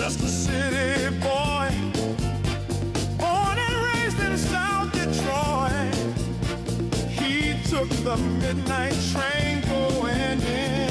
just a city boy, born and raised in South Detroit. He took the midnight train going anywhere.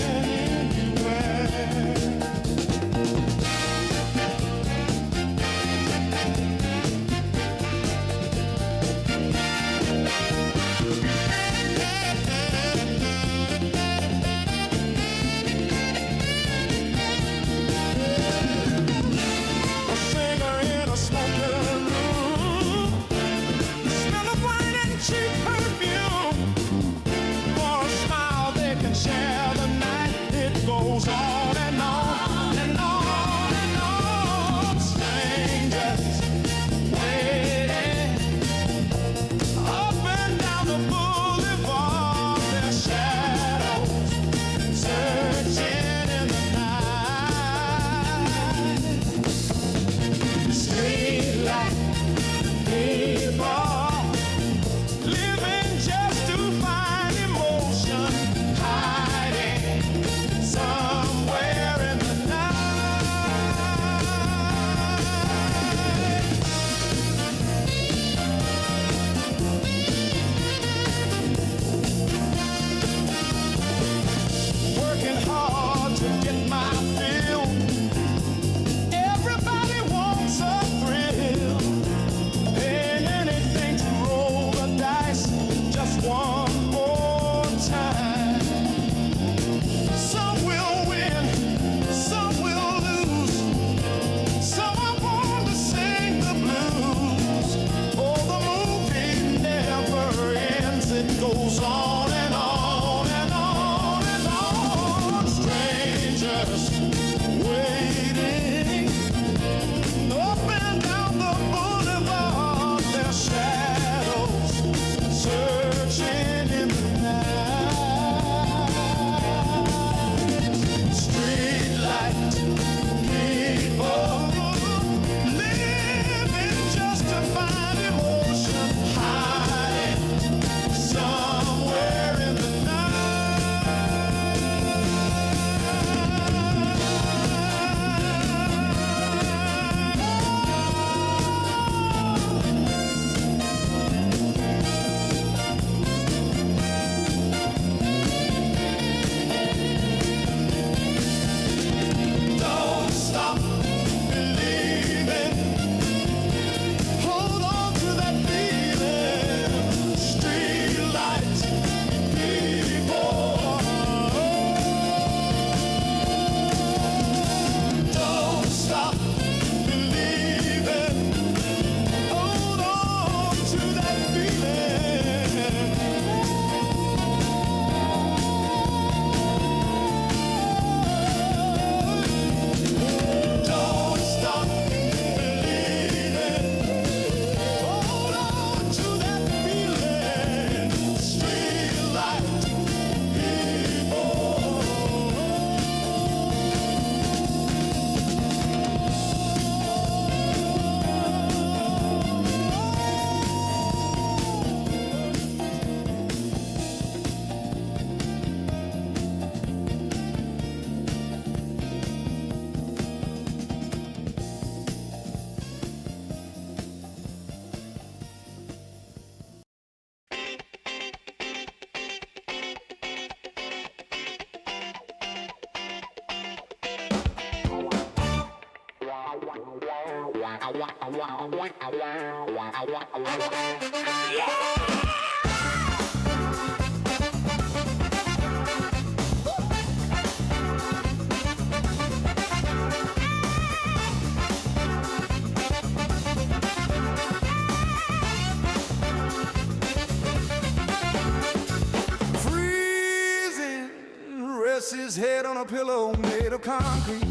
His head on a pillow made of concrete.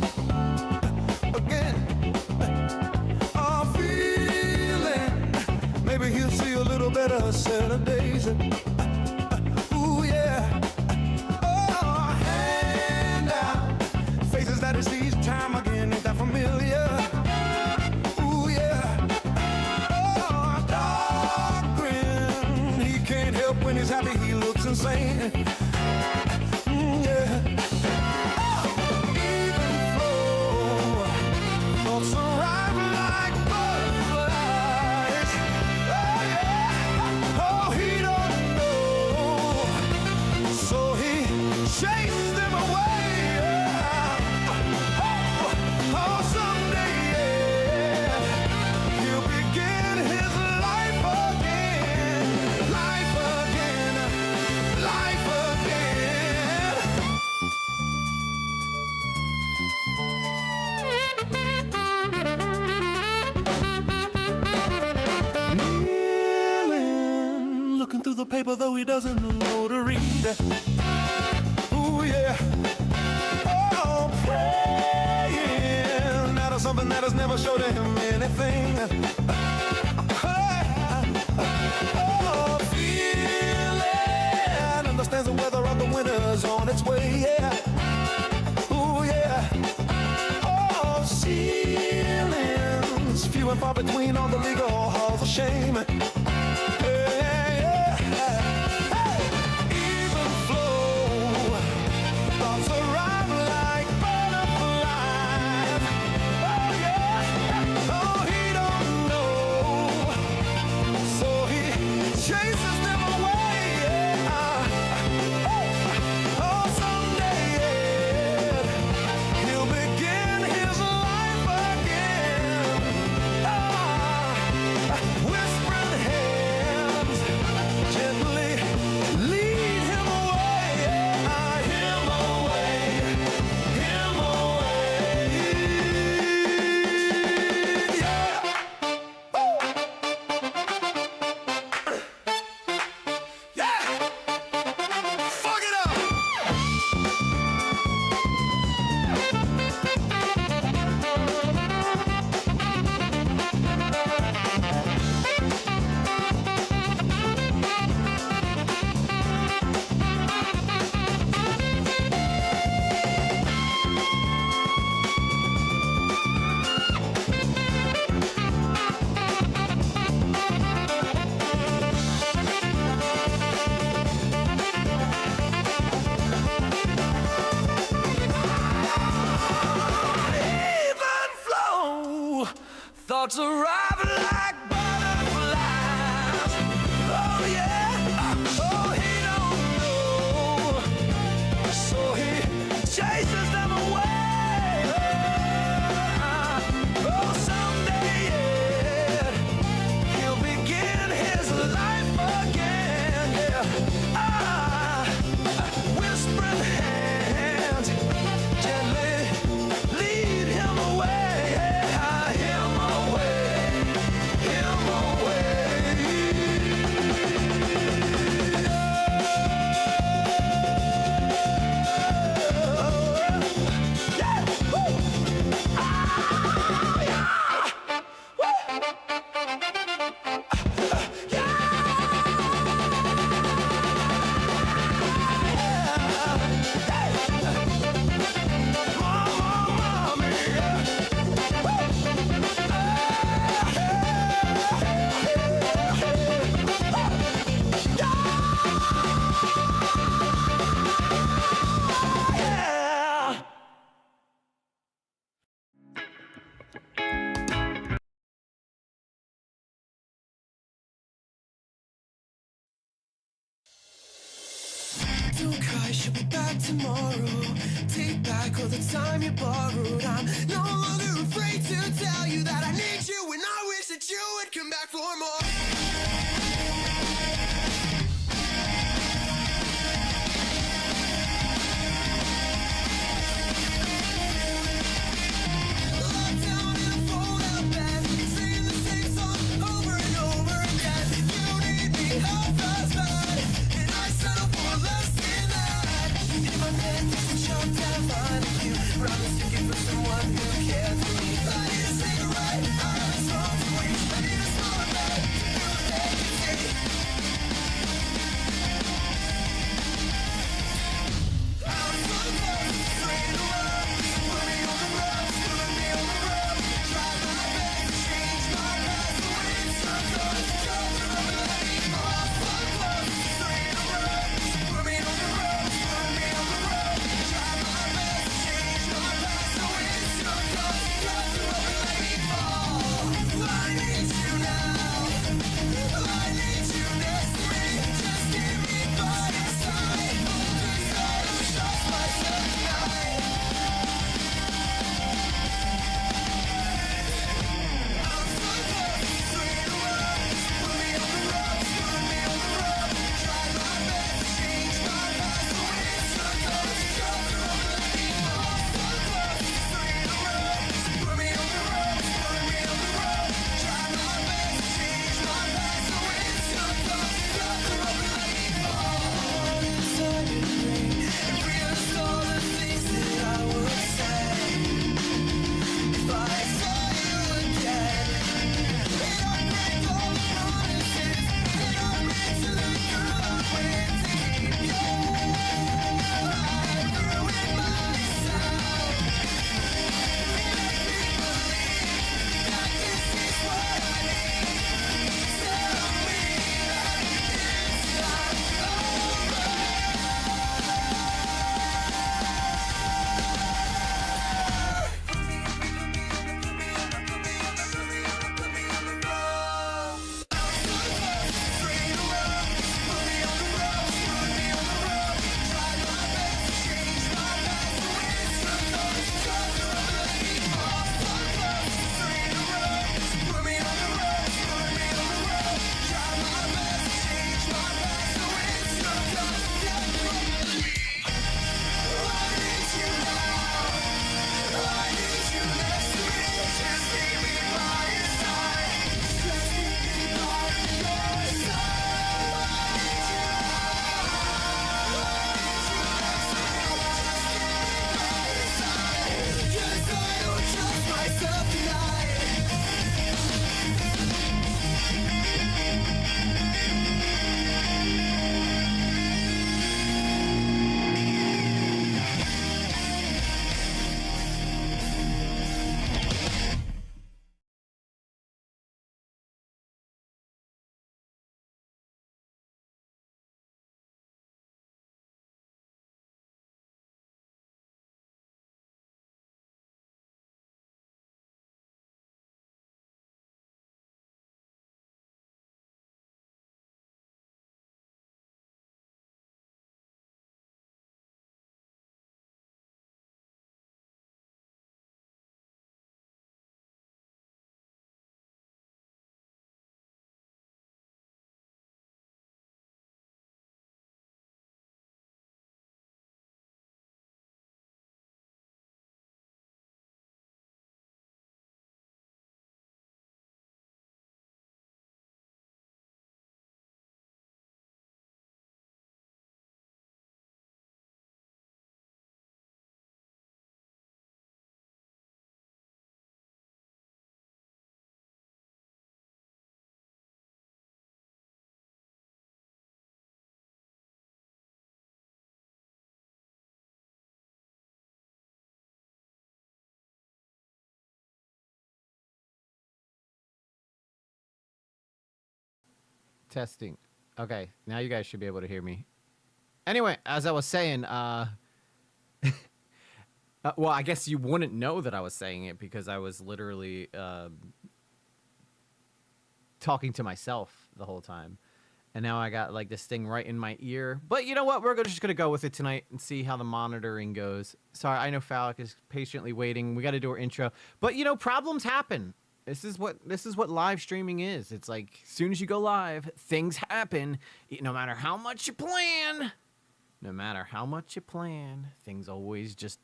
Again, feeling maybe he'll see a little better set of days. Ooh yeah. Oh, hand out faces that he sees time again. Ain't that familiar? Ooh yeah. Oh, dark grin. He can't help when he's happy. He looks insane. Yeah. Even flow paper, though he doesn't know to read. Ooh, yeah. Oh, praying out of something that has never showed him anything. Oh, feeling understands the weather of the winter's on its way, yeah. Ooh, yeah. Oh, ceilings few and far between on the legal halls of shame. Thoughts arrive like butterflies. Oh yeah. Oh, he don't know, so he chases them away. Oh, someday yeah, he'll begin his life again. Yeah. Whispering hands gently lead him away. Don't cry, she'll be back tomorrow. Take back all the time you borrowed. I'm no longer afraid to tell you that I need you, and I wish that you would come back for more. Someone who cares for me. I need a cigarette, I have a song for you. I need a smaller bed. Testing. Okay, now you guys should be able to hear me. Anyway, as I was saying, well, I guess you wouldn't know that I was saying it because I was literally talking to myself the whole time. And now I got like this thing right in my ear. But you know what? We're just going to go with it tonight and see how the monitoring goes. Sorry, I know Phallic is patiently waiting. We got to do our intro. But you know, problems happen. This is what live streaming is. It's like as soon as you go live, things happen. No matter how much you plan, things always just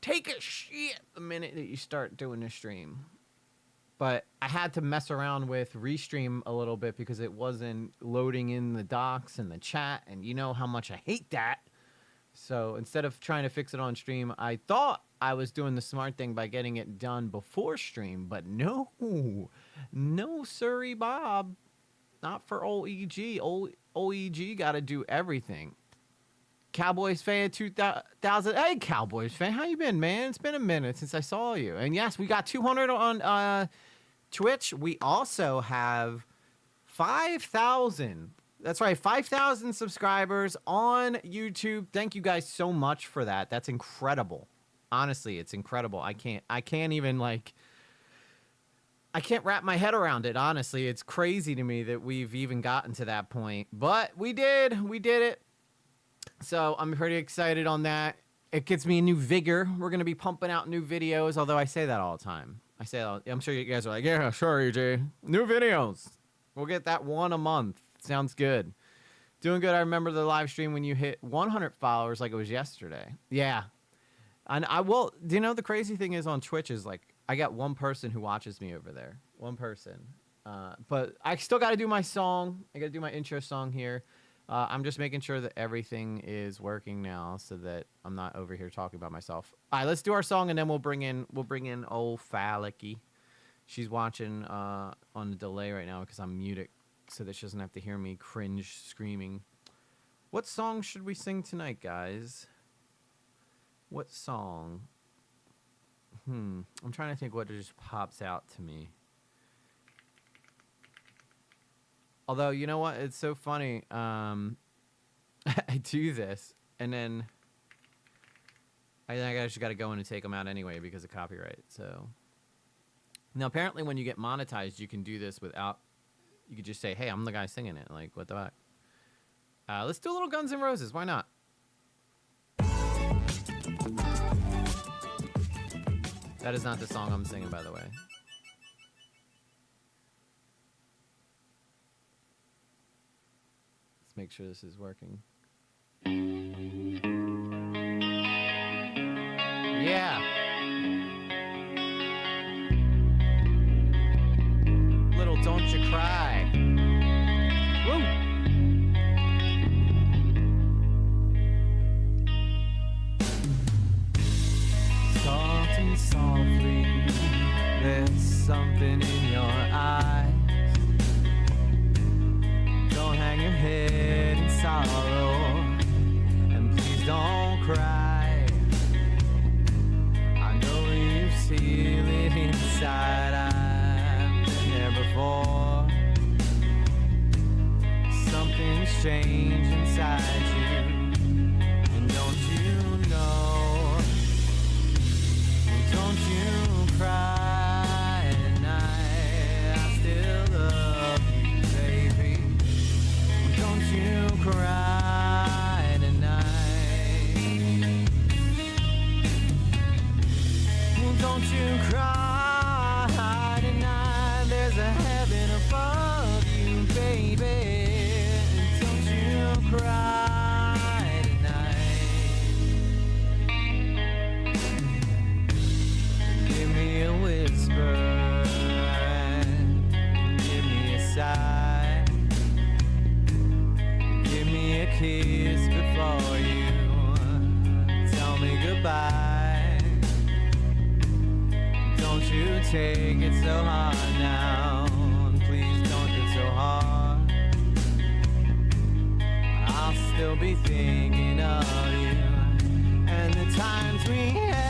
take a shit the minute that you start doing the stream. But I had to mess around with Restream a little bit because it wasn't loading in the docs and the chat, and you know how much I hate that. So instead of trying to fix it on stream, I thought I was doing the smart thing by getting it done before stream, but no, sorry, Bob, not for old EG. Old EG got to do everything. Cowboys fan 2000. Hey, Cowboys fan, how you been, man? It's been a minute since I saw you. And yes, we got 200 on Twitch. We also have 5,000. That's right, 5,000 subscribers on YouTube. Thank you guys so much for that. That's incredible. Honestly, it's incredible. I can't even like. I can't wrap my head around it. Honestly, it's crazy to me that we've even gotten to that point. But we did it. So I'm pretty excited on that. It gets me a new vigor. We're going to be pumping out new videos, although I say that all the time. I'm sure you guys are like, yeah, sure, EJ. New videos. We'll get that one a month. Sounds good. Doing good. I remember the live stream when you hit 100 followers like it was yesterday. Yeah. And you know, the crazy thing is on Twitch is like, I got one person who watches me over there. One person. But I still got to do my song. I got to do my intro song here. I'm just making sure that everything is working now so that I'm not over here talking about myself. All right, let's do our song and then we'll bring in old Phallicky. She's watching on the delay right now because I'm muted so that she doesn't have to hear me cringe screaming. What song should we sing tonight, guys? What song? I'm trying to think what just pops out to me. Although, you know what? It's so funny. I do this, and then I think I just got to go in and take them out anyway because of copyright. So now, apparently, when you get monetized, you can do this without. You could just say, "Hey, I'm the guy singing it." Like, what the fuck? Let's do a little Guns N' Roses. Why not? That is not the song I'm singing, by the way. Let's make sure this is working. Yeah. Little Don't You Cry. Woo! Soft and softly, there's something in your eyes. Don't hang your head in sorrow, and please don't cry. I know you feel it inside. I've been there before. Something's changed inside you, and don't you know? Don't you cry tonight, I still love you, baby. Don't you cry tonight. Don't you cry tonight, there's a heaven above you, baby. Don't you cry tonight. Give me a whisper, give me a sigh, give me a kiss before you tell me goodbye. Don't you take it so hard now, please don't get so hard. I'll still be thinking of you and the times we had,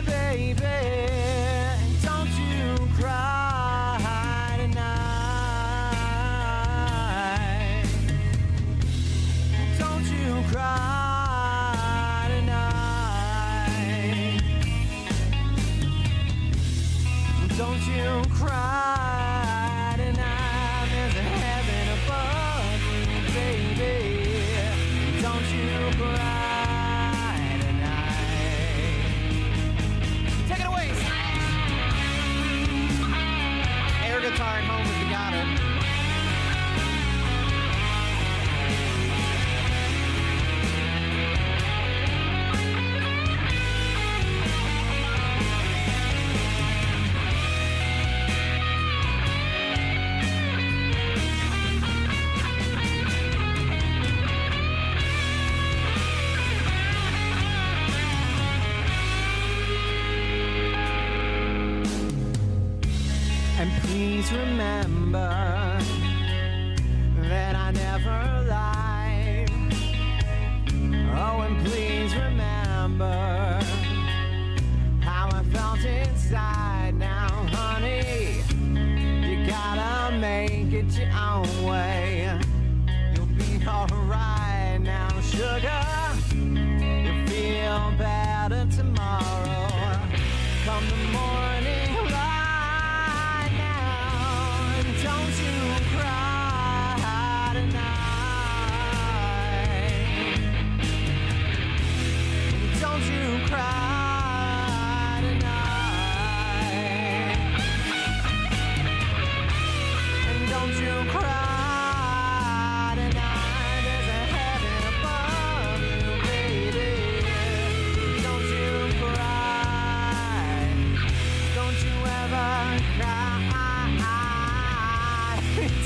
baby. Don't you cry tonight. don't you cry tonight. There's a heaven above you, baby. Don't you cry tonight. Take it away, Slash. Air guitar at home if you got it. And please remember that I never lied. Oh, and please remember how I felt inside. Now, honey, you gotta make it your own way. You'll be alright now, sugar. You'll feel better tomorrow. Come the morning light now, and don't you cry tonight. Don't you cry tonight. And don't you cry tonight. There's a heaven above you, baby. Don't you cry. Don't you ever cry.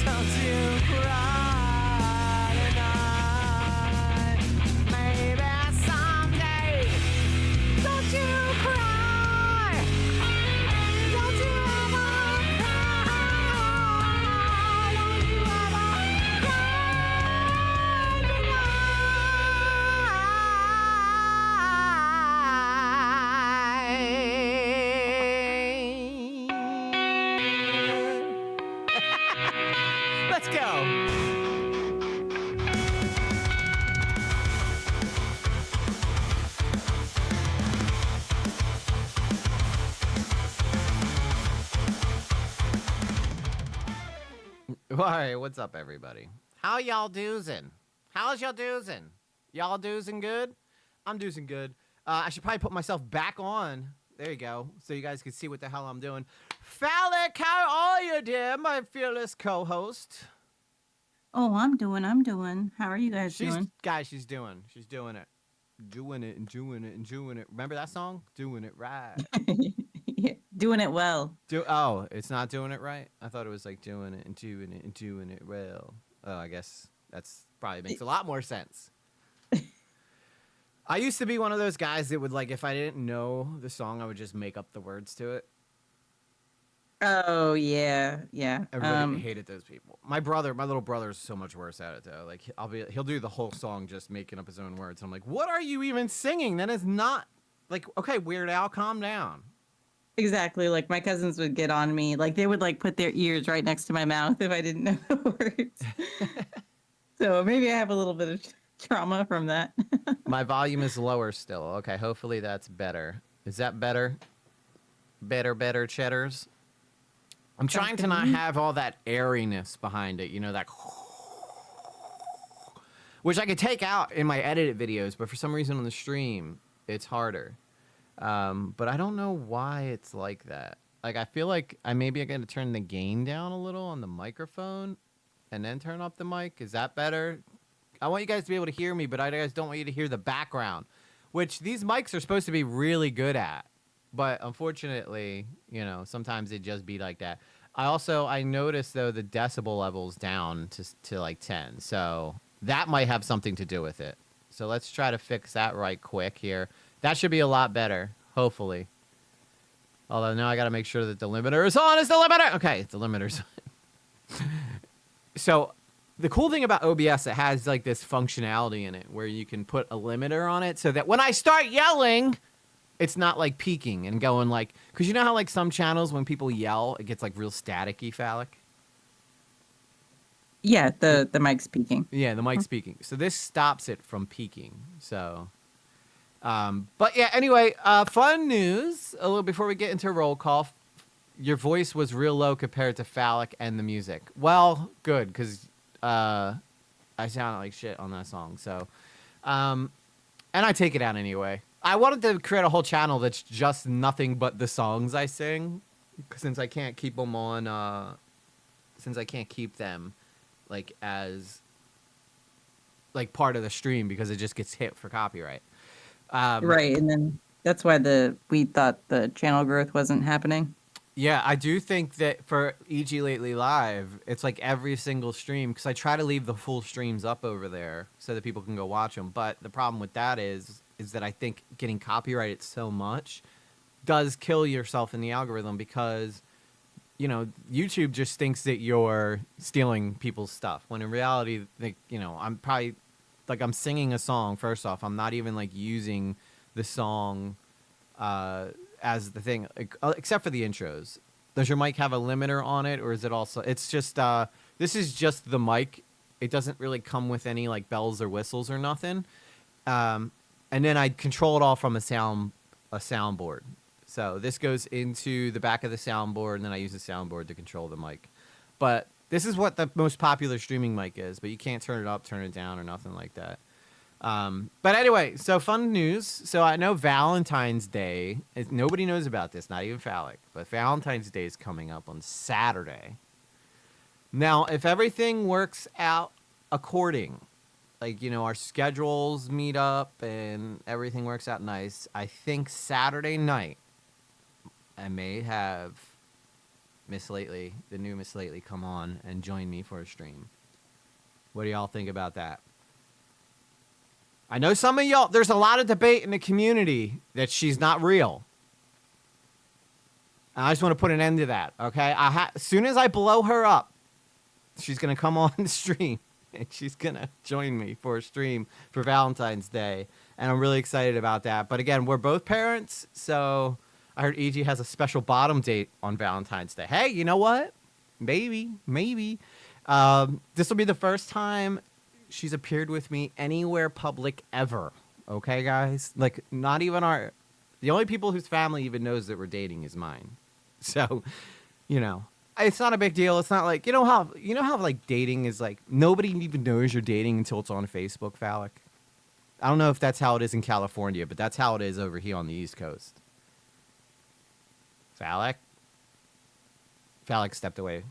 Don't you cry tonight. Maybe someday. Don't you cry. Don't you ever cry. Don't you ever cry. Let's go. All right, what's up, everybody? How y'all doozin'? How's y'all doozin'? Y'all doozin' good? I'm doozin' good. I should probably put myself back on. There you go, so you guys can see what the hell I'm doing. Phallic, how are you, dear, my fearless co-host? Oh, I'm doing. How are you guys doing? Guys, she's doing it. Doing it and doing it and doing it. Remember that song? Doing it right. Yeah, doing it well. Oh, it's not doing it right? I thought it was like doing it and doing it and doing it well. Oh, I guess that's probably makes a lot more sense. I used to be one of those guys that would, like, if I didn't know the song, I would just make up the words to it. Oh yeah. Everybody hated those people. My little brother is so much worse at it though. Like he'll do the whole song just making up his own words. I'm like, what are you even singing? That is not like, okay, Weird Al, calm down. Exactly. Like my cousins would get on me. Like they would like put their ears right next to my mouth if I didn't know the words. So maybe I have a little bit of trauma from that. My volume is lower still. Okay, hopefully that's better. Is that better? Better, cheddars. I'm trying to not have all that airiness behind it, you know, that which I could take out in my edited videos, but for some reason on the stream, it's harder. But I don't know why it's like that. Like, I feel like I got to turn the gain down a little on the microphone and then turn up the mic. Is that better? I want you guys to be able to hear me, but I guys don't want you to hear the background, which these mics are supposed to be really good at. But unfortunately, you know, sometimes it just be like that. I noticed, though, the decibel level's down to like 10. So that might have something to do with it. So let's try to fix that right quick here. That should be a lot better, hopefully. Although now I got to make sure that the limiter is on. Is the limiter? Okay, the limiter's on. So the cool thing about OBS, it has like this functionality in it where you can put a limiter on it so that when I start yelling, it's not like peaking and going like, because you know how like some channels when people yell, it gets like real staticky, Phallic? Yeah, the mic's peaking. Yeah, the mic's peaking. So this stops it from peaking. So, but yeah, anyway, fun news a little before we get into roll call. your voice was real low compared to Phallic and the music. Well, good, because I sounded like shit on that song. So, and I take it out anyway. I wanted to create a whole channel that's just nothing but the songs I sing, since I can't keep them on. Since I can't keep them, like as like part of the stream because it just gets hit for copyright. Right, and then that's why we thought the channel growth wasn't happening. Yeah, I do think that for EG Lately Live, it's like every single stream, because I try to leave the full streams up over there so that people can go watch them. But the problem with that is that I think getting copyrighted so much does kill yourself in the algorithm, because, you know, YouTube just thinks that you're stealing people's stuff, when in reality, like, you know, I'm probably, like, I'm singing a song. First off, I'm not even like using the song as the thing, like, except for the intros. Does your mic have a limiter on it, or is it also? It's just this is just the mic. It doesn't really come with any like bells or whistles or nothing. And then I control it all from a soundboard. So this goes into the back of the soundboard, and then I use the soundboard to control the mic. But this is what the most popular streaming mic is, but you can't turn it up, turn it down, or nothing like that. But anyway, so fun news. So I know Valentine's Day, nobody knows about this, not even Phallic, but Valentine's Day is coming up on Saturday. Now, if everything works out according, like, you know, our schedules meet up and everything works out nice, I think Saturday night I may have Miss Lately, the new Miss Lately, come on and join me for a stream. What do y'all think about that? I know some of y'all, there's a lot of debate in the community that she's not real. And I just want to put an end to that, okay? As soon as I blow her up, she's going to come on the stream, and she's going to join me for a stream for Valentine's Day. And I'm really excited about that. But again, we're both parents, so I heard EG has a special bottom date on Valentine's Day. Hey, you know what? Maybe. This will be the first time she's appeared with me anywhere public ever. Okay, guys? Like, not even the only people whose family even knows that we're dating is mine. So, you know, it's not a big deal. It's not like, you know how like dating is like, nobody even knows you're dating until it's on Facebook, Phallic. I don't know if that's how it is in California, but that's how it is over here on the East Coast. Phallic stepped away.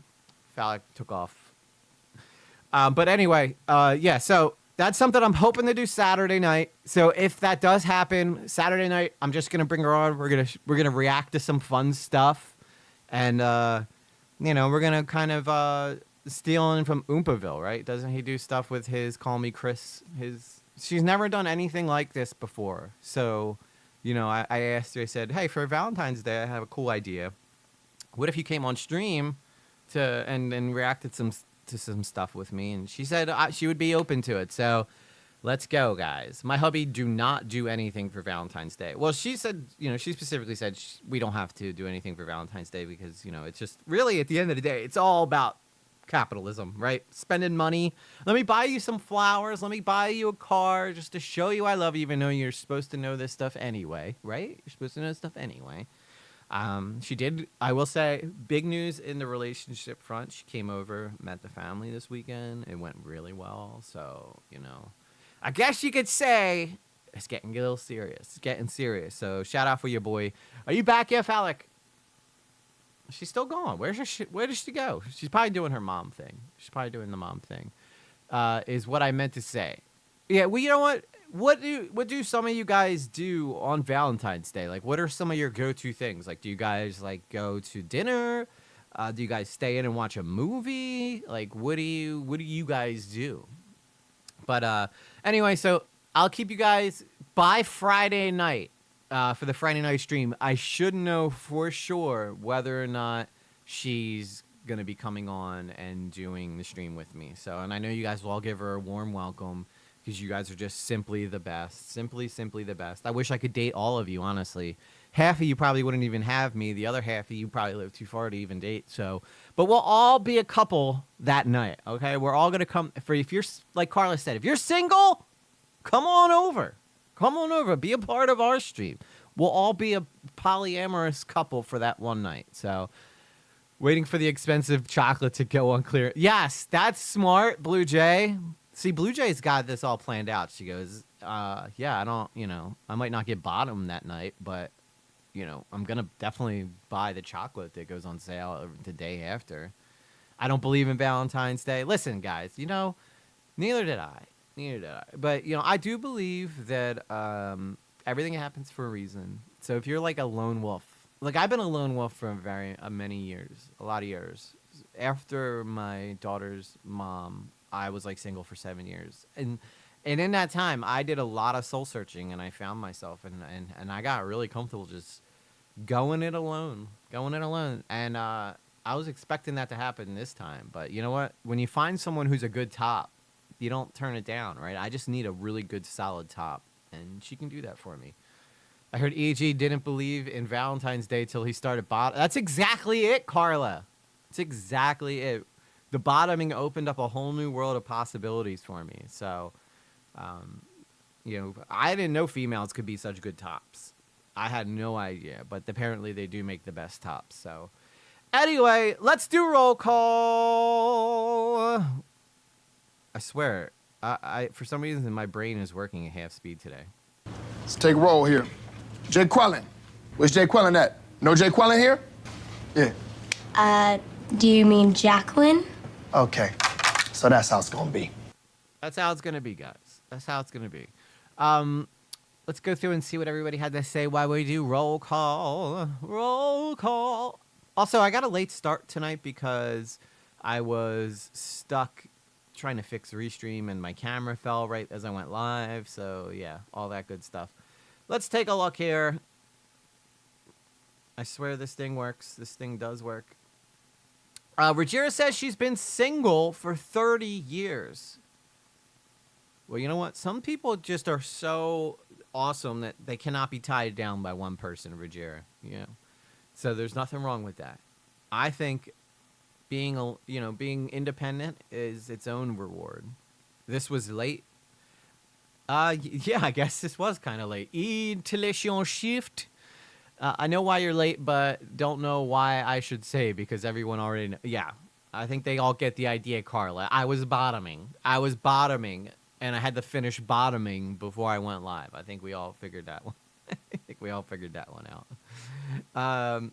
Phallic took off. But anyway, yeah, so that's something I'm hoping to do Saturday night. So if that does happen, Saturday night, I'm just going to bring her on. We're going to react to some fun stuff. And, you know, we're going to kind of steal in from Oompaville, right? Doesn't he do stuff with his Call Me Chris? She's never done anything like this before. So, you know, I asked her, I said, hey, for Valentine's Day, I have a cool idea. What if you came on stream and reacted to some stuff with me? And she said she would be open to it. So let's go, guys. My hubby do not do anything for Valentine's Day. Well, she said, you know, she specifically said we don't have to do anything for Valentine's Day because, you know, it's just really at the end of the day, it's all about capitalism, right? Spending money. Let me buy you some flowers. Let me buy you a car just to show you I love you, even though you're supposed to know this stuff anyway, right? You're supposed to know this stuff anyway. She did, I will say, big news in the relationship front. She came over, met the family this weekend. It went really well. So, you know, I guess you could say it's getting a little serious. It's getting serious. So shout out for your boy. Are you back yet, Phallic? She's still gone. Where does she go? She's probably doing her mom thing. She's probably doing the mom thing, is what I meant to say. Yeah, well, you know what? What do some of you guys do on Valentine's Day? Like, what are some of your go-to things? Like, do you guys, like, go to dinner? Do you guys stay in and watch a movie? Like, what do you guys do? But anyway, so I'll keep you guys by Friday night for the Friday night stream. I should know for sure whether or not she's going to be coming on and doing the stream with me. So, and I know you guys will all give her a warm welcome, because you guys are just simply the best. Simply the best. I wish I could date all of you, honestly. Half of you probably wouldn't even have me. The other half of you probably live too far to even date. So, but we'll all be a couple that night, okay? We're all going to come. If you're, like Carla said, if you're single, come on over. Come on over. Be a part of our stream. We'll all be a polyamorous couple for that one night. So, Waiting for the expensive chocolate to go on clear. Yes, that's smart, Blue Jay. See, Blue Jay's got this all planned out. She goes, yeah, I don't, I might not get bottom that night, but, I'm going to definitely buy the chocolate that goes on sale the day after. I don't believe in Valentine's Day. Listen, guys, neither did I. Neither did I. But, I do believe that everything happens for a reason. So if you're like a lone wolf, like I've been a lone wolf for many years, a lot of years. After my daughter's mom, I was like single for 7 years. And in that time, I did a lot of soul searching, and I found myself, and I got really comfortable just going it alone. And I was expecting that to happen this time. But you know what? When you find someone who's a good top, you don't turn it down, right? I just need a really good, solid top, and she can do that for me. I heard EG didn't believe in Valentine's Day till he started bottom. That's exactly it, Carla. That's exactly it. The bottoming opened up a whole new world of possibilities for me. So, I didn't know females could be such good tops. I had no idea, but apparently they do make the best tops. So, anyway, let's do roll call. I swear, I for some reason my brain is working at half speed today. Let's take roll here. Jay Quellen. Where's Jay Quellen at? No Jay Quellen here? Yeah. Do you mean Jacqueline? Okay. So that's how it's gonna be. That's how it's gonna be, guys. That's how it's gonna be. Let's go through and see what everybody had to say while we do roll call. Roll call. Also, I got a late start tonight because I was stuck trying to fix Restream and my camera fell right as I went live. So yeah, all that good stuff. Let's take a look here. I swear this thing works. This thing does work. Rajira says she's been single for 30 years. Well, you know what? Some people just are so awesome that they cannot be tied down by one person, Rajira. So there's nothing wrong with that. I think being independent is its own reward. This was late. Yeah, I guess this was kind of late. Intelligent shift. I know why you're late, but don't know why I should say, because everyone already knows. Yeah, I think they all get the idea, Carla. I was bottoming, and I had to finish bottoming before I went live. I think we all figured that one. out.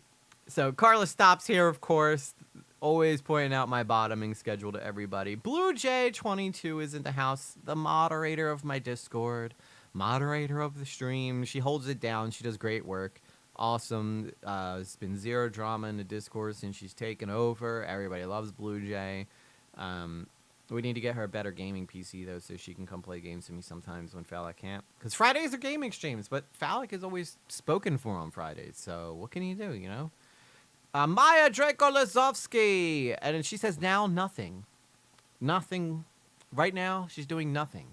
So Carla stops here, of course. Always pointing out my bottoming schedule to everybody. Blue Jay 22 is in the house, the moderator of my Discord, moderator of the stream. She holds it down. She does great work. Awesome. It's been zero drama in the Discord since she's taken over. Everybody loves Blue Jay. We need to get her a better gaming PC, though, so she can come play games with me sometimes when Phallic can't. Because Fridays are gaming streams, but Phallic is always spoken for on Fridays. So what can you do, Maya Draco-Lazovsky. And then she says, now nothing. Nothing. Right now, she's doing nothing.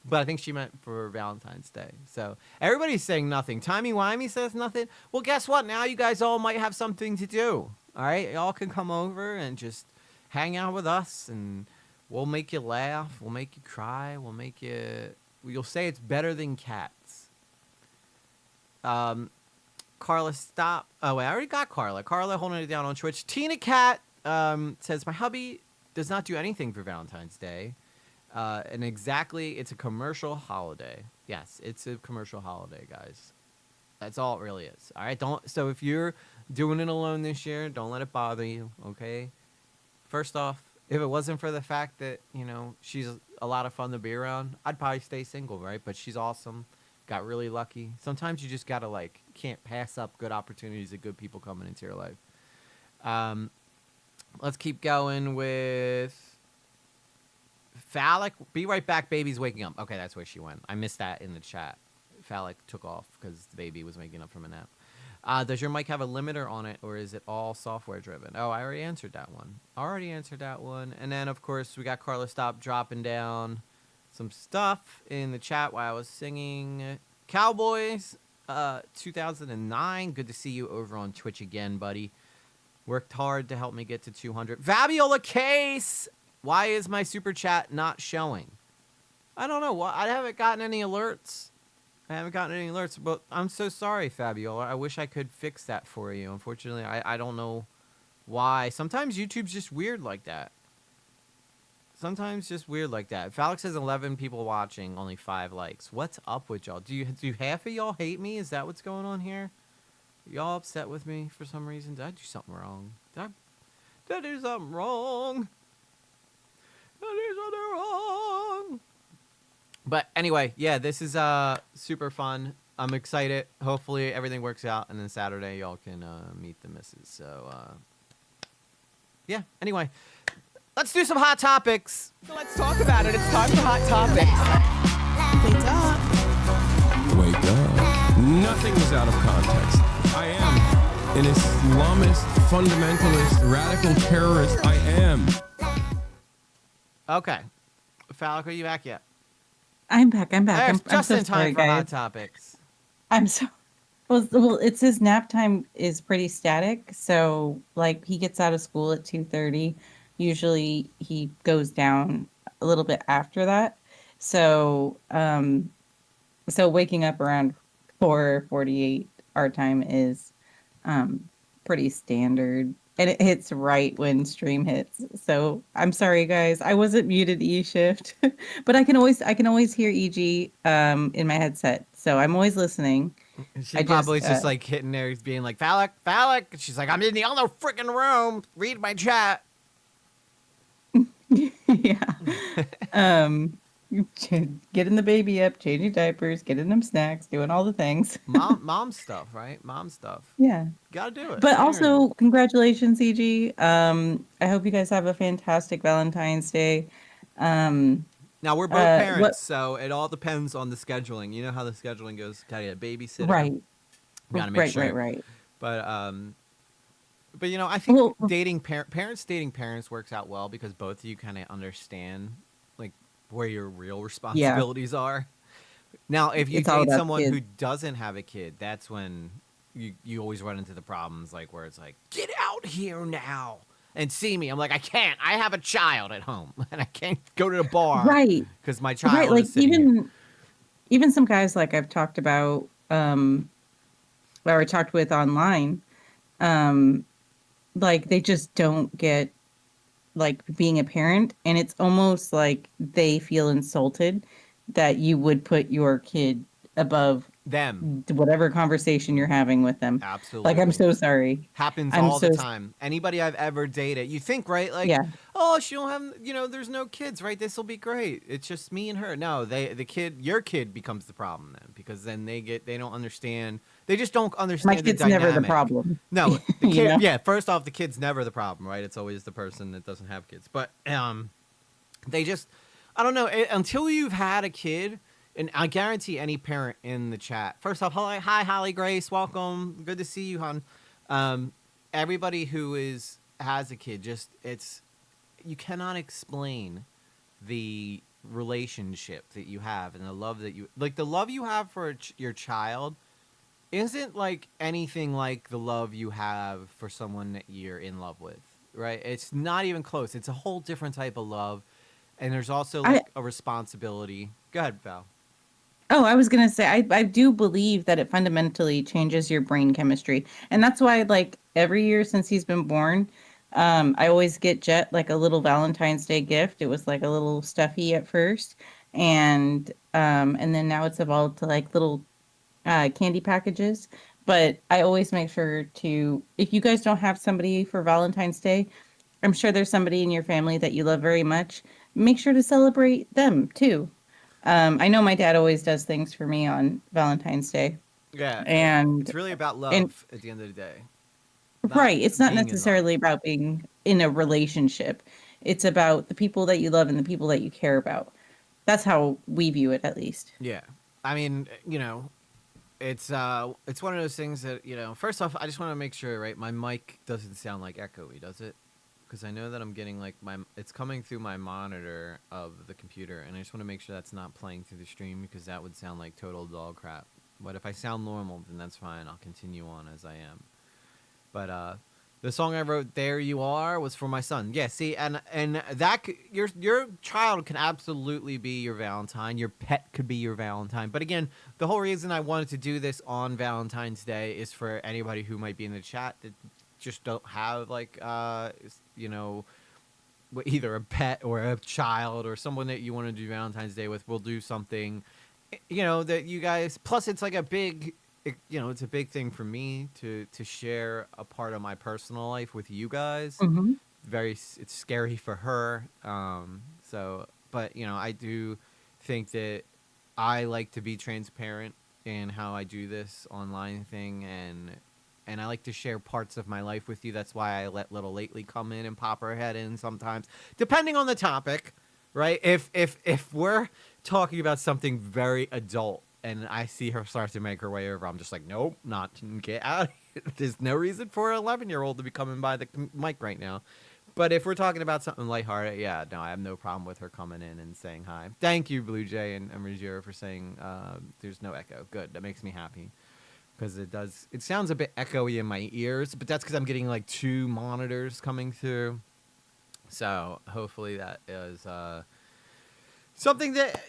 But I think she meant for Valentine's Day. So everybody's saying nothing. Timey-wimey says nothing. Well, guess what? Now you guys all might have something to do. All right? Y'all can come over and just hang out with us. And we'll make you laugh. We'll make you cry. You'll say it's better than cats. Carla, stop. Oh, wait, I already got Carla. Carla holding it down on Twitch. Tina Cat says, my hubby does not do anything for Valentine's Day. And exactly, it's a commercial holiday. Yes, it's a commercial holiday, guys. That's all it really is. All right, so if you're doing it alone this year, don't let it bother you, okay? First off, if it wasn't for the fact that, she's a lot of fun to be around, I'd probably stay single, right? But she's awesome. Got really lucky. Sometimes you just gotta can't pass up good opportunities of good people coming into your life. Let's keep going with Phallic. Be right back. Baby's waking up. Okay, that's where she went. I missed that in the chat. Phallic took off because the baby was waking up from a nap. Does your mic have a limiter on it, or is it all software driven? Oh, I already answered that one. And then, of course, we got Carla Stop dropping down some stuff in the chat while I was singing. Cowboys 2009. Good to see you over on Twitch again, buddy. Worked hard to help me get to 200. Fabiola Case. Why is my super chat not showing? I don't know. I haven't gotten any alerts. But I'm so sorry, Fabiola. I wish I could fix that for you. Unfortunately, I don't know why. Sometimes YouTube's just weird like that. Sometimes just weird like that. If Alex has 11 people watching, only 5 likes. What's up with y'all? Do half of y'all hate me? Is that what's going on here? Y'all upset with me for some reason? Did I do something wrong? Did I do something wrong? Did I do something wrong? But anyway, yeah, this is super fun. I'm excited. Hopefully everything works out, and then Saturday y'all can meet the missus. So yeah. Anyway, let's do some hot topics. So let's talk about it. It's time for Hot Topics. Wake up. Nothing is out of context. I am an Islamist, fundamentalist, radical terrorist. I am. Okay. Falak, are you back yet? I'm back. I'm Just so in time sorry, for Hot guys. Topics. I'm so well. It says nap time is pretty static. So like he gets out of school at 2:30. Usually he goes down a little bit after that. So so waking up around 4:48 our time is pretty standard. And it hits right when stream hits. So I'm sorry guys. I wasn't muted E-shift. But I can always hear EG in my headset. So I'm always listening. She probably just like hitting there, being like, Falak. And she's like, I'm in the other freaking room. Read my chat. Yeah. Getting the baby up, changing diapers, getting them snacks, doing all the things. Mom stuff, right? Mom stuff. Yeah. Gotta do it. But also, congratulations, EG. I hope you guys have a fantastic Valentine's Day. Now we're both parents, so it all depends on the scheduling. You know how the scheduling goes. Gotta get a babysitter. Right. Gotta make sure. Right. But you know, I think dating parents dating parents works out well because both of you kind of understand like where your real responsibilities are. Now, if you date someone who doesn't have a kid, that's when you always run into the problems, like where it's like, get out here now and see me. I'm like, I can't. I have a child at home, and I can't go to the bar, right? Because my child. Right, like is even some guys like I've talked about, or I talked with online, like they just don't get like being a parent, and it's almost like they feel insulted that you would put your kid above them, whatever conversation you're having with them. Absolutely. Like, I'm so sorry. Happens all the time. Anybody I've ever dated, you think, right? Like, yeah. Oh, she don't have, there's no kids, right? This will be great. It's just me and her. No, your kid becomes the problem then, because then they don't understand. They just don't understand. My kid's never the problem. No, the kid, yeah. First off, the kid's never the problem, right? It's always the person that doesn't have kids. But they just, I don't know. Until you've had a kid. And I guarantee any parent in the chat. First off, hi, Holly Grace, welcome. Good to see you, hon. Everybody who has a kid, you cannot explain the relationship that you have and the love that the love you have for your child isn't like anything like the love you have for someone that you're in love with, right? It's not even close. It's a whole different type of love, and there's also like a responsibility. Go ahead, Val. Oh, I was going to say, I do believe that it fundamentally changes your brain chemistry. And that's why, like, every year since he's been born, I always get Jet, like, a little Valentine's Day gift. It was, like, a little stuffy at first. And then now it's evolved to, like, little candy packages. But I always make sure to, if you guys don't have somebody for Valentine's Day, I'm sure there's somebody in your family that you love very much. Make sure to celebrate them, too. I know my dad always does things for me on Valentine's Day. Yeah. And it's really about love at the end of the day. Right. It's not necessarily about being in a relationship. It's about the people that you love and the people that you care about. That's how we view it, at least. Yeah. I mean, it's one of those things that, first off, I just want to make sure, right, my mic doesn't sound like echoey, does it? Because I know that I'm getting like it's coming through my monitor of the computer, and I just want to make sure that's not playing through the stream, because that would sound like total dog crap. But if I sound normal, then that's fine. I'll continue on as I am. But the song I wrote, "There You Are," was for my son. Yeah, see, and that your child can absolutely be your Valentine. Your pet could be your Valentine. But again, the whole reason I wanted to do this on Valentine's Day is for anybody who might be in the chat that just don't have like either a pet or a child or someone that you want to do Valentine's Day with, we'll do something, that you guys. Plus, it's like it's a big thing for me to share a part of my personal life with you guys. Hmm. It's scary for her. But I do think that I like to be transparent in how I do this online thing, and I like to share parts of my life with you. That's why I let Little Lately come in and pop her head in sometimes, depending on the topic, right? If we're talking about something very adult and I see her start to make her way over, I'm just like, nope, not get out. There's no reason for an 11-year-old to be coming by the mic right now. But if we're talking about something lighthearted, yeah, no, I have no problem with her coming in and saying hi. Thank you, Blue Jay and Ruggiero, for saying there's no echo. Good, that makes me happy. Because it sounds a bit echoey in my ears, but that's because I'm getting like 2 monitors coming through. So hopefully that is something that,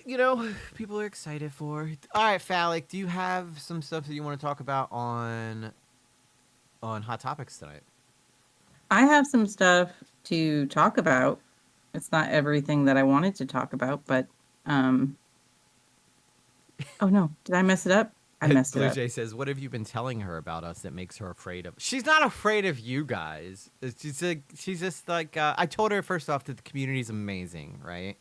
people are excited for. All right, Phallic, do you have some stuff that you want to talk about on Hot Topics tonight? I have some stuff to talk about. It's not everything that I wanted to talk about, but oh no, did I mess it up? I messed it Blue up. Jay says, "What have you been telling her about us that makes her afraid of?" She's not afraid of you guys. She's just like I told her first off that the community is amazing, right?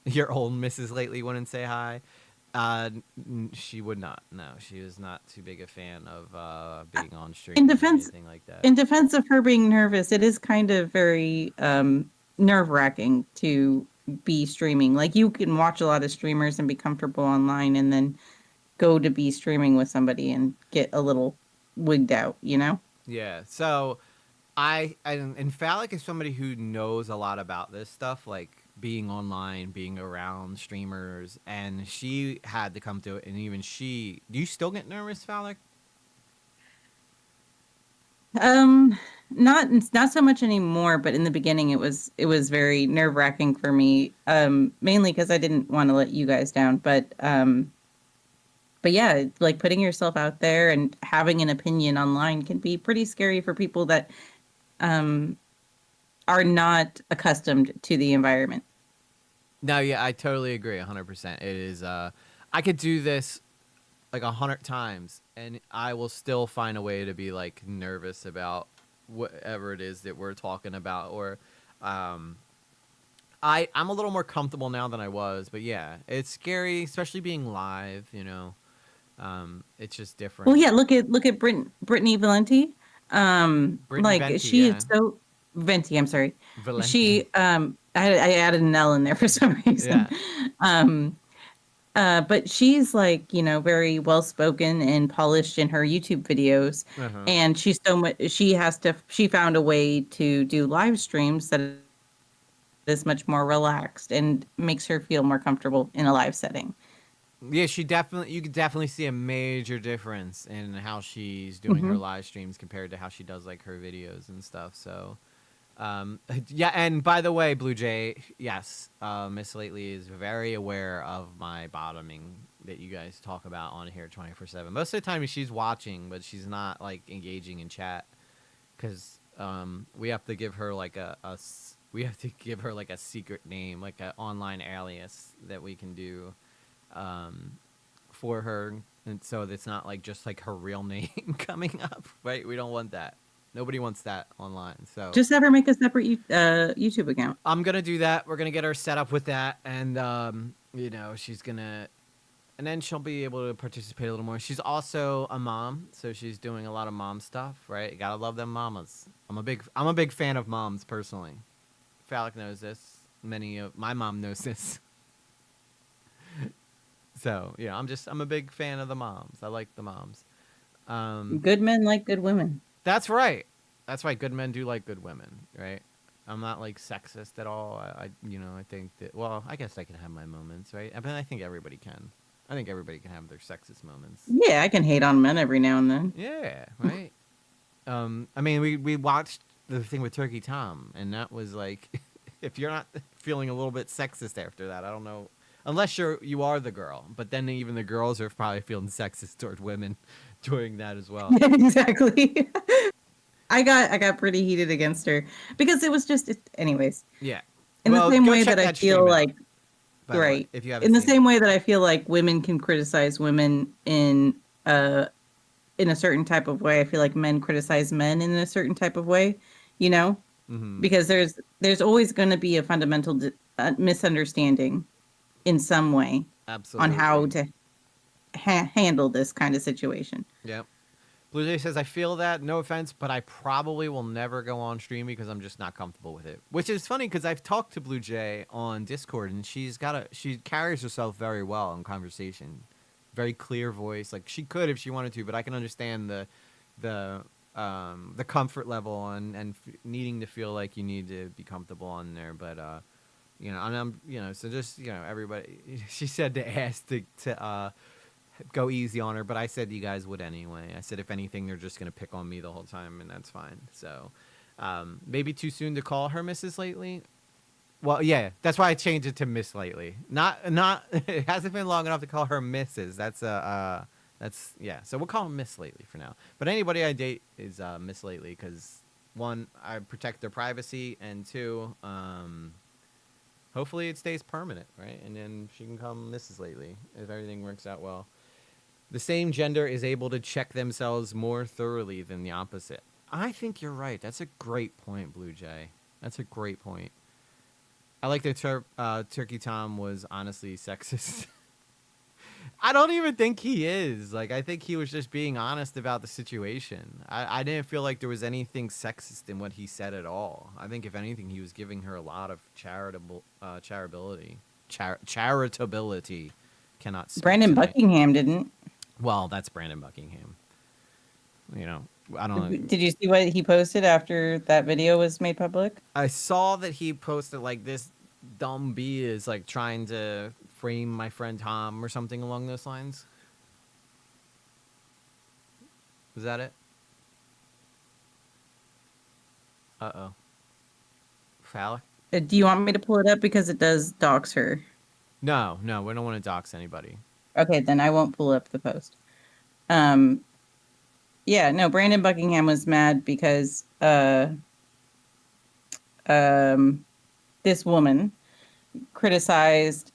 Your old Mrs. Lately wouldn't say hi. She would not. No, she was not too big a fan of being on stream In or defense, anything like that. in defense of her being nervous, it is kind of very nerve-wracking to be streaming. Like you can watch a lot of streamers and be comfortable online, and then go to be streaming with somebody and get a little wigged out, Yeah. So and Phallic is somebody who knows a lot about this stuff, like being online, being around streamers, and she had to come to it. And even she, do you still get nervous, Phallic? Not so much anymore, but in the beginning it was very nerve-wracking for me. Mainly because I didn't want to let you guys down, but yeah, like putting yourself out there and having an opinion online can be pretty scary for people that are not accustomed to the environment. No, yeah, I totally agree, 100%. It is. I could do this like 100 times, and I will still find a way to be like nervous about whatever it is that we're talking about. Or, I'm a little more comfortable now than I was, but yeah, it's scary, especially being live. It's just different. Well, yeah, look at Brittany Valenti. Brittany Venti, she yeah. is so Venti. I'm sorry. Valenti. She I added an L in there for some reason. Yeah. But she's like, very well spoken and polished in her YouTube videos, and she's so much. She found a way to do live streams that is much more relaxed and makes her feel more comfortable in a live setting. Yeah, you could definitely see a major difference in how she's doing her live streams compared to how she does like her videos and stuff. So, yeah. And by the way, Blue Jay, yes, Miss Lately is very aware of my bottoming that you guys talk about on here 24/7. Most of the time she's watching, but she's not like engaging in chat because we have to give her like a secret name, like an online alias that we can do. For her, and so it's not like just like her real name coming up, right? We don't want that. Nobody wants that online. So just have her make a separate YouTube account. I'm gonna do that. We're gonna get her set up with that, and she's gonna, and then she'll be able to participate a little more. She's also a mom, so she's doing a lot of mom stuff, right? You gotta love them mamas. I'm a big fan of moms personally. Phallic knows this. My mom knows this. So, I'm a big fan of the moms. I like the moms. Good men like good women. That's right. That's right. Good men do like good women, right? I'm not like sexist at all. I think that, well, I guess I can have my moments, right? I mean, I think everybody can. I think everybody can have their sexist moments. Yeah, I can hate on men every now and then. Yeah, right. I mean, we watched the thing with Turkey Tom, and that was like, if you're not feeling a little bit sexist after that, I don't know. Unless you are the girl, but then even the girls are probably feeling sexist toward women doing that as well. Exactly. I got pretty heated against her because it was just anyways. Yeah. In Well, the same go way check that I that stream feel out, like by the way, right. if you haven't In the seen it. same way that I feel like women can criticize women in a certain type of way, I feel like men criticize men in a certain type of way, you know? Mhm. Because there's always going to be a fundamental misunderstanding in some way on how Absolutely. to handle this kind of situation. Yep. Blue Jay says, I feel that, no offense, but I probably will never go on stream because I'm just not comfortable with it. Which is funny because I've talked to Blue Jay on Discord and she carries herself very well in conversation. Very clear voice. Like she could if she wanted to, but I can understand the comfort level and needing to feel like you need to be comfortable on there. But you know, and I'm, you know, so just, you know, everybody. She said to ask to go easy on her, but I said you guys would anyway. I said if anything, they're just gonna pick on me the whole time, and that's fine. So maybe too soon to call her Mrs. Lately. Well, yeah, that's why I changed it to Miss Lately. Not it hasn't been long enough to call her Mrs. That's yeah. So we'll call her Miss Lately for now. But anybody I date is Miss Lately because one, I protect their privacy, and two, hopefully it stays permanent, right? And then she can call Mrs. Lately if everything works out well. The same gender is able to check themselves more thoroughly than the opposite. I think you're right. That's a great point, Blue Jay. That's a great point. I like that Turkey Tom was honestly sexist. I don't even think he is. Like, I think he was just being honest about the situation. I didn't feel like there was anything sexist in what he said at all. I think, if anything, he was giving her a lot of charitability. Cannot speak Brandon tonight. Buckingham didn't. Well, that's Brandon Buckingham. You know, I don't know. Did you see what he posted after that video was made public? I saw that he posted like this dumb bee is like trying to frame my friend Tom or something along those lines. Was that it? Uh-oh. Phallic? Do you want me to pull it up because it does dox her? No, we don't want to dox anybody. Okay, then I won't pull up the post. Yeah, no, Brandon Buckingham was mad because this woman criticized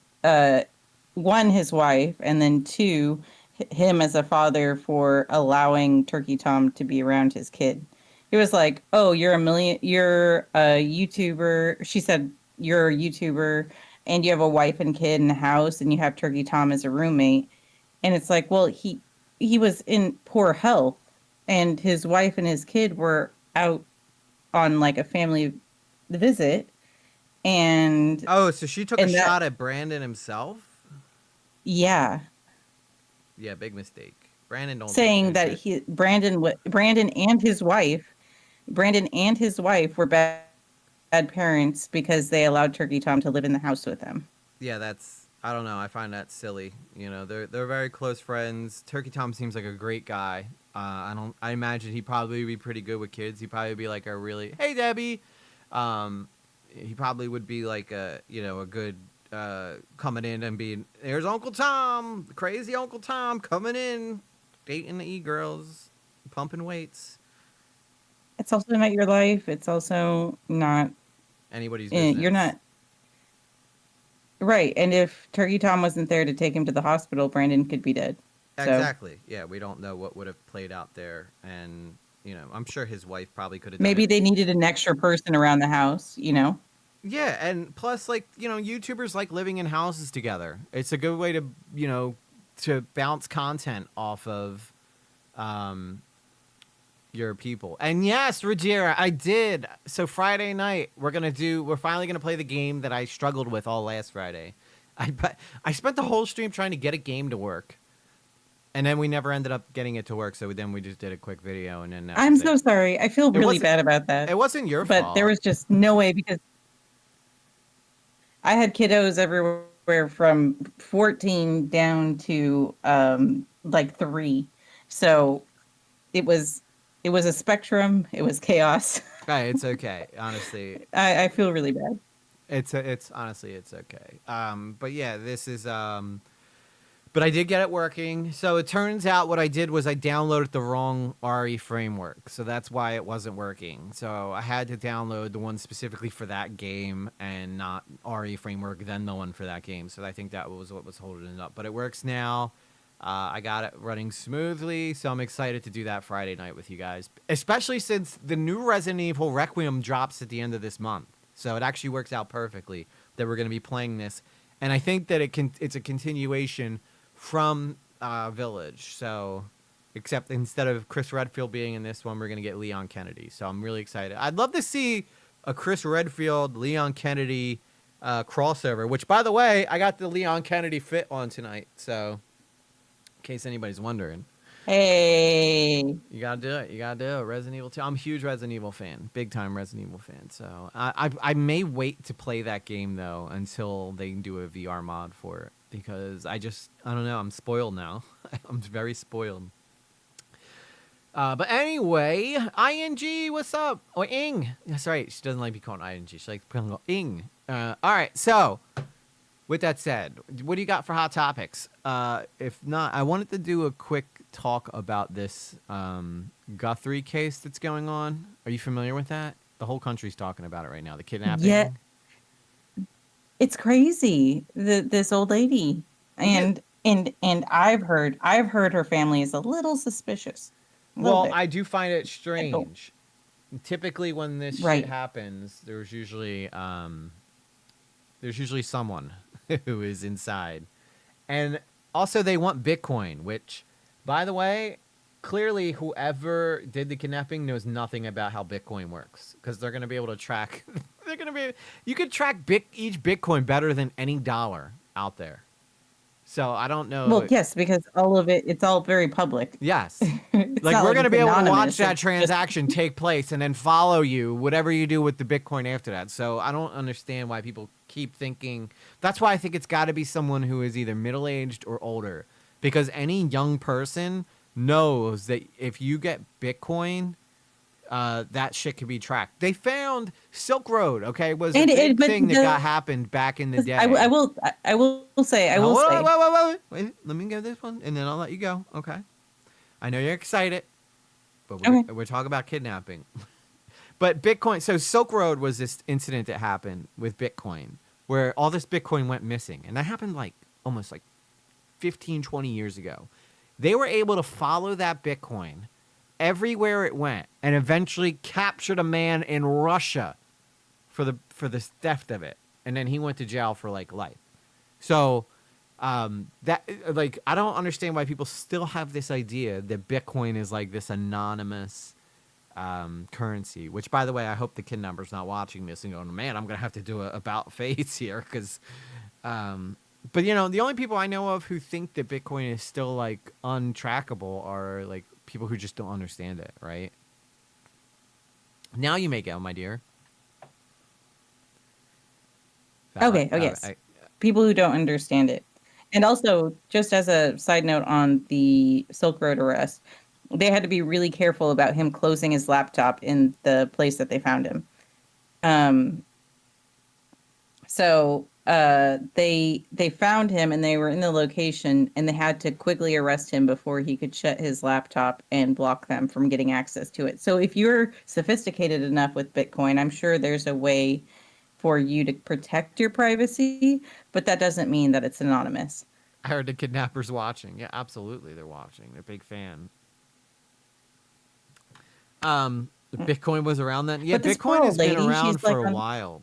one, his wife, and then two, him as a father for allowing Turkey Tom to be around his kid. He was like, "Oh, you're a YouTuber." She said, "You're a YouTuber, and you have a wife and kid in the house, and you have Turkey Tom as a roommate." And it's like, well, he was in poor health, and his wife and his kid were out on like a family visit. And oh, so she took a shot at Brandon himself? Yeah. Yeah, big mistake. Brandon don't saying that Brandon and his wife were bad parents because they allowed Turkey Tom to live in the house with them. Yeah, that's, I don't know. I find that silly. You know, they're very close friends. Turkey Tom seems like a great guy. I imagine he'd probably be pretty good with kids. He'd probably be like a really, hey Debbie. He probably would be like a good coming in and being, there's Uncle Tom, crazy Uncle Tom coming in, dating the e-girls, pumping weights. It's also not your life. It's also not anybody's business. You're not right. And if Turkey Tom wasn't there to take him to the hospital, Brandon could be dead. Exactly. So, yeah, we don't know what would have played out there, and I'm sure his wife probably could have. Maybe they needed an extra person around the house. Yeah, and plus, like, YouTubers like living in houses together. It's a good way to, to bounce content off of your people. And yes, Ruggiera, I did. So Friday night, we're finally going to play the game that I struggled with all last Friday. I spent the whole stream trying to get a game to work. And then we never ended up getting it to work, so then we just did a quick video, and then I'm so sorry. I feel really bad about that. It wasn't your fault. But there was just no way, because I had kiddos everywhere from 14 down to like 3. So it was a spectrum. It was chaos. Right, it's okay. Honestly, I feel really bad. It's honestly, it's okay. But yeah, this is But I did get it working. So it turns out what I did was I downloaded the wrong RE framework. So that's why it wasn't working. So I had to download the one specifically for that game and not RE framework, then the one for that game. So I think that was what was holding it up. But it works now. I got it running smoothly. So I'm excited to do that Friday night with you guys. Especially since the new Resident Evil Requiem drops at the end of this month. So it actually works out perfectly that we're going to be playing this. And I think that it's a continuation from Village. So, except instead of Chris Redfield being in this one, we're going to get Leon Kennedy. So I'm really excited. I'd love to see a Chris Redfield, Leon Kennedy crossover, which, by the way, I got the Leon Kennedy fit on tonight. So, in case anybody's wondering. Hey. You gotta do it. You gotta do it. Resident Evil 2. I'm a huge Resident Evil fan. Big time Resident Evil fan. So I may wait to play that game though until they can do a VR mod for it. Because I don't know. I'm spoiled now. I'm very spoiled. But anyway, ING, what's up? Oh, Ing. That's right. She doesn't like to be called ING. She likes to be called Ing. All right. So, with that said, what do you got for hot topics? If not, I wanted to do a quick talk about this Guthrie case that's going on. Are you familiar with that? The whole country's talking about it right now. The kidnapping. Yeah. It's crazy. This old lady. And I've heard her family is a little suspicious. Well, I do find it strange. Typically when this shit happens, there's usually someone who is inside. And also they want Bitcoin, which, by the way, clearly whoever did the kidnapping knows nothing about how Bitcoin works, because they're going to be able to track you could track each Bitcoin better than any dollar out there. So I don't know. Well, yes, because all of it's all very public. Yes. Like we're going to be able to watch that transaction take place and then follow you, whatever you do with the Bitcoin after that. So I don't understand why people keep thinking. That's why I think it's got to be someone who is either middle-aged or older, because any young person knows that if you get Bitcoin, that shit can be tracked. They found Silk Road, okay, was a big thing that happened back in the day. I will say. Wait, let me get this one, and then I'll let you go. Okay. I know you're excited, but we're talking about kidnapping. But Bitcoin, so Silk Road was this incident that happened with Bitcoin, where all this Bitcoin went missing, and that happened almost 15, 20 years ago. They were able to follow that Bitcoin everywhere it went, and eventually captured a man in Russia for the theft of it, and then he went to jail for life. So that I don't understand why people still have this idea that Bitcoin is this anonymous currency. Which, by the way, I hope the kidnapper's not watching this and going, "Man, I'm gonna have to do a about face here," because. But the only people I know of who think that Bitcoin is still untrackable are people who just don't understand it, right? Now you may go, my dear. Okay. Oh, yes. People who don't understand it. And also, just as a side note on the Silk Road arrest, they had to be really careful about him closing his laptop in the place that they found him. So they found him, and they were in the location, and they had to quickly arrest him before he could shut his laptop and block them from getting access to it. So if you're sophisticated enough with Bitcoin, I'm sure there's a way for you to protect your privacy, but that doesn't mean that it's anonymous. I heard the kidnappers watching. Yeah, absolutely, they're watching. They're a big fan. The Bitcoin was around then. Yeah, Bitcoin has been around for a while.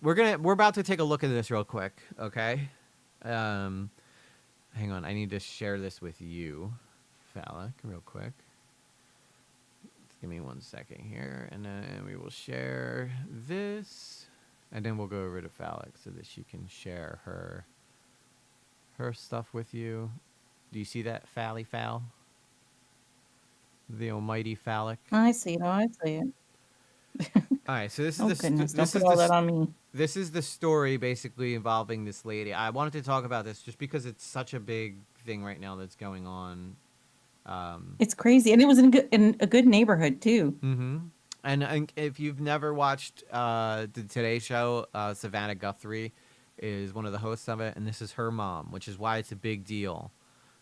We're about to take a look at this real quick, okay? Hang on, I need to share this with you, Phallic, real quick. Just give me 1 second here, and then we will share this, and then we'll go over to Phallic so that she can share her stuff with you. Do you see that, Fal? The almighty Phallic. I see it. I see it. All right, so this is that on me. This is the story basically involving this lady. I wanted to talk about this just because it's such a big thing right now that's going on. It's crazy, and it was in a good neighborhood too. Mm-hmm. And if you've never watched the Today Show, Savannah Guthrie is one of the hosts of it, and this is her mom, which is why it's a big deal.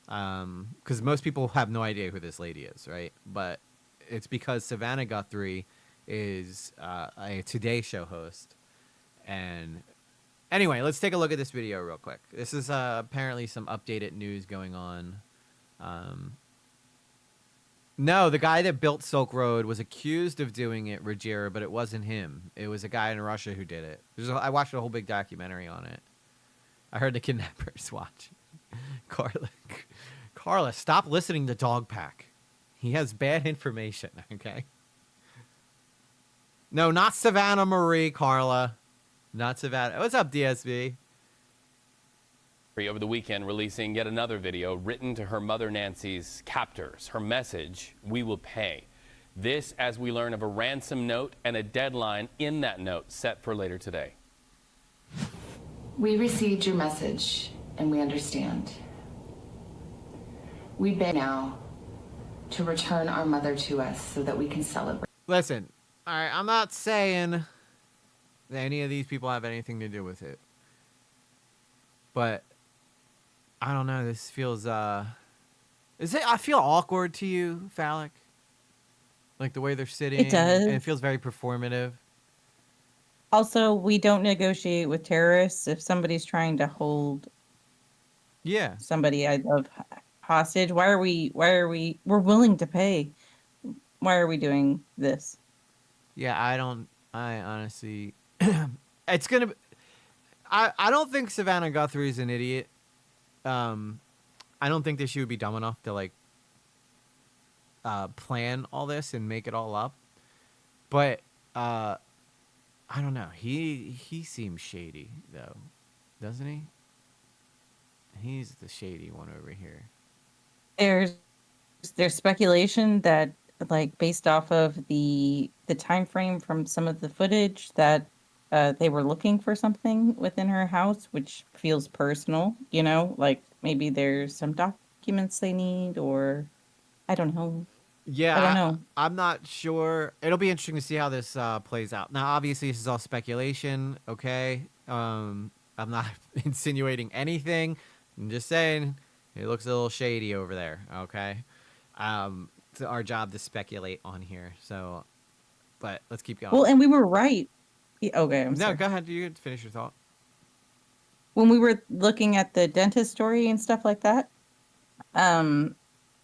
because most people have no idea who this lady is, right? But it's because Savannah Guthrie is a Today Show host. And anyway, let's take a look at this video real quick. This is apparently some updated news going on. No, the guy that built Silk Road was accused of doing it, Ruggiero, but it wasn't him. It was a guy in Russia who did it. I watched a whole big documentary on it. I heard the kidnappers watch. Carla, stop listening to Dog Pack. He has bad information, okay? No, not Savannah Marie, Carla. Not Savannah. What's up, DSB? Over the weekend, releasing yet another video written to her mother Nancy's captors. Her message, "We will pay." This as we learn of a ransom note and a deadline in that note set for later today. We received your message and we understand. We beg now to return our mother to us so that we can celebrate. Listen, all right, I'm not saying that any of these people have anything to do with it. But I don't know, this feels I feel awkward to you, Phallic? Like the way they're sitting. It does. And it feels very performative. Also, we don't negotiate with terrorists. If somebody's trying to hold somebody I love hostage, we're willing to pay. Why are we doing this? Yeah, I honestly it's gonna I don't think Savannah Guthrie is an idiot. I don't think that she would be dumb enough to like plan all this and make it all up. But I don't know. He seems shady though, doesn't he? He's the shady one over here. There's speculation that, like, based off of the time frame from some of the footage, that they were looking for something within her house, which feels personal, you know, like maybe there's some documents they need, or I don't know. Yeah, I don't know. I'm not sure. It'll be interesting to see how this plays out. Now, obviously, this is all speculation, okay? I'm not insinuating anything. I'm just saying it looks a little shady over there, okay? It's our job to speculate on here, so... But let's keep going. Well, and we were right. Okay, I'm sorry. No, go ahead. You can finish your thought. When we were looking at the dentist story and stuff like that,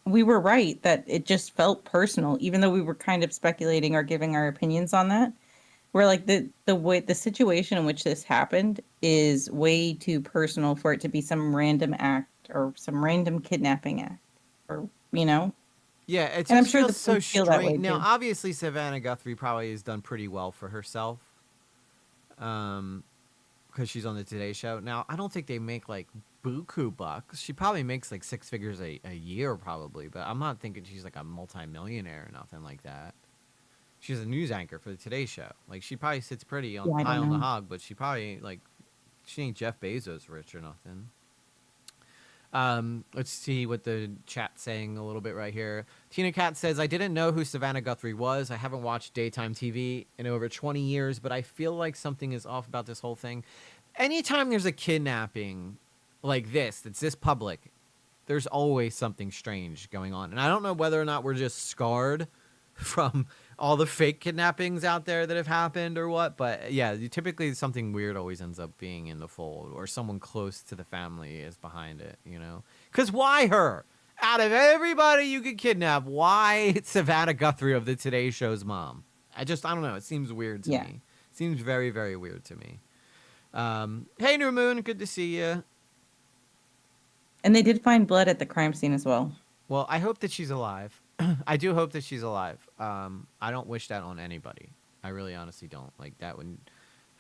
we were right that it just felt personal, even though we were kind of speculating or giving our opinions on that. We're like, the situation in which this happened is way too personal for it to be some random act or some random kidnapping act, or, you know? Yeah, it just And I'm sure feels the so police feel that way, strange. Now, too. obviously, Savannah Guthrie probably has done pretty well for herself, because she's on the Today Show. Now, I don't think they make like buku bucks. She probably makes like 6 figures a year, probably. But I'm not thinking she's like a multi-millionaire or nothing like that. She's a news anchor for the Today Show. Like, she probably sits pretty on, high on the hog, but she probably like she ain't Jeff Bezos rich or nothing. Let's see what the chat's saying a little bit right here. Tina Cat says, I didn't know who Savannah Guthrie was. I haven't watched daytime TV in over 20 years, but I feel like something is off about this whole thing. Anytime there's a kidnapping like this, that's this public, there's always something strange going on. And I don't know whether or not we're just scarred from all the fake kidnappings out there that have happened or what, but yeah, typically something weird always ends up being in the fold, or someone close to the family is behind it, you know? Because why her? Out of everybody you could kidnap, why Savannah Guthrie of the Today Show's mom? I don't know. It seems weird to me. It seems very, very weird to me. Hey, New Moon, good to see you. And they did find blood at the crime scene as well. Well, I hope that she's alive. I do hope that she's alive. I don't wish that on anybody. I really honestly don't. Like, that would...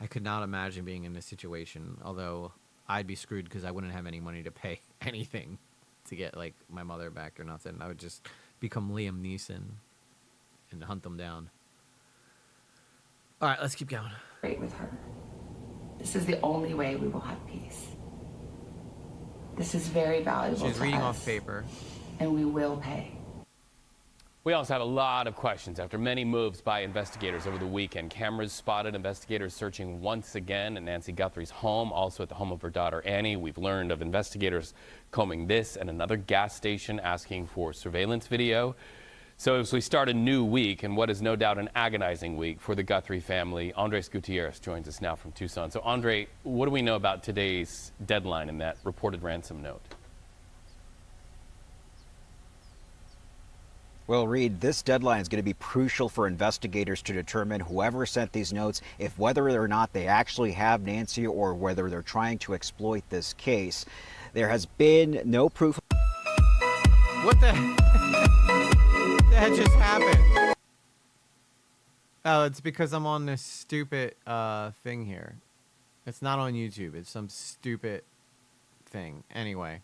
I could not imagine being in this situation, although I'd be screwed because I wouldn't have any money to pay anything to get, like, my mother back or nothing. I would just become Liam Neeson and hunt them down. All right, let's keep going. Great with her. This is the only way we will have peace. This is very valuable She's to reading us, off paper. and we will pay. We also have a lot of questions after many moves by investigators over the weekend. Cameras spotted investigators searching once again at Nancy Guthrie's home, also at the home of her daughter Annie. We've learned of investigators combing this and another gas station asking for surveillance video. So as we start a new week, and what is no doubt an agonizing week for the Guthrie family, Andres Gutierrez joins us now from Tucson. So Andre, what do we know about today's deadline in that reported ransom note? Well, Reed, this deadline is going to be crucial for investigators to determine whoever sent these notes, if whether or not they actually have Nancy or whether they're trying to exploit this case. There has been no proof. What the heck just happened? Oh, it's because I'm on this stupid thing here. It's not on YouTube. It's some stupid thing. Anyway.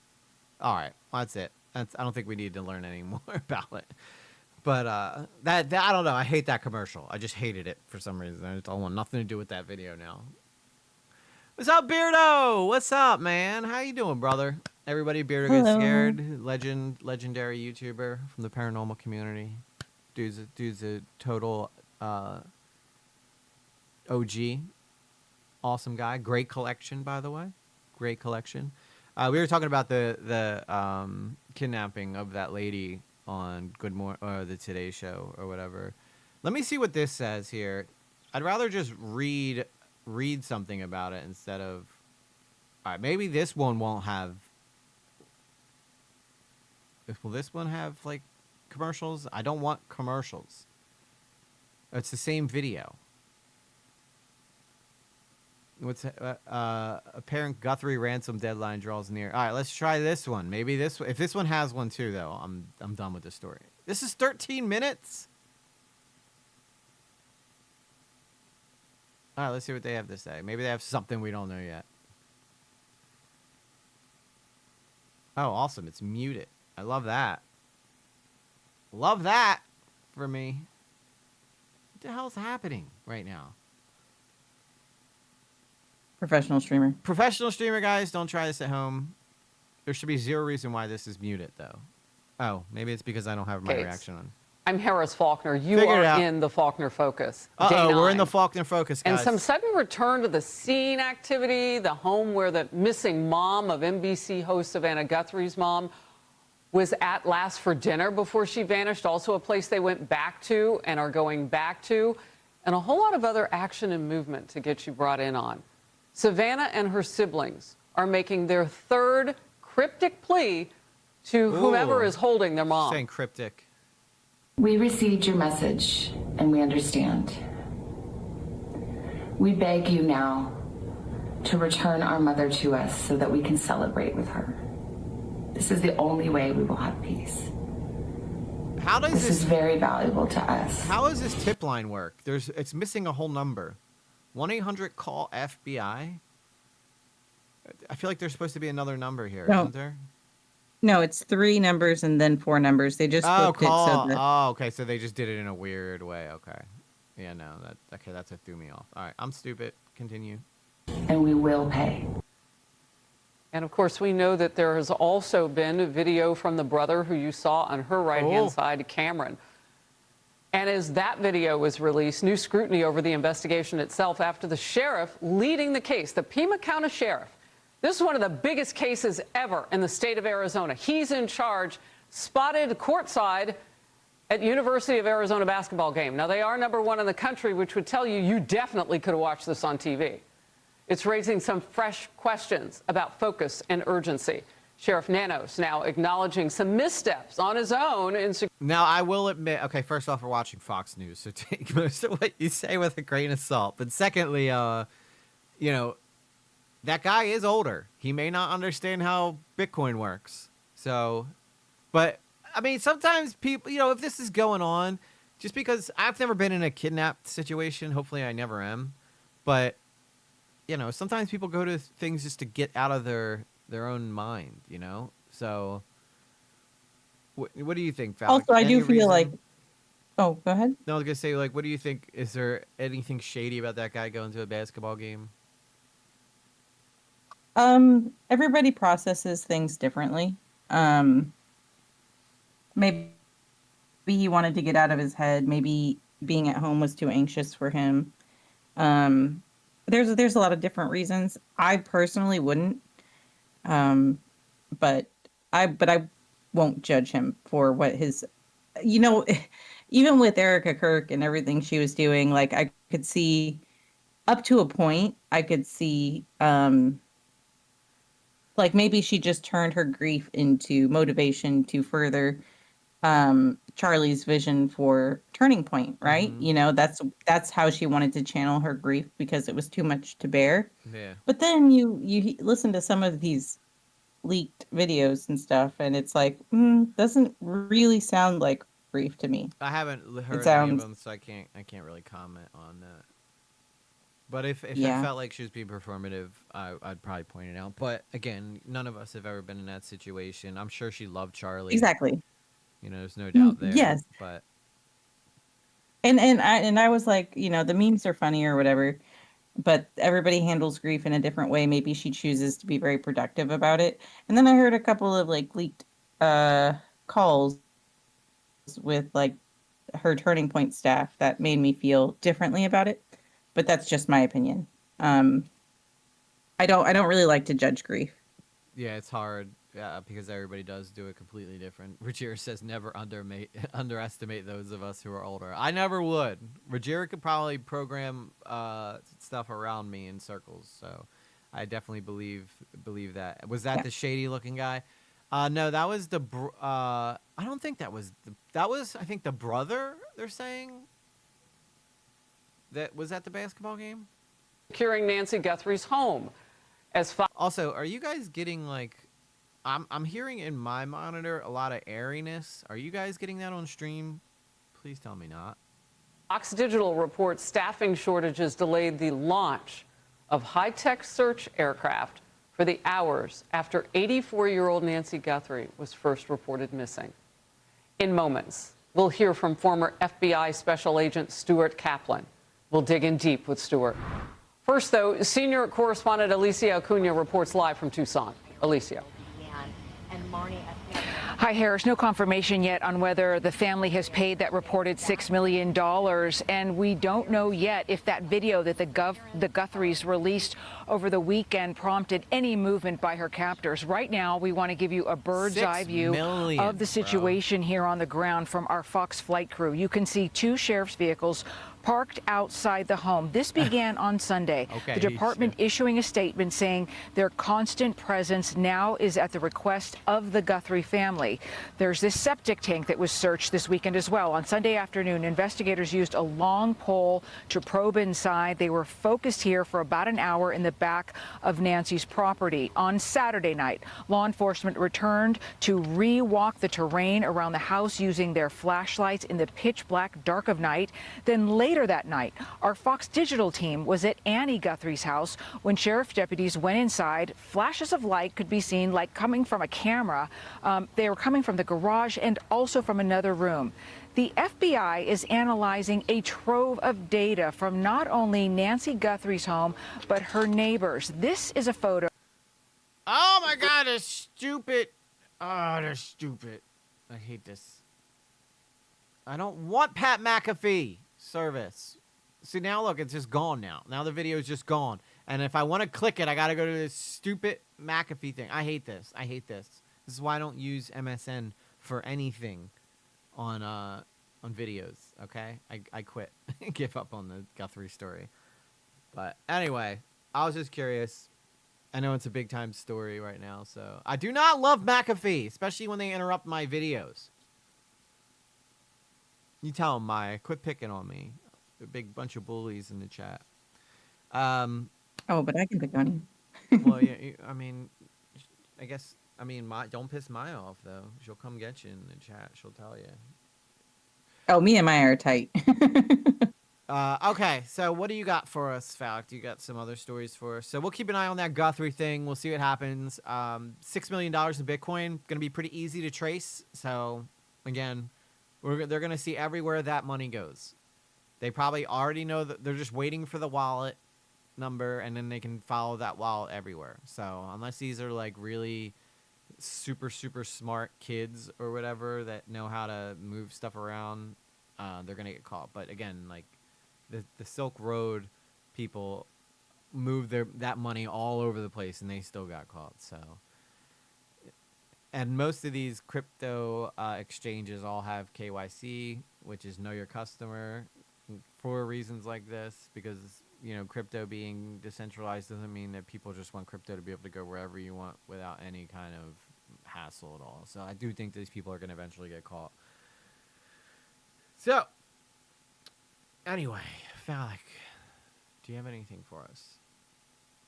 All right. That's it. I don't think we need to learn any more about it. But that I don't know. I hate that commercial. I just hated it for some reason. I don't want nothing to do with that video now. What's up, Beardo? What's up, man? How you doing, brother? Everybody, Beardo Gets Scared. Legendary YouTuber from the paranormal community. Dude's a total OG. Awesome guy. Great collection, by the way. Great collection. We were talking about the kidnapping of that lady on the Today Show or whatever. Let me see what this says here. I'd rather just read something about it instead of. All right, maybe this one won't have. Will this one have like commercials? I don't want commercials. It's the same video. What's apparent Guthrie ransom deadline draws near. All right, let's try this one. Maybe this. If this one has one too, though, I'm done with the story. This is 13 minutes. All right, let's see what they have to say. Maybe they have something we don't know yet. Oh, awesome! It's muted. I love that. Love that for me. What the hell's happening right now? Professional streamer. Professional streamer, guys. Don't try this at home. There should be zero reason why this is muted, though. Oh, maybe it's because I don't have my reaction on. I'm Harris Faulkner. You are in the Faulkner Focus. Uh-oh, we're in the Faulkner Focus, guys. And some sudden return to the scene activity, the home where the missing mom of NBC host Savannah Guthrie's mom was at last for dinner before she vanished. Also a place they went back to and are going back to. And a whole lot of other action and movement to get you brought in on. Savannah and her siblings are making their third cryptic plea to whomever is holding their mom. Saying cryptic. We received your message, and we understand. We beg you now to return our mother to us so that we can celebrate with her. This is the only way we will have peace. How does this is very valuable to us. How does this tip line work? It's missing a whole number. 1-800-CALL-FBI? I feel like there's supposed to be another number here, isn't there? No, it's 3 numbers and then 4 numbers. They just flipped it so that... Oh, okay. So they just did it in a weird way. Okay. Yeah, no. That's what threw me off. All right. I'm stupid. Continue. And we will pay. And of course, we know that there has also been a video from the brother who you saw on her right-hand side, Cameron. And as that video was released, new scrutiny over the investigation itself after the sheriff leading the case, the Pima County Sheriff. This is one of the biggest cases ever in the state of Arizona. He's in charge, spotted courtside at University of Arizona basketball game. Now, they are #1 in the country, which would tell you definitely could have watched this on TV. It's raising some fresh questions about focus and urgency. Sheriff Nanos now acknowledging some missteps on his own. Now, I will admit, okay, first off, we're watching Fox News, so take most of what you say with a grain of salt. But secondly, you know, that guy is older. He may not understand how Bitcoin works. So, but, I mean, sometimes people, you know, if this is going on, just because I've never been in a kidnapped situation, hopefully I never am, but, you know, sometimes people go to things just to get out of their own mind, you know? So, what do you think, Val? Also, I do feel like... Oh, go ahead. No, I was going to say, like, what do you think? Is there anything shady about that guy going to a basketball game? Everybody processes things differently. Maybe he wanted to get out of his head. Maybe being at home was too anxious for him. Um, there's a lot of different reasons. I personally wouldn't, um, but I won't judge him for what his, you know, even with Erica Kirk and everything she was doing, like I could see up to a point, I could see like maybe she just turned her grief into motivation to further Charlie's vision for Turning Point, right? Mm-hmm. You know, that's how she wanted to channel her grief because it was too much to bear. Yeah. But then you listen to some of these leaked videos and stuff, and it's like, doesn't really sound like grief to me. I haven't It heard any of sounds, them, so I can't really comment on that. But if it yeah, felt like she was being performative, I'd probably point it out. But again, none of us have ever been in that situation. I'm sure she loved Charlie. exactly. You know, there's no doubt there. Yes, But and I was like, you know, the memes are funny or whatever, but everybody handles grief in a different way. Maybe she chooses to be very productive about it. And then I heard a couple of like leaked calls with like her Turning Point staff that made me feel differently about it. But that's just my opinion. Um, I don't really like to judge grief. yeah, it's hard because everybody does do it completely different. Rogera says never underestimate those of us who are older. I never would. Rogera could probably program stuff around me in circles, so I definitely believe that. Was that the shady looking guy? No, that was I don't think that was that was I think the brother. They're saying that was at the basketball game. Securing Nancy Guthrie's home. Also, are you guys getting like? I'm hearing in my monitor a lot of airiness. Are you guys getting that on stream? Please tell me not. Fox Digital reports staffing shortages delayed the launch of high-tech search aircraft for the hours after 84-year-old Nancy Guthrie was first reported missing. In moments, we'll hear from former FBI Special Agent Stuart Kaplan. We'll dig in deep with Stuart. First, though, senior correspondent Alicia Acuna reports live from Tucson. Alicia. Hi, Harris. No confirmation yet on whether the family has paid that reported $6 million. And we don't know yet if that video that the Guthries released over the weekend prompted any movement by her captors. Right now, we want to give you a bird's eye view of the situation here on the ground from our Fox flight crew. You can see two sheriff's vehicles parked outside the home. This began on Sunday. The department issuing a statement saying their constant presence now is at the request of the Guthrie family. There's this septic tank that was searched this weekend as well. On Sunday afternoon, investigators used a long pole to probe inside. They were focused here for about an hour in the back of Nancy's property. On Saturday night, law enforcement returned to re-walk the terrain around the house using their flashlights in the pitch black dark of night. Then later that night, our Fox Digital team was at Annie Guthrie's house when sheriff deputies went inside. Flashes of light could be seen like coming from a camera. They were coming from the garage and also from another room. The FBI is analyzing a trove of data from not only Nancy Guthrie's home, but her neighbors. This is a photo. Oh my God, they're stupid. Oh, they're stupid. I hate this. I don't want Pat McAfee service. See, now look, it's just gone now. Now the video is just gone. And if I want to click it, I got to go to this stupid McAfee thing. I hate this. I hate this. This is why I don't use MSN for anything on videos, okay? I quit. Give up on the Guthrie story. But anyway, I was just curious. I know it's a big time story right now, so I do not love McAfee, especially when they interrupt my videos. You tell them, Maya. Quit picking on me. A big bunch of bullies in the chat. Oh, but I can pick on you. Well, yeah. I mean, I guess. I mean, don't piss Maya off though. She'll come get you in the chat. She'll tell you. Oh, me and Maya are tight. Okay, so what do you got for us, Falk? You got some other stories for us. So we'll keep an eye on that Guthrie thing. We'll see what happens. $6 million in Bitcoin. Going to be pretty easy to trace. So, again, they're going to see everywhere that money goes. They probably already know that they're just waiting for the wallet number, and then they can follow that wallet everywhere. So unless these are, like, really super smart kids or whatever that know how to move stuff around, they're gonna get caught. But again, like the Silk Road people moved that money all over the place and they still got caught. So, and most of these crypto exchanges all have KYC, which is know your customer, for reasons like this, because crypto being decentralized doesn't mean that people just want crypto to be able to go wherever you want without any kind of hassle at all. So I do think these people are going to eventually get caught. So, anyway, Falik, do you have anything for us?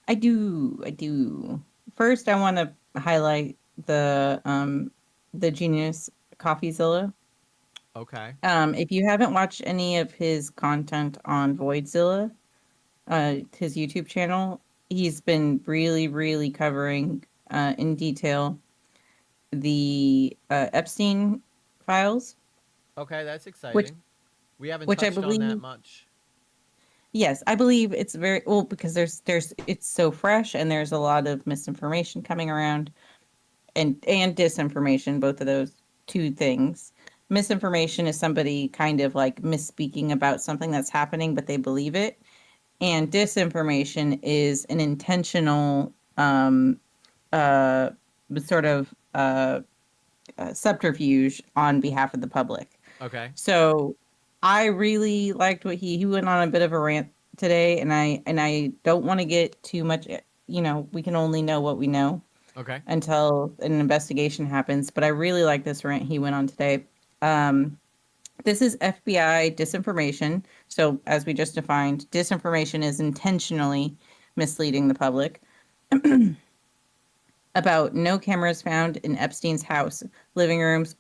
I do. First, I want to highlight the Genius CoffeeZilla. Okay. If you haven't watched any of his content on Voidzilla, his YouTube channel, he's been really covering in detail the Epstein files. Okay, that's exciting. We haven't which I touched on that believe- much. Yes, I believe it's very well because it's so fresh and there's a lot of misinformation coming around and disinformation, both of those two things. Misinformation is somebody kind of like misspeaking about something that's happening, but they believe it. And disinformation is an intentional sort of subterfuge on behalf of the public. Okay. So I really liked what he went on a bit of a rant today, and I don't want to get too much. We can only know what we know. Okay. Until an investigation happens. But I really like this rant he went on today. This is FBI disinformation. So as we just defined, disinformation is intentionally misleading the public about no cameras found in Epstein's house, living rooms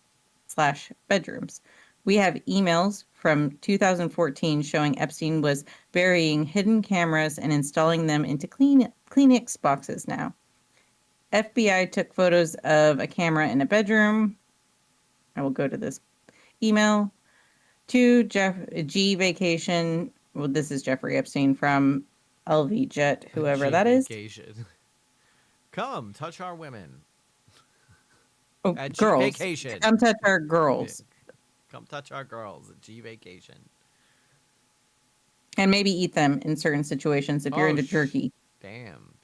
/ bedrooms. We have emails from 2014 showing Epstein was burying hidden cameras and installing them into Kleenex boxes now. FBI took photos of a camera in a bedroom. I will go to this email. To G Vacation. Well, this is Jeffrey Epstein from LV Jet, whoever that is. Vacation. Come, touch our women. Oh, At girls. G Vacation. Come touch our girls. Come touch our girls at G Vacation. And maybe eat them in certain situations if you're into jerky. Damn.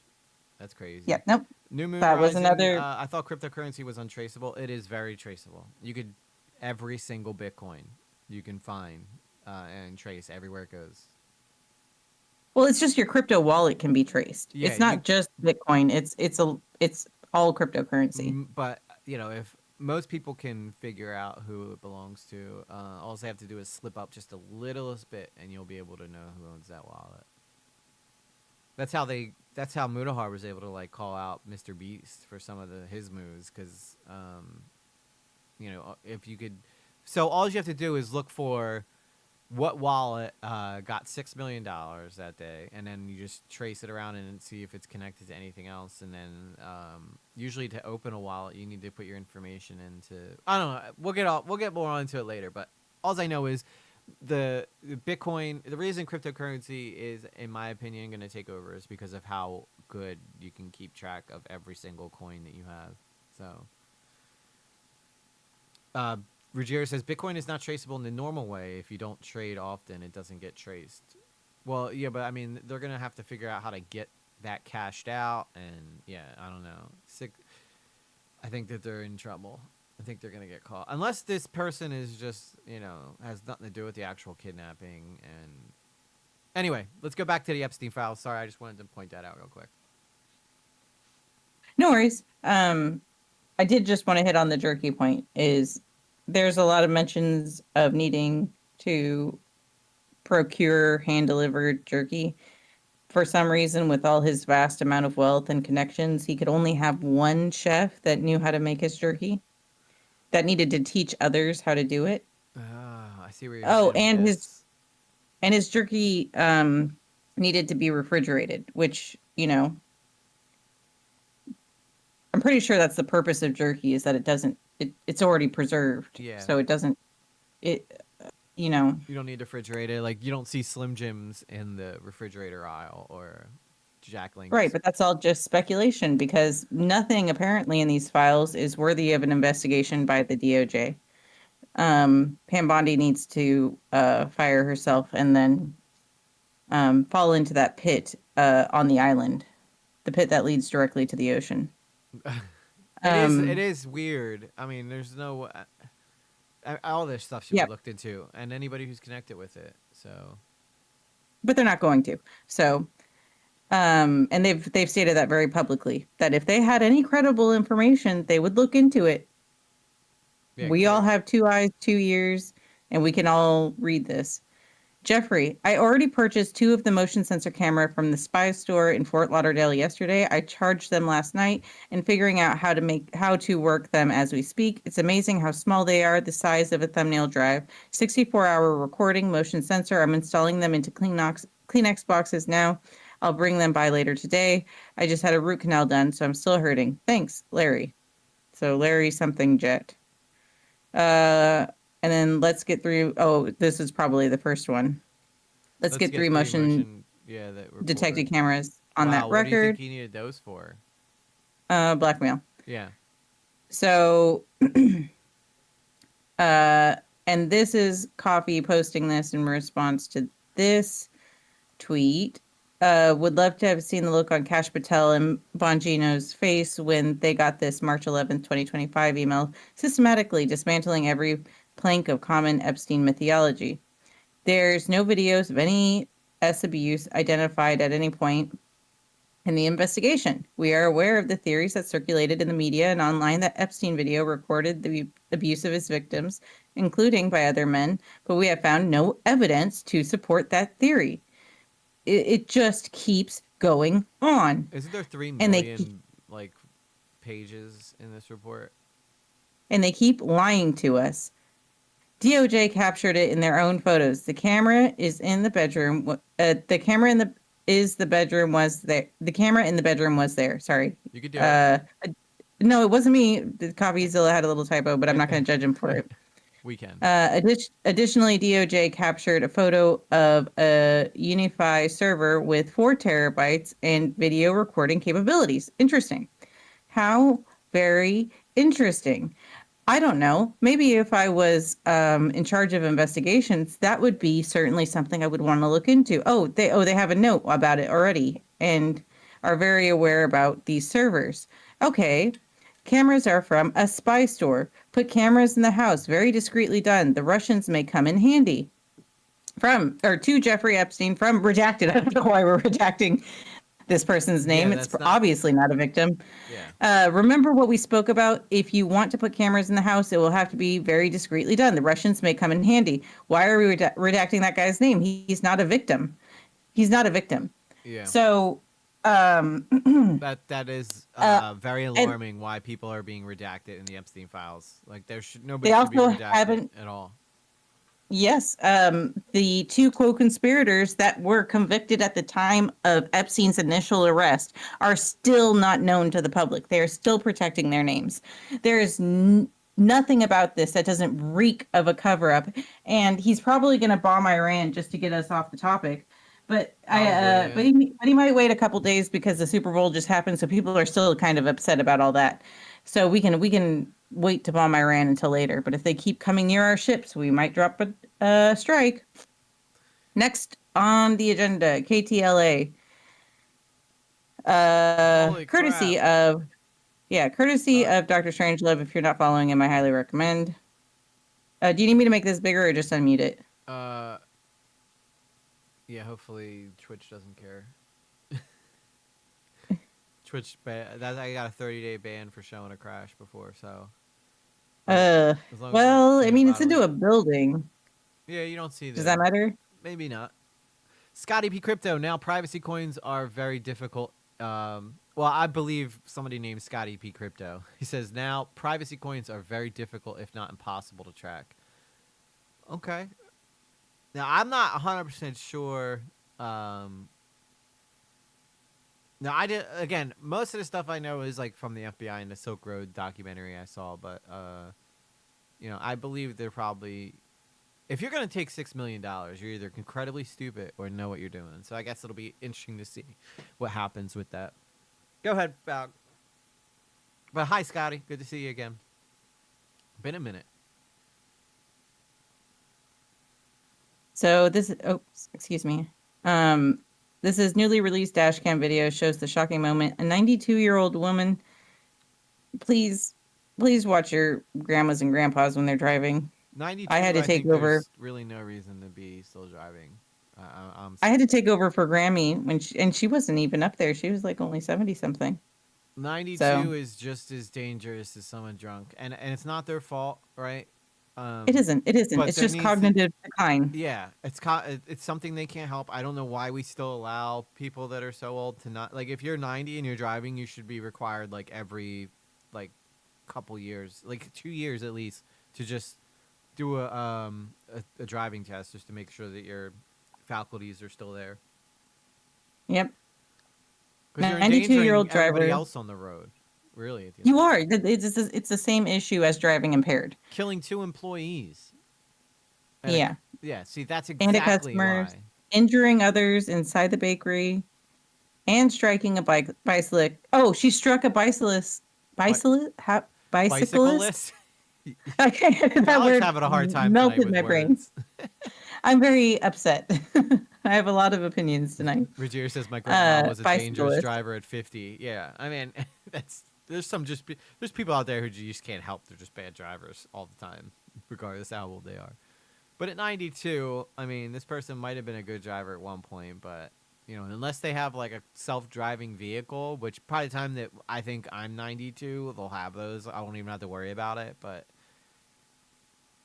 That's crazy. Yeah, nope. New Moon That was Rising, another. I thought cryptocurrency was untraceable. It is very traceable. You could every single Bitcoin you can find and trace everywhere it goes. Well, it's just your crypto wallet can be traced. Yeah, it's not just Bitcoin. It's all cryptocurrency. But if most people can figure out who it belongs to, all they have to do is slip up just a littlest bit, and you'll be able to know who owns that wallet. That's how Mutahar was able to call out Mr. Beast for some of his moves, because if you could, so all you have to do is look for what wallet got $6 million that day, and then you just trace it around and see if it's connected to anything else. And then usually to open a wallet, you need to put your information into. I don't know. We'll get more onto it later. But all I know is the Bitcoin. The reason cryptocurrency is, in my opinion, going to take over is because of how good you can keep track of every single coin that you have. So. Ruggiero says Bitcoin is not traceable in the normal way. If you don't trade often, it doesn't get traced. Well, yeah, but I mean, they're gonna have to figure out how to get that cashed out, and yeah, I don't know. I think that they're in trouble. I think they're gonna get caught unless this person is just has nothing to do with the actual kidnapping. And anyway, let's go back to the Epstein files. Sorry, I just wanted to point that out real quick. No worries. I did just want to hit on the jerky point. There's a lot of mentions of needing to procure hand-delivered jerky. For some reason, with all his vast amount of wealth and connections, he could only have one chef that knew how to make his jerky, that needed to teach others how to do it. I see where you're and his jerky needed to be refrigerated, which, I'm pretty sure that's the purpose of jerky, is that it's already preserved. Yeah. So it doesn't, you don't need to refrigerate it. Like, you don't see Slim Jims in the refrigerator aisle or Jacqueline. Right, but that's all just speculation because nothing apparently in these files is worthy of an investigation by the DOJ. Pam Bondi needs to fire herself and then fall into that pit on the island, the pit that leads directly to the ocean. It is weird. I mean, there's no all this stuff should be looked into, and anybody who's connected with it. So, but they're not going to. So, and they've stated that very publicly that if they had any credible information, they would look into it. Yeah, we all have 2 eyes, 2 ears, and we can all read this. Jeffrey, I already purchased 2 of the motion sensor camera from the Spy store in Fort Lauderdale yesterday. I charged them last night and figuring out how to work them as we speak. It's amazing how small they are, the size of a thumbnail drive. 64-hour recording motion sensor. I'm installing them into Kleenex boxes now. I'll bring them by later today. I just had a root canal done, so I'm still hurting. Thanks, Larry. So Larry something jet. And then let's get through. Oh, this is probably the first one. Let's get through motion detected cameras on that record. What do you think he needed those for? Blackmail. Yeah. So, and this is Coffee posting this in response to this tweet. Would love to have seen the look on Kash Patel and Bongino's face when they got this March 11th, 2025 email, systematically dismantling every plank of common Epstein mythology. There's no videos of any S abuse identified at any point in the investigation. We are aware of the theories that circulated in the media and online that Epstein video recorded the abuse of his victims, including by other men, but we have found no evidence to support that theory. It just keeps going on. Isn't there 3 million pages in this report? And they keep lying to us. DOJ captured it in their own photos. The camera is in the bedroom. The camera in the bedroom was there. The camera in the bedroom was there. Sorry. You could do it. No, it wasn't me. The Coffeezilla had a little typo, but I'm not going to judge him for it. We can. Additionally, DOJ captured a photo of a Unify server with 4 terabytes and video recording capabilities. Interesting. How very interesting. I don't know. Maybe if I was in charge of investigations, that would be certainly something I would want to look into. They have a note about it already and are very aware about these servers. Okay. Cameras are from a spy store. Put cameras in the house. Very discreetly done. The Russians may come in handy. To Jeffrey Epstein from Redacted. I don't know why we're redacting this person's name. It's obviously not a victim. Yeah. Remember what we spoke about? If you want to put cameras in the house, it will have to be very discreetly done. The Russians may come in handy. Why are we redacting that guy's name? He's not a victim. He's not a victim. Yeah. So that is very alarming. Why people are being redacted in the Epstein files? Like nobody should be redacted at all. Yes, the 2 co-conspirators that were convicted at the time of Epstein's initial arrest are still not known to the public. They are still protecting their names. There is nothing about this that doesn't reek of a cover-up, and he's probably going to bomb Iran just to get us off the topic. But but he might wait a couple days because the Super Bowl just happened, so people are still kind of upset about all that. So we can wait to bomb Iran until later. But if they keep coming near our ships, we might drop a strike. Next on the agenda, KTLA. Courtesy of Dr. Strangelove. If you're not following him, I highly recommend. Do you need me to make this bigger or just unmute it? Yeah, hopefully Twitch doesn't care. Twitch I got a 30-day ban for showing a crash before, so. Well, I mean, it's into a building. Yeah, you don't see that. Does that matter? Maybe not. Scotty P. Crypto, now privacy coins are very difficult. Well, I believe somebody named Scotty P. Crypto. He says, now privacy coins are very difficult, if not impossible to track. Okay. Now, I'm not 100% sure. Now, again, most of the stuff I know is like from the FBI and the Silk Road documentary I saw, but, I believe they're probably if you're gonna take $6 million, you're either incredibly stupid or know what you're doing. So I guess it'll be interesting to see what happens with that. Go ahead, Val. But hi, Scotty. Good to see you again. Been a minute. So this, oh, excuse me. This is newly released dash cam video shows the shocking moment. A 92-year-old woman. Please watch your grandmas and grandpas when they're driving. 92. I had to take think over. There's really no reason to be still driving. I had to take over for Grammy and she wasn't even up there. She was like only 70 something. 92 is just as dangerous as someone drunk, and it's not their fault, right? It isn't. It's just cognitive decline. Yeah, it's something they can't help. I don't know why we still allow people that are so old to not, like, if you're 90 and you're driving, you should be required like every like couple years, like 2 years at least, to just do a driving test just to make sure that your faculties are still there. Yep. Because you're 92-year-old endangering everybody driver. else on the road. Really, You are. It's the same issue as driving impaired. Killing 2 employees. Yeah. Yeah. See, that's And a exactly customers, why. injuring others inside the bakery, and striking a bicyclist. Oh, she struck a bicyclist. Bicyclist. Bicyclist. That Alex word having a hard time melted tonight my with brain. words. I'm very upset. I have a lot of opinions tonight. Roger says my grandma was a dangerous bicyclist. driver at 50. Yeah, I mean, there's people out there who you just can't help. They're just bad drivers all the time, regardless how old they are. But at 92, I mean, this person might have been a good driver at one point, but unless they have like a self-driving vehicle, which probably the time that I think I'm 92, they'll have those. I won't even have to worry about it. But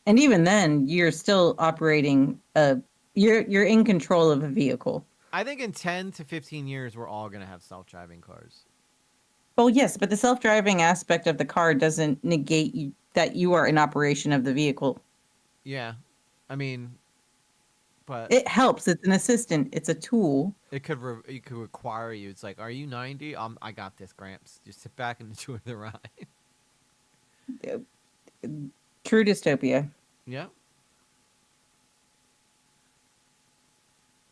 And even then, you're still operating you're in control of a vehicle. I think in 10 to 15 years, we're all gonna have self-driving cars. Well, yes, but the self-driving aspect of the car doesn't negate that you are in operation of the vehicle. Yeah, I mean, but It helps. It's an assistant. It's a tool. it could require you. It's like, are you 90? I got this, Gramps. Just sit back and enjoy the ride. True dystopia. Yeah.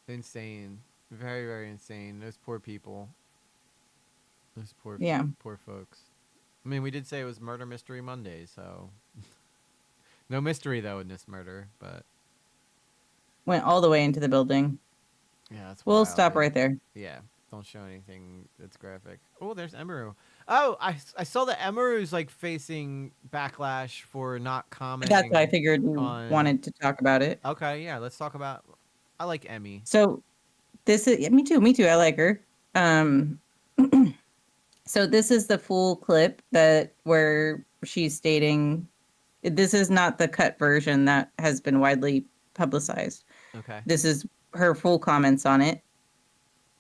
Insane. Very, very insane. Those poor people. Those poor folks. I mean, we did say it was Murder Mystery Monday, so no mystery though in this murder, but Went all the way into the building. yeah, that's We'll wild, stop dude. right there. Yeah, don't show anything that's graphic. Oh, there's Emaru. Oh, I saw that Emaru's like facing backlash for not commenting. That's why I figured we on... wanted to talk about it. Okay, yeah, let's talk about. I like Emmy. So this is me too. Me too. I like her. So this is the full clip where she's stating, this is not the cut version that has been widely publicized. Okay. This is her full comments on it,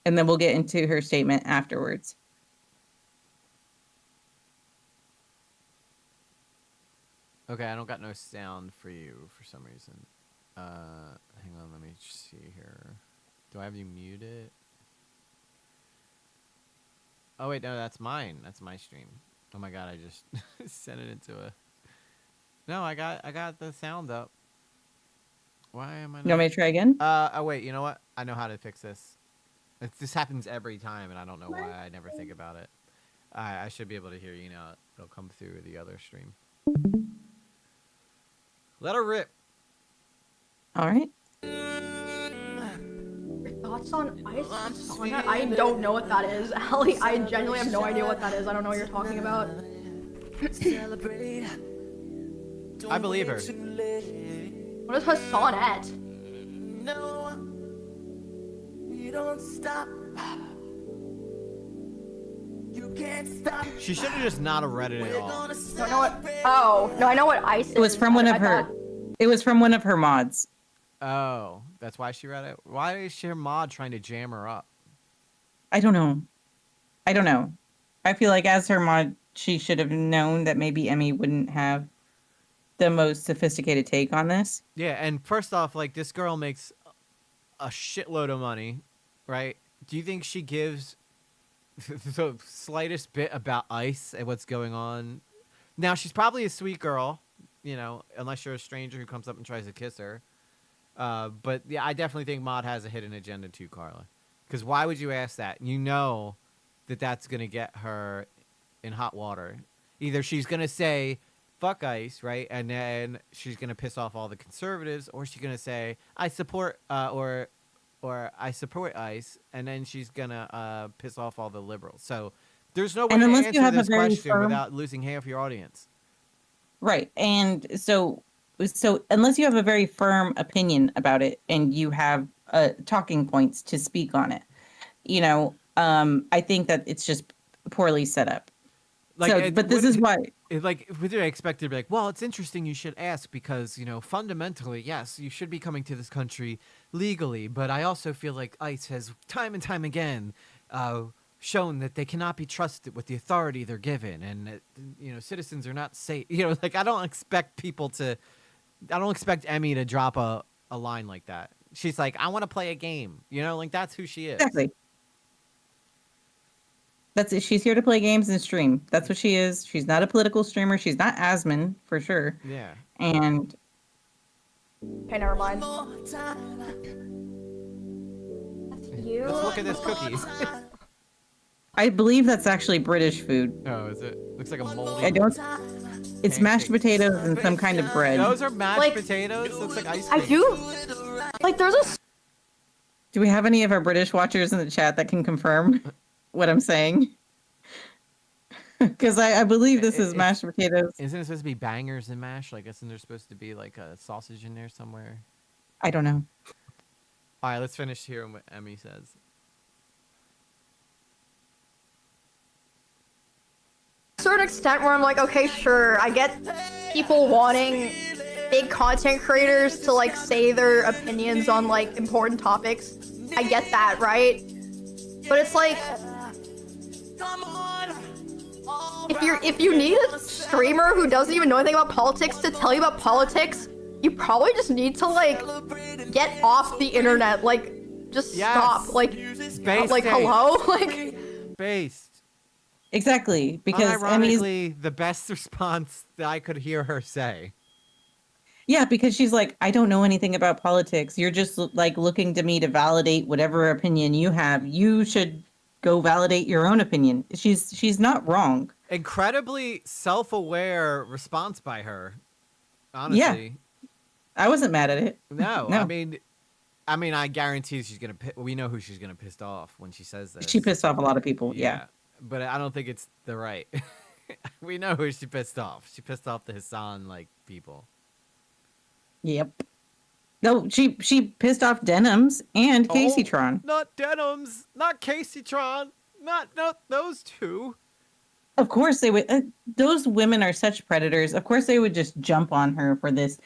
and then we'll get into her statement afterwards. Okay, I don't got no sound for you for some reason. Hang on, let me see here. Do I have you muted? Oh wait, no, that's mine. That's my stream. Oh my god, I just sent it into a. No, I got the sound up. Why am I not? You want me to try again? Oh wait, you know what? I know how to fix this. This happens every time, and I don't know why I never think about it. I should be able to hear you now. It'll come through the other stream. Let her rip. All right. Thoughts on ice sauna? I don't know what that is. Allie, I genuinely have no idea what that is. I don't know what you're talking about. I believe her. What is Hassanette? No, you don't stop. You can't stop. She should have just not have read it at all. Don't know what. Oh no, I know what ice is. It was from one of her. It was from one of her mods. Oh, that's why she read it. Why is her mod trying to jam her up? I don't know. I feel like as her mod, she should have known that maybe Emmy wouldn't have the most sophisticated take on this. Yeah, and first off, like, this girl makes a shitload of money, right? Do you think she gives the slightest bit about ice and what's going on? Now, she's probably a sweet girl, unless you're a stranger who comes up and tries to kiss her. But yeah, I definitely think Maud has a hidden agenda too, Carla. Because why would you ask that? You know that that's going to get her in hot water. Either she's going to say, fuck ICE, right? And then she's going to piss off all the conservatives, or she's going to say, I support, or I support ICE, and then she's going to piss off all the liberals. So there's no way And to unless you answer have a this very question firm- without losing half your audience. Right. And so unless you have a very firm opinion about it and you have talking points to speak on it, I think that it's just poorly set up. But this is why. Would you expect to be like, well, it's interesting you should ask because, fundamentally, yes, you should be coming to this country legally. But I also feel like ICE has time and time again shown that they cannot be trusted with the authority they're given. And, citizens are not safe. I don't expect Emmy to drop a line like that. She's like, I want to play a game. That's who she is. Exactly. That's it. She's here to play games and stream. That's what she is. She's not a political streamer. She's not Asmon, for sure. Yeah. And Okay, never mind. You. Let's look at this cookie. I believe that's actually British food. Oh, is it? Looks like a moldy. I don't. It's mashed potatoes and some kind of bread. Those are mashed potatoes? Looks like ice cream. I do. There's a. Do we have any of our British watchers in the chat that can confirm what I'm saying? Because I believe this is mashed potatoes. Isn't it supposed to be bangers and mash? Isn't there supposed to be like a sausage in there somewhere? I don't know. All right, let's finish hearing what Emmy says. Certain extent where I'm like, okay, sure, I get people wanting big content creators to say their opinions on important topics. I get that, right? But it's like, if you need a streamer who doesn't even know anything about politics to tell you about politics, you probably just need to get off the internet. Just stop. Hello? Based. Exactly, because ironically, the best response that I could hear her say. Yeah, because she's like, I don't know anything about politics. You're just looking to me to validate whatever opinion you have. You should go validate your own opinion. She's not wrong. Incredibly self-aware response by her. Honestly. Yeah. I wasn't mad at it. No. I mean, I guarantee she's gonna. We know who she's gonna piss off when she says this. She pissed off a lot of people. Yeah. But I don't think it's the right. We know who she pissed off. She pissed off the Hassan people. Yep. No, she pissed off Denims and Casey Tron. Not Denims, not Casey Tron, not those two. Of course they would. Those women are such predators. Of course they would just jump on her for this.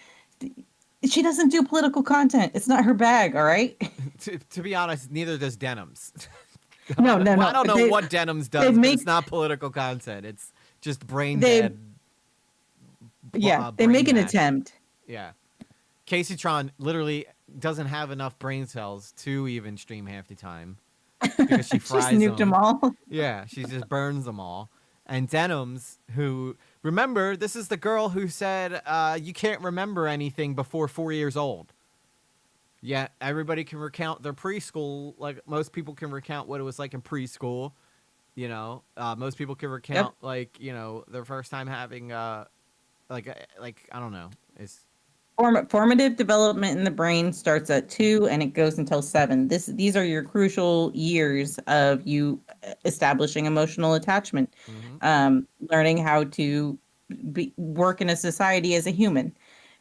She doesn't do political content. It's not her bag. All right. To be honest, neither does Denims. No. I don't know what Denims does, but it's not political content. It's just brain dead. Yeah, they make an attempt. Yeah. Casey Tron literally doesn't have enough brain cells to even stream half the time because she fries She nuked them all. Yeah, she just burns them all. And Denims, who, remember, this is the girl who said you can't remember anything before 4 years old. Yeah, everybody can recount their preschool. Most people can recount what it was like in preschool. Most people can recount their first time having I don't know. It's formative development in the brain starts at 2 and it goes until 7. These are your crucial years of you establishing emotional attachment, learning how to work in a society as a human.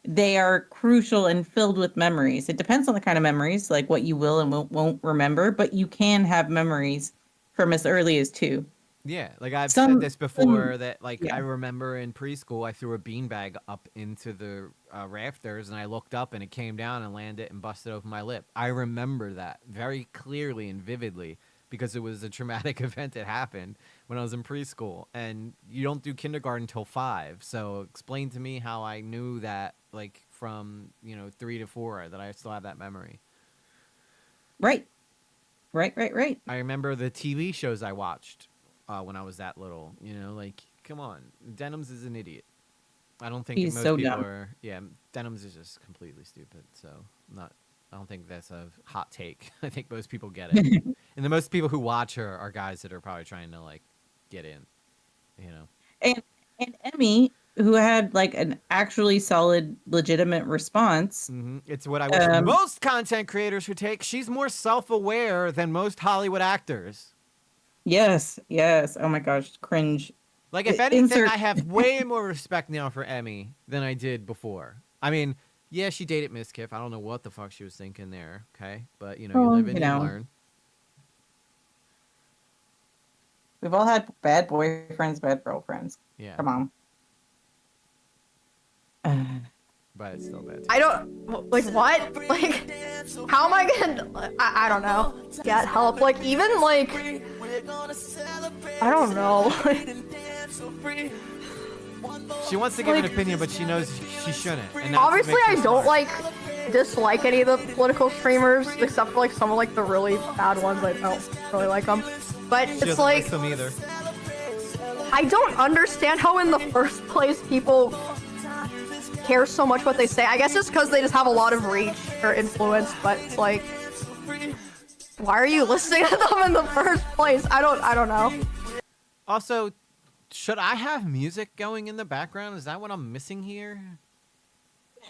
They are crucial and filled with memories. It depends on the kind of memories, like what you will and won't remember, but you can have memories from as early as 2. Yeah, I've said this before that I remember in preschool I threw a beanbag up into the rafters and I looked up and it came down and landed and busted open my lip. I remember that very clearly and vividly because it was a traumatic event that happened when I was in preschool. And you don't do kindergarten until 5, so explain to me how I knew that from 3 to 4 that I still have that memory. Right. I remember the TV shows I watched when I was that little. Come on, Denims is an idiot. I don't think He's most so people dumb. are. Yeah, Denims is just completely stupid. So not. I don't think that's a hot take. I think most people get it, and the most people who watch her are guys that are probably trying to like get in. You know. And Emmy, who had like an actually solid, legitimate response. It's what I wish most content creators would take. She's more self-aware than most Hollywood actors. Yes, yes. Oh my gosh, cringe. Like, if anything, I have way more respect now for Emmy than I did before. I mean, yeah, she dated Miss Kiff. I don't know what the fuck she was thinking there, okay? But, you know, you live and you learn. We've all had bad boyfriends, bad girlfriends. Yeah. Come on. But it's still bad. I don't, like, what? Like, how am I gonna, I don't know, get help? Like, even, like, I don't know. She wants to give an opinion, but she knows she shouldn't. And obviously, I don't, like, dislike any of the political streamers, except for, like, some of, like, the really bad ones. I don't really like them. But She it's doesn't like, like them either. I don't understand how in the first place people care so much what they say. I guess it's because they just have a lot of reach or influence, but it's like, why are you listening to them in the first place? I don't know. Also, should I have music going in the background? Is that what I'm missing here?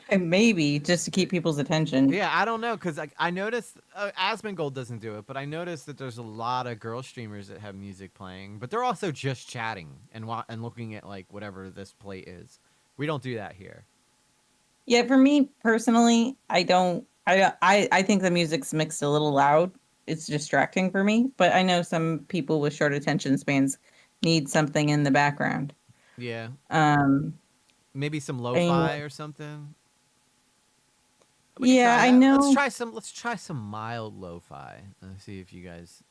And maybe just to keep people's attention. Yeah, I don't know, because I noticed Asmongold doesn't do it, but I noticed that there's a lot of girl streamers that have music playing, but they're also just chatting and looking at like whatever this play is. We don't do that here. Yeah, for me personally, I think the music's mixed a little loud. It's distracting for me, but I know some people with short attention spans need something in the background. Yeah. Maybe some lo-fi or something. Yeah, I know. Let's try some mild lo-fi. See if you guys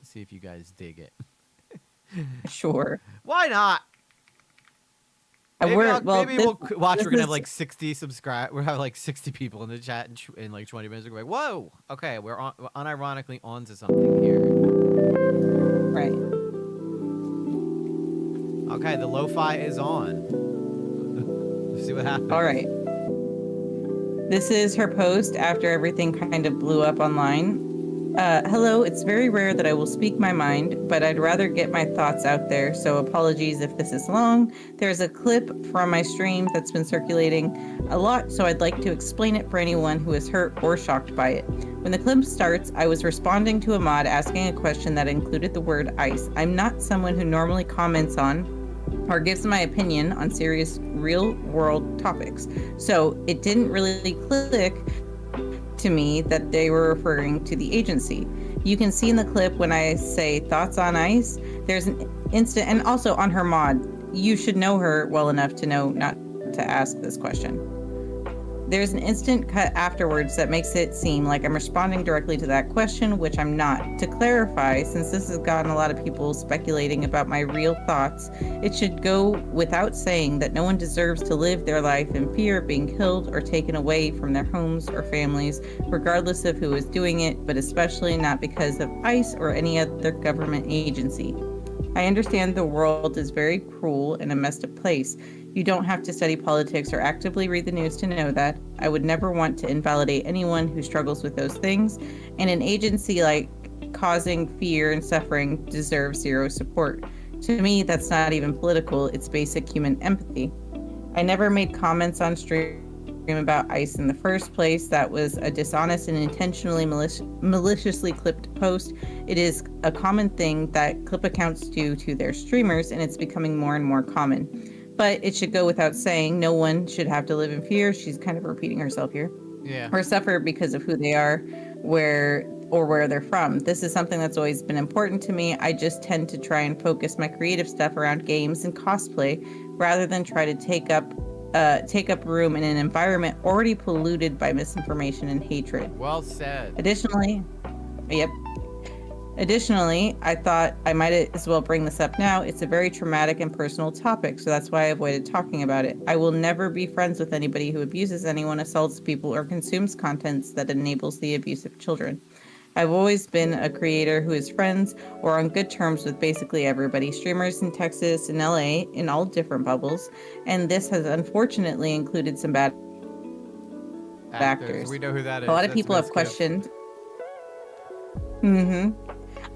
dig it. Sure. Why not? Maybe we'll watch. We're gonna have like 60 We'll have like 60 people in the chat in like 20 minutes. We're like, whoa, okay, we're unironically onto something here. Right. Okay, the lo-fi is on. Let's see what happens. All right. This is her post after everything kind of blew up online. Hello, it's very rare that I will speak my mind, but I'd rather get my thoughts out there, so apologies if this is long. There's a clip from my stream that's been circulating a lot, so I'd like to explain it for anyone who is hurt or shocked by it. When the clip starts, I was responding to a mod asking a question that included the word ice. I'm not someone who normally comments on or gives my opinion on serious real-world topics, so it didn't really click to me that they were referring to the agency. You can see in the clip when I say thoughts on ice, there's an instant, and also on her mod, you should know her well enough to know not to ask this question. There's an instant cut afterwards that makes it seem like I'm responding directly to that question, which I'm not. To clarify, since this has gotten a lot of people speculating about my real thoughts, it should go without saying that no one deserves to live their life in fear of being killed or taken away from their homes or families, regardless of who is doing it, but especially not because of ICE or any other government agency. I understand the world is very cruel and a messed up place. You don't have to study politics or actively read the news to know that. I would never want to invalidate anyone who struggles with those things, and an agency like causing fear and suffering deserves zero support. To me, that's not even political, it's basic human empathy. I never made comments on stream about ICE in the first place. That was a dishonest and intentionally maliciously clipped post. It is a common thing that clip accounts do to their streamers, and it's becoming more and more common. But it should go without saying, no one should have to live in fear. She's kind of repeating herself here. Yeah. Or suffer because of who they are, where they're from. This is something that's always been important to me. I just tend to try and focus my creative stuff around games and cosplay rather than try to take up room in an environment already polluted by misinformation and hatred. Well said. Additionally, I thought I might as well bring this up now. It's a very traumatic and personal topic, so that's why I avoided talking about it. I will never be friends with anybody who abuses anyone, assaults people, or consumes contents that enables the abuse of children. I've always been a creator who is friends or on good terms with basically everybody, streamers in Texas and LA, in all different bubbles, and this has unfortunately included some bad actors. We know who that is. A lot of That's people have Miskiff. questioned.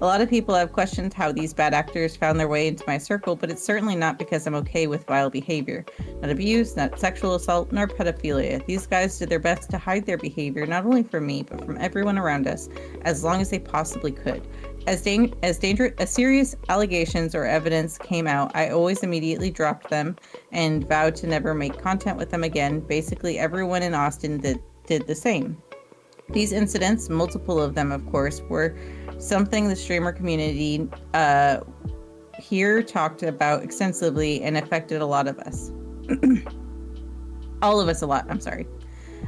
A lot of people have questioned how these bad actors found their way into my circle, but it's certainly not because I'm okay with vile behavior. Not abuse, not sexual assault, nor pedophilia. These guys did their best to hide their behavior, not only from me, but from everyone around us, as long as they possibly could. As serious allegations or evidence came out, I always immediately dropped them and vowed to never make content with them again. Basically, everyone in Austin did the same. These incidents, multiple of them, of course, were something the streamer community here talked about extensively and affected a lot of us. All of us a lot, I'm sorry.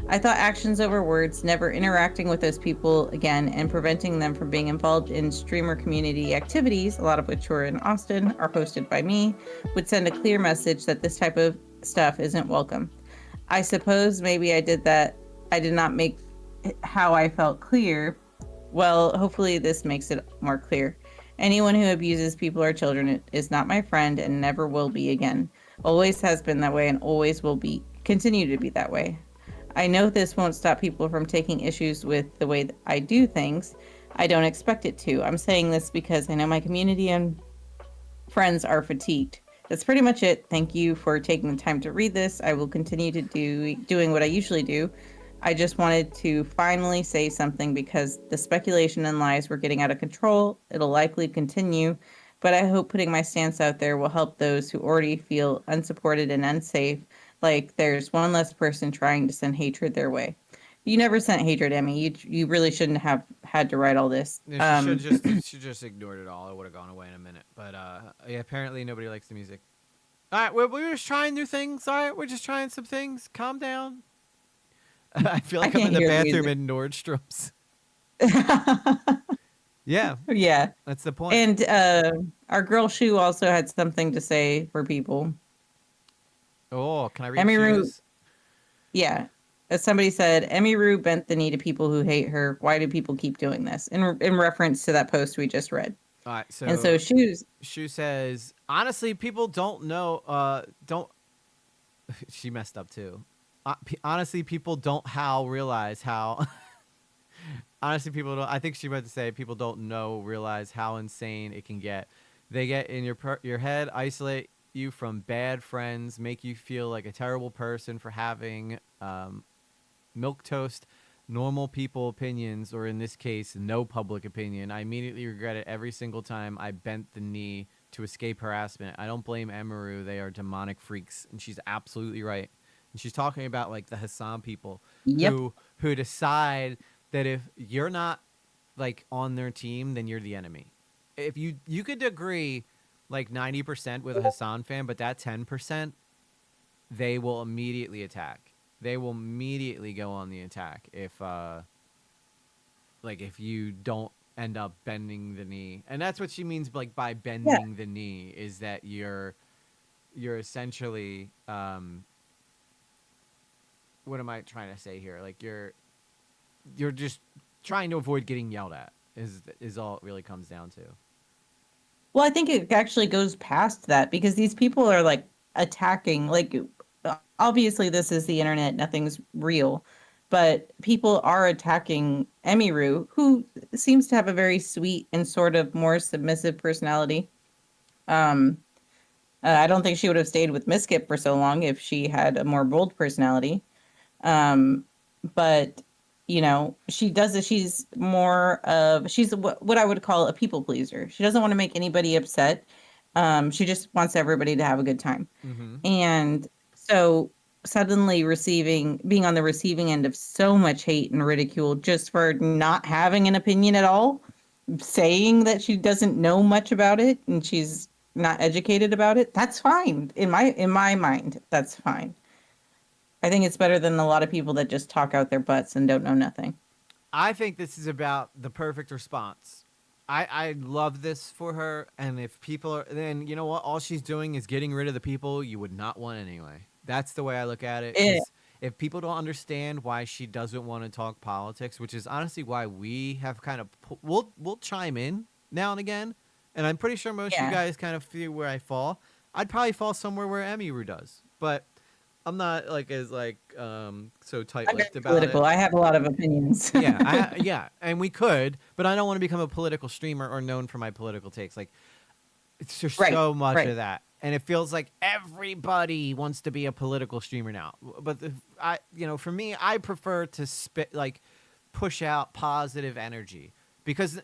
I thought actions over words, never interacting with those people again, and preventing them from being involved in streamer community activities, a lot of which were in Austin, are hosted by me, would send a clear message that this type of stuff isn't welcome. I suppose maybe I did not make how I felt clear. Well, hopefully this makes it more clear. Anyone who abuses people or children is not my friend and never will be again. Always has been that way and always will continue to be that way. I know this won't stop people from taking issues with the way that I do things. I don't expect it to. I'm saying this because I know my community and friends are fatigued. That's pretty much it. Thank you for taking the time to read this. I will continue to doing what I usually do. I just wanted to finally say something because the speculation and lies were getting out of control. It'll likely continue, but I hope putting my stance out there will help those who already feel unsupported and unsafe, like there's one less person trying to send hatred their way. You never sent hatred, Emmy. You really shouldn't have had to write all this. Yeah, she just ignored it all. It would have gone away in a minute. But yeah, apparently nobody likes the music. All right, we're just trying new things. All right, we're just trying some things. Calm down. I feel like I'm in the bathroom in Nordstrom's. Yeah. Yeah. That's the point. And our girl Shu also had something to say for people. Oh, can I read Emmy Rue? Shu's? Yeah. As somebody said, Emmy Rue bent the knee to people who hate her. Why do people keep doing this? In reference to that post we just read. All right. So Shu says, honestly, people don't know. She messed up too. Honestly, people don't realize how. Honestly, people don't. I think she meant to say people don't realize how insane it can get. They get in your head, isolate you from bad friends, make you feel like a terrible person for having milquetoast normal people opinions, or in this case, no public opinion. I immediately regret it every single time I bent the knee to escape harassment. I don't blame Emaru. They are demonic freaks, and she's absolutely right. And she's talking about like the Hassan people who decide that if you're not like on their team, then you're the enemy. If you could agree like 90% with a Hassan fan, but that 10%, they will immediately attack. They will immediately go on the attack if you don't end up bending the knee. And that's what she means like by bending the knee, is that you're essentially what am I trying to say here? Like you're just trying to avoid getting yelled at is all it really comes down to. Well, I think it actually goes past that because these people are like attacking, like obviously this is the internet, nothing's real, but people are attacking Emiru, who seems to have a very sweet and sort of more submissive personality. I don't think she would have stayed with Miskip for so long if she had a more bold personality. But you know, she does it. She's what I would call a people pleaser. She doesn't want to make anybody upset. She just wants everybody to have a good time. Mm-hmm. And so suddenly being on the receiving end of so much hate and ridicule just for not having an opinion at all, saying that she doesn't know much about it and she's not educated about it, that's fine. In my mind, that's fine. I think it's better than a lot of people that just talk out their butts and don't know nothing. I think this is about the perfect response. I love this for her, and if people are, then you know what? All she's doing is getting rid of the people you would not want anyway. That's the way I look at it. if people don't understand why she doesn't want to talk politics, which is honestly why we have kind of we'll chime in now and again, and I'm pretty sure most of you guys kind of feel where I fall. I'd probably fall somewhere where Emiru does, but I'm not like as like so tight-lipped about political. it. I have a lot of opinions. yeah, and we could, but I don't want to become a political streamer or known for my political takes. Like, it's just so much of that, and it feels like everybody wants to be a political streamer now. But for me, I prefer to push out positive energy, because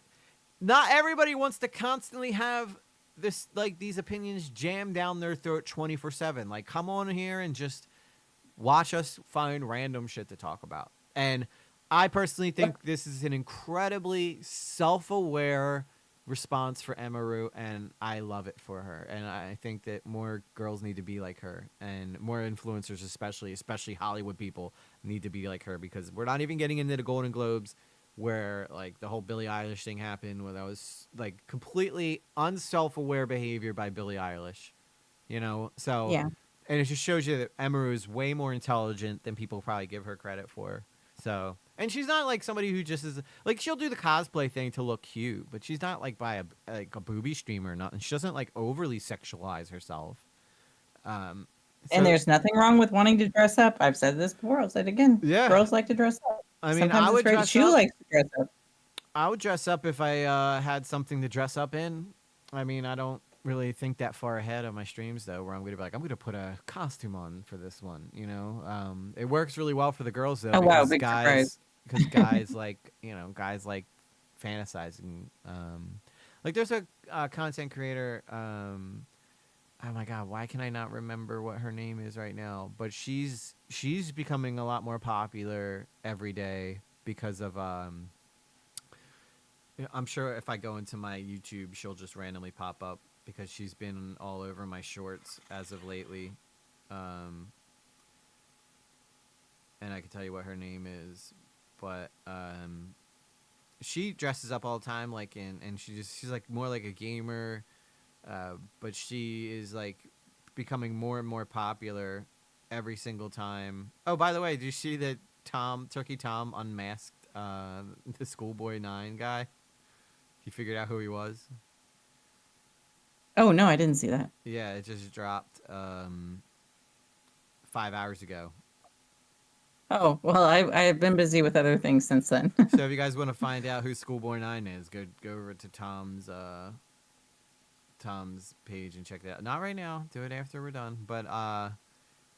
not everybody wants to constantly have these opinions jammed down their throat 24/7. Like, come on here and just watch us find random shit to talk about. And I personally think this is an incredibly self-aware response for Emiru, and I love it for her. And I think that more girls need to be like her, and more influencers, especially Hollywood people, need to be like her, because we're not even getting into the Golden Globes, where like the whole Billie Eilish thing happened, where that was like completely unself-aware behavior by Billie Eilish, So Yeah. And it just shows you that Emiru is way more intelligent than people probably give her credit for. So, and she's not like somebody who just is like, she'll do the cosplay thing to look cute, but she's not like a booby streamer or nothing. She doesn't like overly sexualize herself. And there's nothing wrong with wanting to dress up. I've said this before. I'll say it again. Yeah. Girls like to dress up. I mean, Sometimes I would it's very dress She up. likes to dress up. I would dress up if I had something to dress up in. I mean, I don't really think that far ahead on my streams, though, where I'm going to be like, I'm going to put a costume on for this one, It works really well for the girls, though, because guys like, guys like fantasizing. Like, there's a content creator, oh my God, why can I not remember what her name is right now? But she's becoming a lot more popular every day because of I'm sure if I go into my YouTube, she'll just randomly pop up, because she's been all over my shorts as of lately. And I can tell you what her name is, but she dresses up all the time, and she's like more like a gamer, but she is like becoming more and more popular every single time. Oh, by the way, did you see that Turkey Tom unmasked the Schoolboy 9 guy? He figured out who he was. Oh, no, I didn't see that. Yeah, it just dropped 5 hours ago. Oh, well, I've been busy with other things since then. So if you guys want to find out who Schoolboy 9 is, go over to Tom's page and check that out. Not right now. Do it after we're done. But oh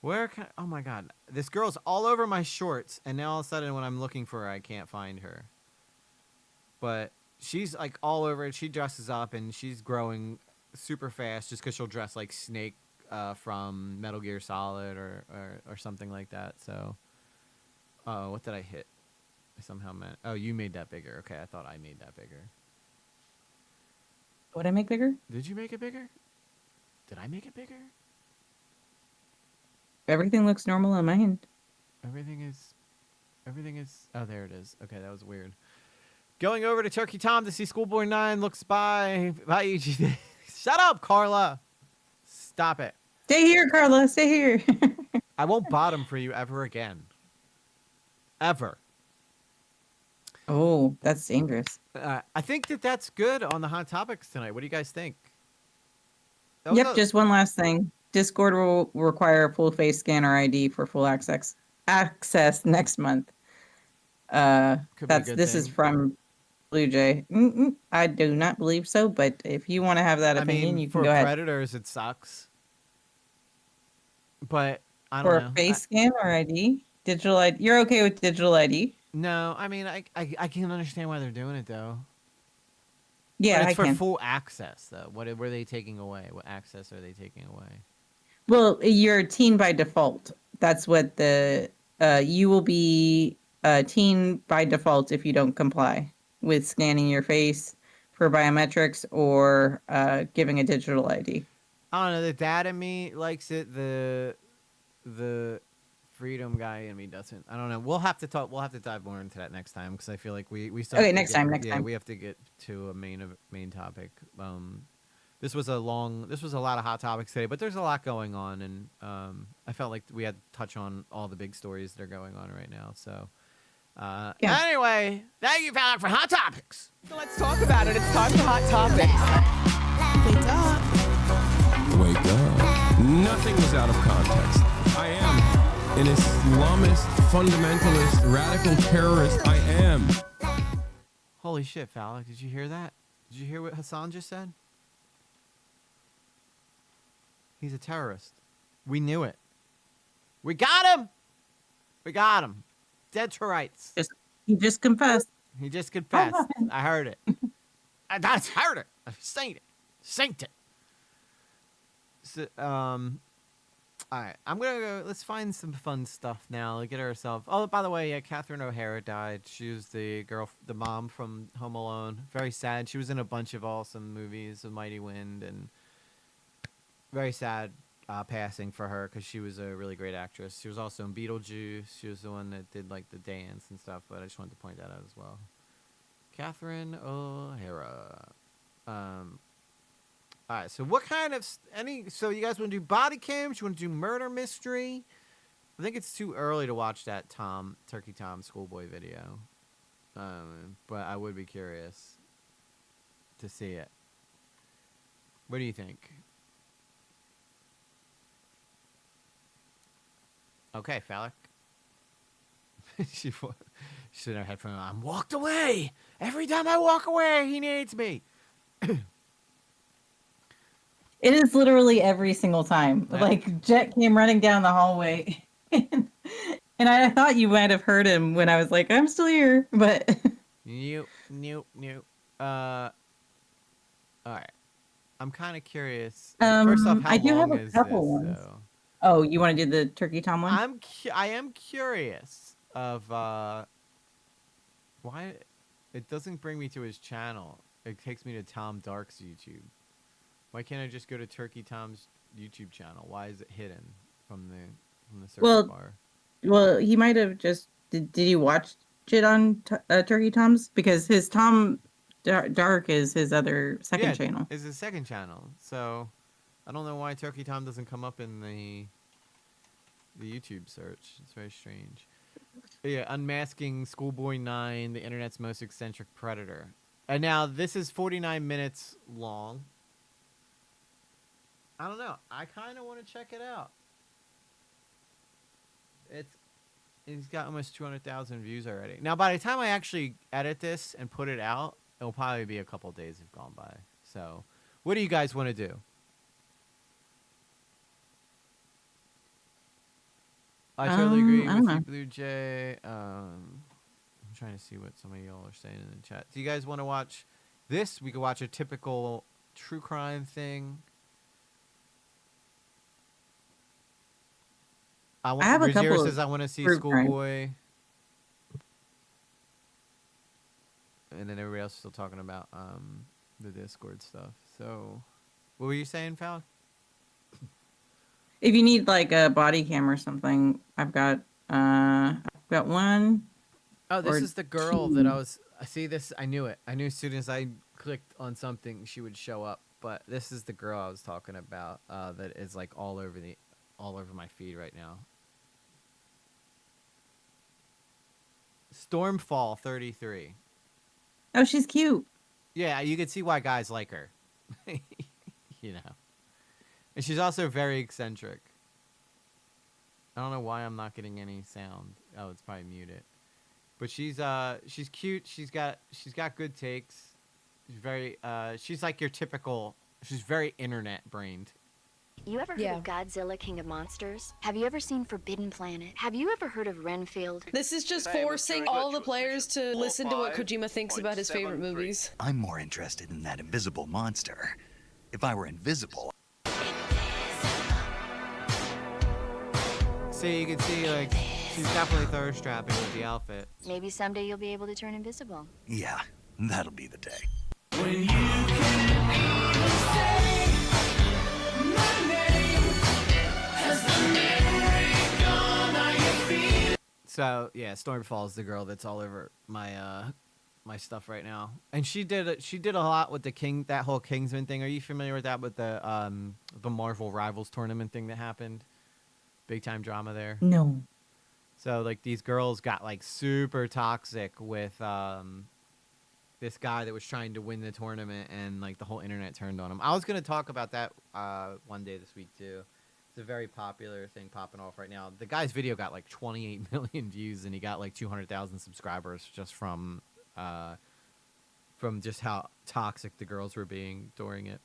my God. This girl's all over my shorts, and now all of a sudden when I'm looking for her, I can't find her. But she's like all over it. She dresses up, and she's growing super fast just because she'll dress like Snake from Metal Gear Solid or something like that. So, what did I hit? I somehow meant. Oh, you made that bigger. Okay, I thought I made that bigger. Would I make bigger? Did you make it bigger? Did I make it bigger? Everything looks normal on my end. Everything is. Oh, there it is. Okay, that was weird. Going over to Turkey Tom to see Schoolboy 9 looks by EG. Shut up, Carla. Stop it. Stay here, Carla. Stay here. I won't bottom for you ever again. Ever. Oh, that's dangerous. I think that's good on the hot topics tonight. What do you guys think? Yep, just one last thing. Discord will require a full face scanner ID for full access next month. This is from Blue Jay. I do not believe so, but if you want to have that opinion, you can go ahead. For Predators, it sucks. But I don't know. For face scan or ID? Digital ID. You're okay with digital ID? No, I mean, I can understand why they're doing it, though. Yeah, but it's for full access, though. What were they taking away? What access are they taking away? Well, you're a teen by default. That's what you will be a teen by default if you don't comply with scanning your face for biometrics or giving a digital ID. I don't know. The dad in me likes it. The freedom guy in me doesn't. I don't know. We'll have to talk. We'll have to dive more into that next time, because I feel like we still. Okay, next time. We have to get to a main topic. This was a lot of hot topics today, but there's a lot going on, and I felt like we had to touch on all the big stories that are going on right now. So, anyway, thank you, Fallon, for hot topics. So let's talk about it. It's time for hot topics. Wake up. Nothing was out of context. I am an Islamist, fundamentalist, radical terrorist. I am. Holy shit, Fallon, did you hear that? Did you hear what Hassan just said? He's a terrorist. We knew it. We got him. We got him. Dead to rights. He just confessed. He just confessed. I heard it. I heard it. I've seen it. Synced it. So, all right. I'm gonna go. Let's find some fun stuff now. Get ourselves. Oh, by the way, yeah, Catherine O'Hara died. She was the mom from Home Alone. Very sad. She was in a bunch of awesome movies, A Mighty Wind, and very sad passing for her because she was a really great actress. She was also in Beetlejuice. She was the one that did like the dance and stuff. But I just wanted to point that out as well. Catherine O'Hara. All right. So what kind of So you guys want to do body cams? You want to do murder mystery? I think it's too early to watch that Turkey Tom Schoolboy video. But I would be curious to see it. What do you think? Okay, Fallick. she should have headphones on. I'm walked away. Every time I walk away, he needs me. It is literally every single time. Yeah. Like, Jet came running down the hallway. And I thought you might have heard him when I was like, I'm still here. But. Nope. All right. I'm kind of curious. First First off, how I do long have a is couple this, ones. though? Oh, you want to do the Turkey Tom one? I am curious of why it doesn't bring me to his channel. It takes me to Tom Dark's YouTube. Why can't I just go to Turkey Tom's YouTube channel? Why is it hidden from the search bar? Well, he might have just. Did you watch it on Turkey Tom's? Because his Tom Dark is his other second channel. It's his second channel. So I don't know why Turkey Tom doesn't come up in the YouTube search. It's very strange. But yeah, Unmasking Schoolboy 9, the internet's most eccentric predator. And now this is 49 minutes long. I don't know. I kind of want to check it out. He's got almost 200,000 views already. Now, by the time I actually edit this and put it out, it'll probably be a couple days have gone by. So, what do you guys want to do? I totally agree with you, Blue Jay. I'm trying to see what some of y'all are saying in the chat. Do you guys want to watch this? We could watch a typical true crime thing. I have a couple. Says I want to see Schoolboy, and then everybody else is still talking about the Discord stuff. So, what were you saying, Fallon? If you need like a body cam or something, I've got one. Oh, this is the girl that I see this. I knew it. I knew as soon as I clicked on something, she would show up. But this is the girl I was talking about. That is like all over my feed right now. Stormfall 33. Oh, she's cute. Yeah, you can see why guys like her. You know. And she's also very eccentric. I don't know why I'm not getting any sound. Oh, it's probably muted. But she's cute. She's got good takes. She's very she's like your typical. She's very internet brained. You ever heard of Godzilla, King of Monsters? Have you ever seen Forbidden Planet? Have you ever heard of Renfield? This is just forcing all the players to listen to what Kojima thinks about his favorite movies. I'm more interested in that invisible monster. If I were invisible... See, you can see, like, she's definitely thirst-trapping with the outfit. Maybe someday you'll be able to turn invisible. Yeah, that'll be the day. When you can even say my name, has the memory gone? Are you feeling? So yeah, Stormfall is the girl that's all over my my stuff right now. And she did a lot with that whole Kingsman thing. Are you familiar with that, with the Marvel Rivals tournament thing that happened? Big time drama there. No. So like these girls got like super toxic with this guy that was trying to win the tournament, and like the whole internet turned on him. I was gonna talk about that one day this week too. It's a very popular thing popping off right now. The guy's video got like 28 million views, and he got like 200,000 subscribers just from just how toxic the girls were being during it.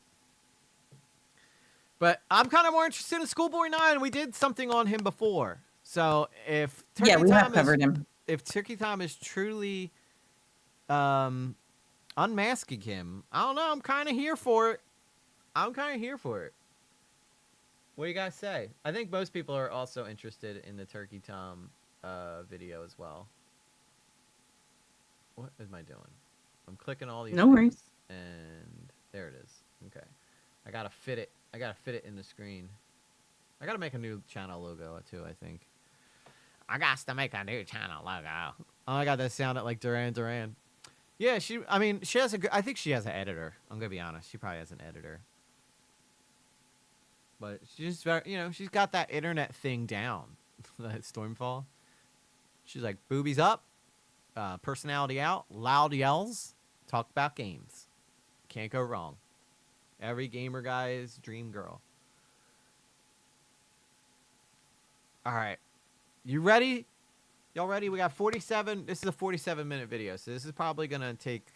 But I'm kind of more interested in Schoolboy 9. We did something on him before. So if we have covered him. If Turkey Tom is truly unmasking him, I don't know. I'm kind of here for it. What do you guys say? I think most people are also interested in the Turkey Tom video as well. What am I doing? I'm clicking all these. No worries. And there it is. Okay. I gotta fit it in the screen. I gotta make a new channel logo too, I think. I got to make a new channel logo. Oh my god, that sounded like Duran Duran. Yeah, I think she has an editor. I'm gonna be honest. She probably has an editor. But she's very, she's got that internet thing down. That Stormfall. She's like, boobies up, personality out, loud yells, talk about games. Can't go wrong. Every gamer guy's dream girl. All right. You ready? Y'all ready? We got 47. This is a 47-minute video, so this is probably going to take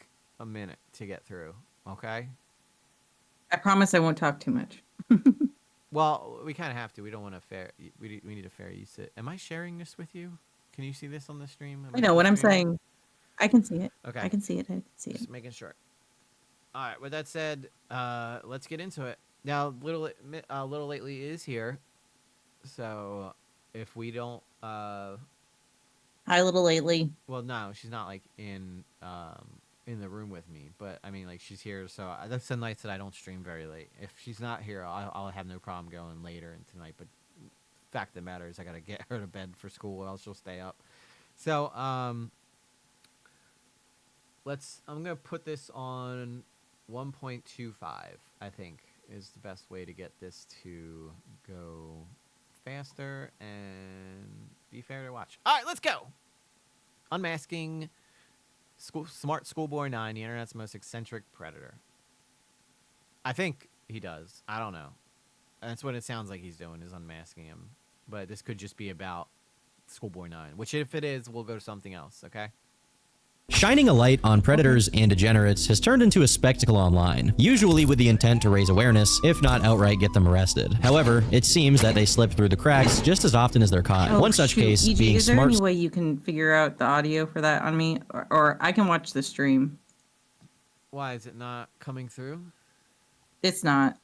a minute to get through. Okay? I promise I won't talk too much. Well, we kind of have to. We don't want to we need a fair use it. Am I sharing this with you? Can you see this on the stream? I know what I'm saying. I can see it. Okay. I can see it. Just making sure. All right. With that said, let's get into it. Now, Little Lately is here, so if we don't, Hi, Little Lately. Well, no, she's not like in the room with me, but I mean, like she's here. So that's the nights that I don't stream very late. If she's not here, I'll have no problem going later in tonight. But fact of the matter is, I gotta get her to bed for school, or else she'll stay up. So I'm gonna put this on 1.25. I think is the best way to get this to go faster and be fair to watch. All right, let's go. Unmasking Smart Schoolboy 9, the internet's most eccentric predator. I think he does. I don't know. That's what it sounds like he's doing, is unmasking him. But this could just be about Schoolboy 9, which if it is, we'll go to something else, okay? Shining a light on predators and degenerates has turned into a spectacle online, usually with the intent to raise awareness, if not outright get them arrested. However, it seems that they slip through the cracks just as often as they're caught. One such case EG, being is there smart. any way you can figure out the audio for that on me, or I can watch the stream? Why is it not coming through? It's not.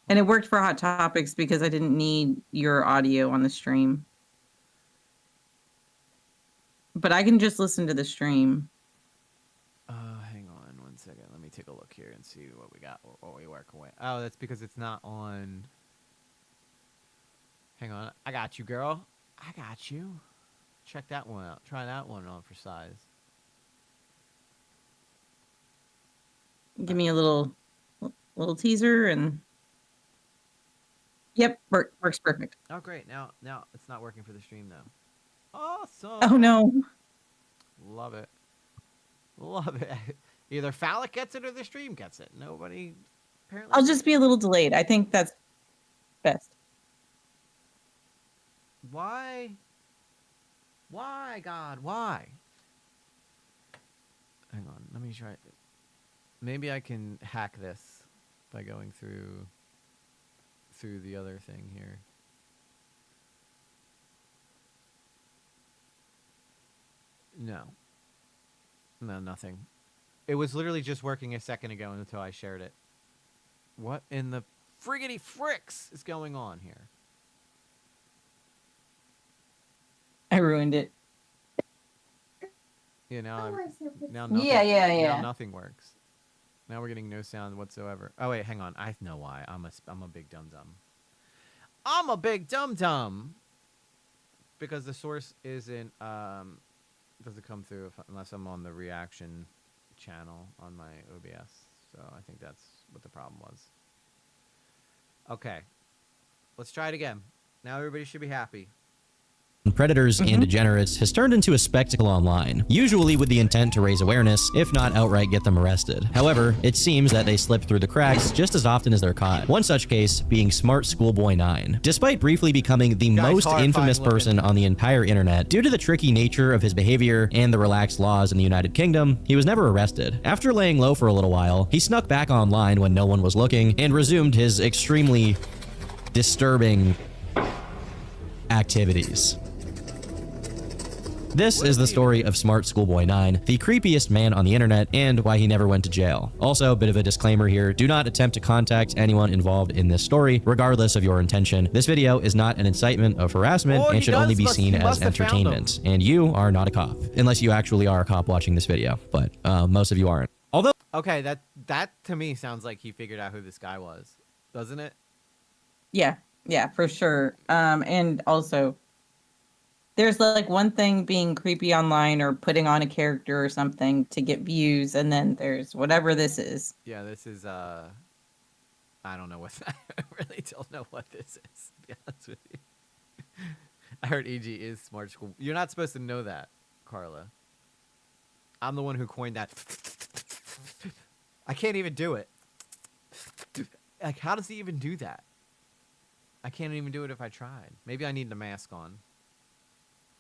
And it worked for Hot Topics because I didn't need your audio on the stream. But I can just listen to the stream. Hang on one second. Let me take a look here and see what we got, what we work away. Oh, that's because it's not on. Hang on. I got you, girl. I got you. Check that one out. Try that one on for size. Give me a little teaser and. Yep, works perfect. Oh, great. Now it's not working for the stream, though. Awesome. Oh, no. Love it. Love it. Either Phallic gets it or the stream gets it. Nobody apparently. I'll just be a little delayed. I think that's best. Why? Why, God? Why? Hang on. Let me try it. Maybe I can hack this by going through the other thing here. No, nothing. It was literally just working a second ago until I shared it. What in the friggity fricks is going on here? I ruined it. Yeah, now nothing, Yeah. Now nothing works. Now we're getting no sound whatsoever. Oh wait, hang on. I know why. I'm a big dum-dum. I'm a big dum-dum. Because the source isn't Doesn't come through unless I'm on the reaction channel on my OBS. So I think that's what the problem was. Okay. Let's try it again. Now everybody should be happy. Predators and degenerates has turned into a spectacle online, usually with the intent to raise awareness, if not outright get them arrested. However, it seems that they slip through the cracks just as often as they're caught. One such case being Smart Schoolboy 9. Despite briefly becoming the most infamous person on the entire internet, due to the tricky nature of his behavior and the relaxed laws in the United Kingdom, he was never arrested. After laying low for a little while, he snuck back online when no one was looking and resumed his extremely disturbing activities. This is the story of Smart Schoolboy 9, the creepiest man on the internet, and why he never went to jail. Also, a bit of a disclaimer here, do not attempt to contact anyone involved in this story, regardless of your intention. This video is not an incitement of harassment and should only be seen as entertainment. And you are not a cop, unless you actually are a cop watching this video, but most of you aren't. Although— Okay, that to me sounds like he figured out who this guy was, doesn't it? Yeah, for sure. And also, there's like one thing being creepy online or putting on a character or something to get views, and then there's whatever this is. Yeah, this is I don't know what I really don't know what this is, to be honest with you. I heard EG is Smart School. You're not supposed to know that, Carla. I'm the one who coined that. I can't even do it. Like, how does he even do that? I can't even do it if I tried. Maybe I need the mask on.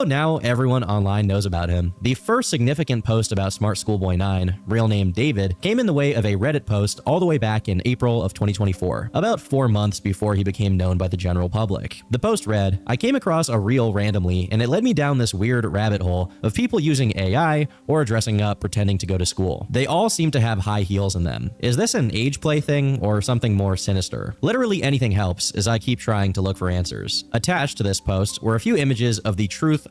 Now everyone online knows about him. The first significant post about Smart Schoolboy 9, real name David, came in the way of a Reddit post all the way back in April of 2024, about 4 months before he became known by the general public. The post read, "I came across a reel randomly and it led me down this weird rabbit hole of people using AI or dressing up pretending to go to school. They all seem to have high heels in them. Is this an age play thing or something more sinister? Literally anything helps as I keep trying to look for answers." Attached to this post were a few images of the truth_sticks_11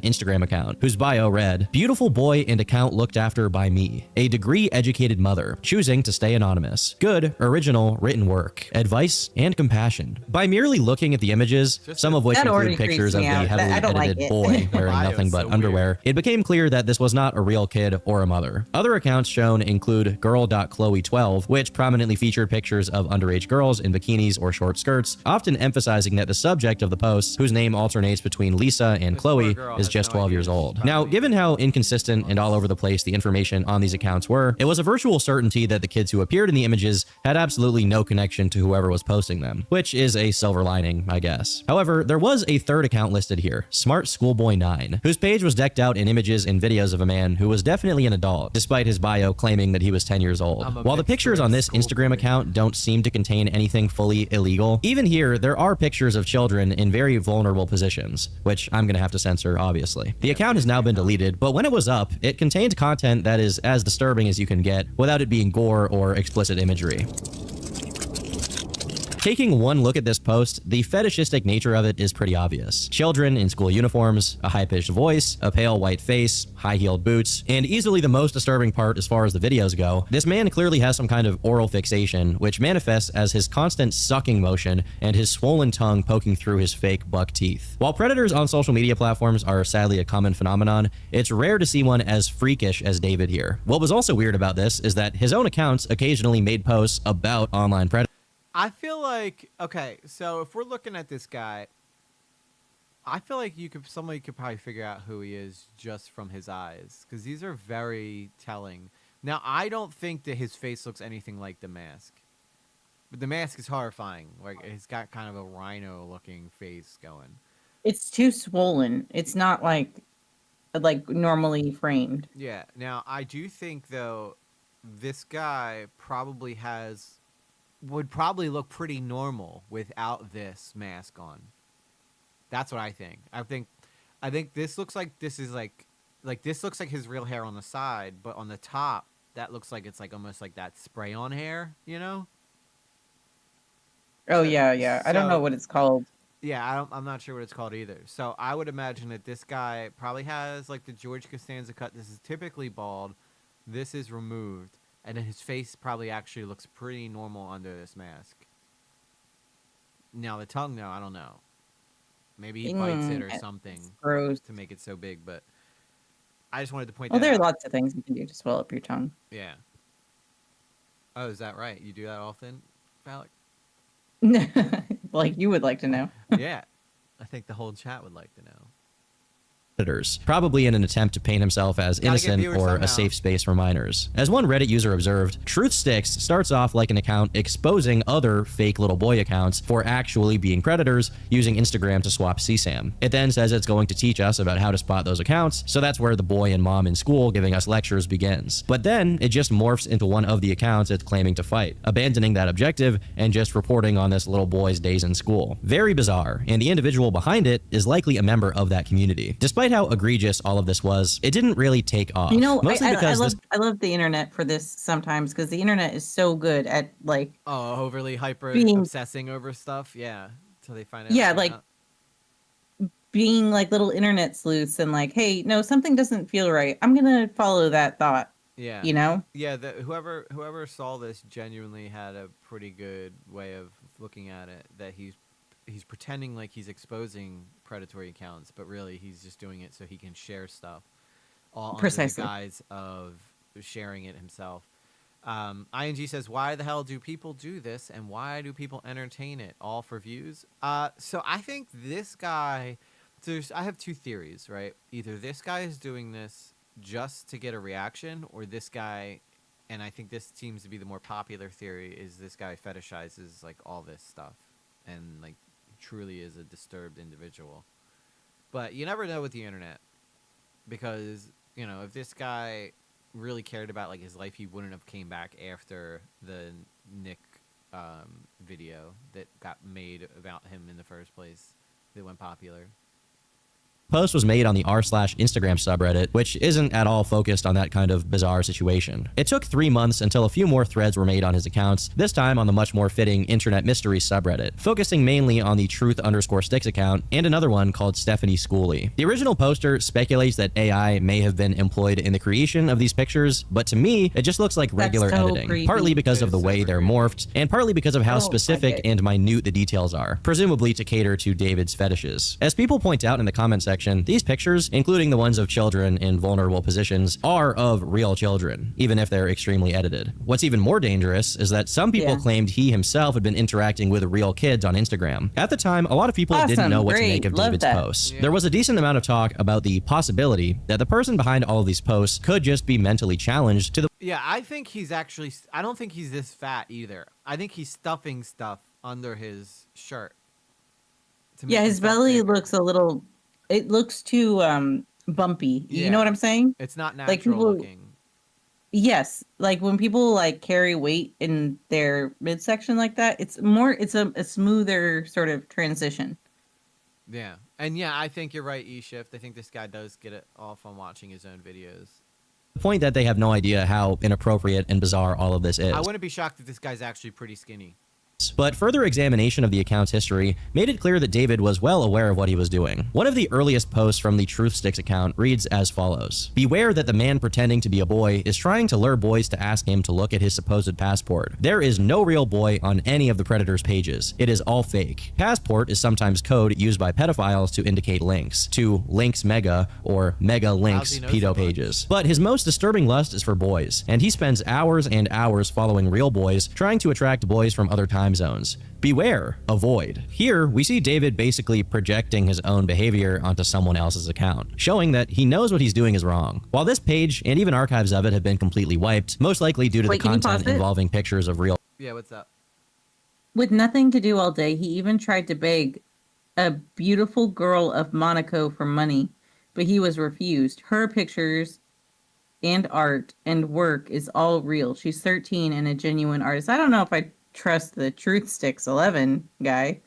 Instagram account, whose bio read, "Beautiful boy and account looked after by me. A degree-educated mother, choosing to stay anonymous. Good, original, written work. Advice and compassion." By merely looking at the images, some of which include pictures of the heavily edited boy wearing nothing but underwear, it became clear that this was not a real kid or a mother. Other accounts shown include girl.chloe12, which prominently featured pictures of underage girls in bikinis or short skirts, often emphasizing that the subject of the post, whose name alternates between Lisa and Chloe, is just 12 years old. Now, given how inconsistent and all over the place the information on these accounts were, it was a virtual certainty that the kids who appeared in the images had absolutely no connection to whoever was posting them, which is a silver lining, I guess. However, there was a third account listed here, Smart Schoolboy 9, whose page was decked out in images and videos of a man who was definitely an adult, despite his bio claiming that he was 10 years old. While the pictures on this Instagram account don't seem to contain anything fully illegal, even here, there are pictures of children in very vulnerable positions, which I'm going to have to censor, obviously. The account has now been deleted, but when it was up, it contained content that is as disturbing as you can get without it being gore or explicit imagery. Taking one look at this post, the fetishistic nature of it is pretty obvious. Children in school uniforms, a high-pitched voice, a pale white face, high-heeled boots, and easily the most disturbing part as far as the videos go, this man clearly has some kind of oral fixation, which manifests as his constant sucking motion and his swollen tongue poking through his fake buck teeth. While predators on social media platforms are sadly a common phenomenon, it's rare to see one as freakish as David here. What was also weird about this is that his own accounts occasionally made posts about online predators. I feel like, okay, so if we're looking at this guy, I feel like somebody could probably figure out who he is just from his eyes, because these are very telling. Now, I don't think that his face looks anything like the mask, but the mask is horrifying. Like, he's got kind of a rhino-looking face going. It's too swollen. It's not like normally framed. Yeah. Now, I do think though, this guy probably would probably look pretty normal without this mask on. That's what I think. I think this looks like this looks like his real hair on the side, but on the top, that looks like it's like almost like that spray-on hair, you know? Oh yeah. I don't know what it's called. Yeah, I'm not sure what it's called either. So I would imagine that this guy probably has like the George Costanza cut. This is typically bald. This is removed. And then his face probably actually looks pretty normal under this mask. Now the tongue, though, I don't know. Maybe he bites it or It's something gross. to make it so big. But I just wanted to point Well, that there are out. lots of things you can do to swell up your tongue. Yeah. Oh, is that right? You do that often, Alec? Like you would like to know. Yeah. I think the whole chat would like to know. Predators, probably in an attempt to paint himself as innocent or a safe space for minors. As one Reddit user observed, Truth Sticks starts off like an account exposing other fake little boy accounts for actually being predators using Instagram to swap CSAM. It then says it's going to teach us about how to spot those accounts, so that's where the boy and mom in school giving us lectures begins. But then it just morphs into one of the accounts it's claiming to fight, abandoning that objective and just reporting on this little boy's days in school. Very bizarre, and the individual behind it is likely a member of that community. Despite how egregious all of this was, it didn't really take off. You know, mostly because I love the internet for this sometimes because the internet is so good at like overly hyper being, obsessing over stuff. Yeah, until they find out. Yeah, like being like little internet sleuths and like, hey, no, something doesn't feel right. I'm gonna follow that thought. Yeah, you know. Yeah, whoever saw this genuinely had a pretty good way of looking at it. That he's pretending like he's exposing predatory accounts, but really he's just doing it so he can share stuff all under the guise of sharing it himself. ING says, why the hell do people do this, and why do people entertain it? All for views? So I think this guy, I have two theories, right? Either this guy is doing this just to get a reaction, or this guy, and I think this seems to be the more popular theory, is this guy fetishizes like all this stuff and like truly is a disturbed individual. But you never know with the internet, because you know, if this guy really cared about like his life, he wouldn't have came back after the Nick video that got made about him in the first place that went popular. Post was made on the r/Instagram subreddit, which isn't at all focused on that kind of bizarre situation. It took 3 months until a few more threads were made on his accounts, this time on the much more fitting Internet Mysteries subreddit, focusing mainly on the Truth_Sticks account and another one called Stephanie Schooley. The original poster speculates that AI may have been employed in the creation of these pictures, but to me, it just looks like regular editing, partly because of the way they're morphed, and partly because of how specific and minute the details are, presumably to cater to David's fetishes. As people point out in the comment section, these pictures, including the ones of children in vulnerable positions, are of real children, even if they're extremely edited. What's even more dangerous is that some people claimed he himself had been interacting with real kids on Instagram. At the time, a lot of people didn't know what to make of David's posts. There was a decent amount of talk about the possibility that the person behind all of these posts could just be mentally challenged to the Yeah, I think he's actually, I don't think he's this fat either. I think he's stuffing stuff under his shirt. Yeah, his belly looks a little, it looks too bumpy. You know what I'm saying? It's not natural like people, looking. Yes, like when people like carry weight in their midsection like that, it's more, it's a smoother sort of transition. Yeah, and yeah, I think you're right, E-Shift. I think this guy does get it off on watching his own videos. The point that they have no idea how inappropriate and bizarre all of this is. I wouldn't be shocked if this guy's actually pretty skinny. But further examination of the account's history made it clear that David was well aware of what he was doing. One of the earliest posts from the Truthsticks account reads as follows: "Beware that the man pretending to be a boy is trying to lure boys to ask him to look at his supposed passport. There is no real boy on any of the predator's pages. It is all fake. Passport is sometimes code used by pedophiles to indicate links to Links Mega or Mega Links pedo pages. But his most disturbing lust is for boys, and he spends hours and hours following real boys, trying to attract boys from other time zones. Beware, avoid." Here, we see David basically projecting his own behavior onto someone else's account, showing that he knows what he's doing is wrong. While this page, and even archives of it, have been completely wiped, most likely due to the content involving pictures of real... Yeah, what's up? With nothing to do all day, he even tried to beg a beautiful girl of Monaco for money, but he was refused. Her pictures and art and work is all real. She's 13 and a genuine artist. I don't know if I trust the Truthsticks 11 guy,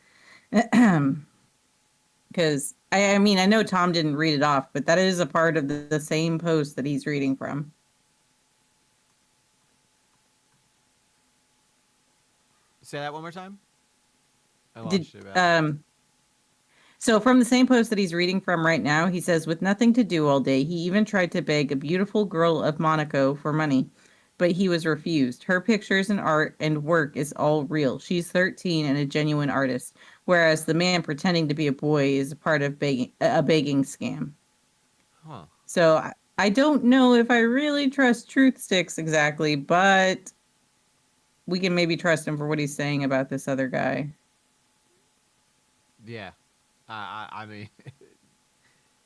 because I mean, I know Tom didn't read it off, but that is a part of the same post that he's reading from. Say that one more time. I lost you back. So from the same post that he's reading from right now, he says, with nothing to do all day, he even tried to beg a beautiful girl of Monaco for money, but he was refused. Her pictures and art and work is all real. She's 13 and a genuine artist, whereas the man pretending to be a boy is a part of a begging scam. Huh. So I don't know if I really trust Truth Sticks exactly, but we can maybe trust him for what he's saying about this other guy. Yeah. I mean,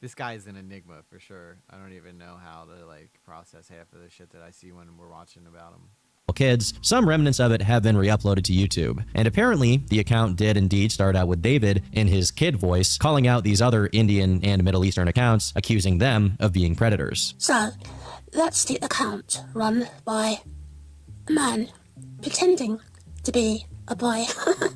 this guy is an enigma for sure. I don't even know how to like process half of the shit that I see when we're watching about him. Kids, some remnants of it have been re-uploaded to YouTube. And apparently, the account did indeed start out with David in his kid voice, calling out these other Indian and Middle Eastern accounts, accusing them of being predators. So, that's the account run by a man pretending to be a boy.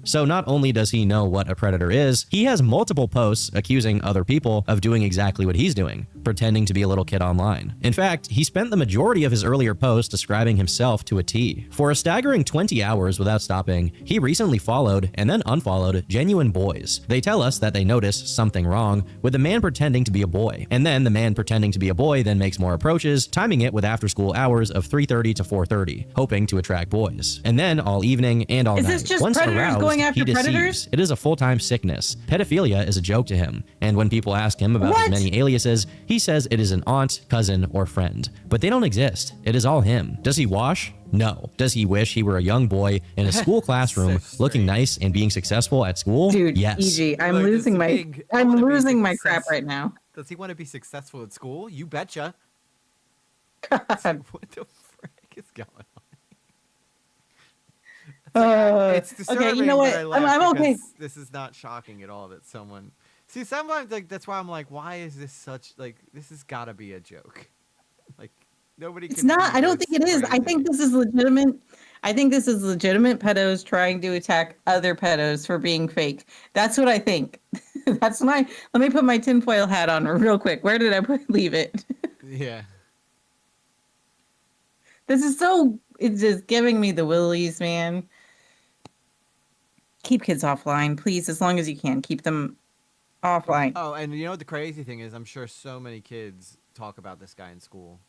So not only does he know what a predator is, he has multiple posts accusing other people of doing exactly what he's doing, pretending to be a little kid online. In fact, he spent the majority of his earlier posts describing himself to a T. For a staggering 20 hours without stopping, he recently followed and then unfollowed genuine boys. They tell us that they notice something wrong with the man pretending to be a boy. And then the man pretending to be a boy then makes more approaches, timing it with after-school hours of 3:30 to 4:30, hoping to attract boys. And then all evening and all night. Just Once predators aroused, going after he deceives. predators? It is a full-time sickness. Pedophilia is a joke to him. And when people ask him about his many aliases, he says it is an aunt, cousin, or friend. But they don't exist. It is all him. Does he wash? No. Does he wish he were a young boy in a school classroom looking nice and being successful at school? Dude, yes. EG, I'm losing my crap right now. Does he want to be successful at school? You betcha. God. What the frick is going on? It's disturbing, okay, you know what? but I laugh I'm okay. because this is not shocking at all that someone. See, sometimes like that's why I'm like, why is this such like this has got to be a joke? Like nobody. It's can not. read I don't this think it is. I crazy. think this is legitimate. I think this is legitimate pedos trying to attack other pedos for being fake. That's what I think. That's my. Let me put my tinfoil hat on real quick. Where did I leave it? Yeah. This is so. It's just giving me the willies, man. Keep kids offline, please, as long as you can. Keep them offline. Oh, and you know what the crazy thing is? I'm sure so many kids talk about this guy in school.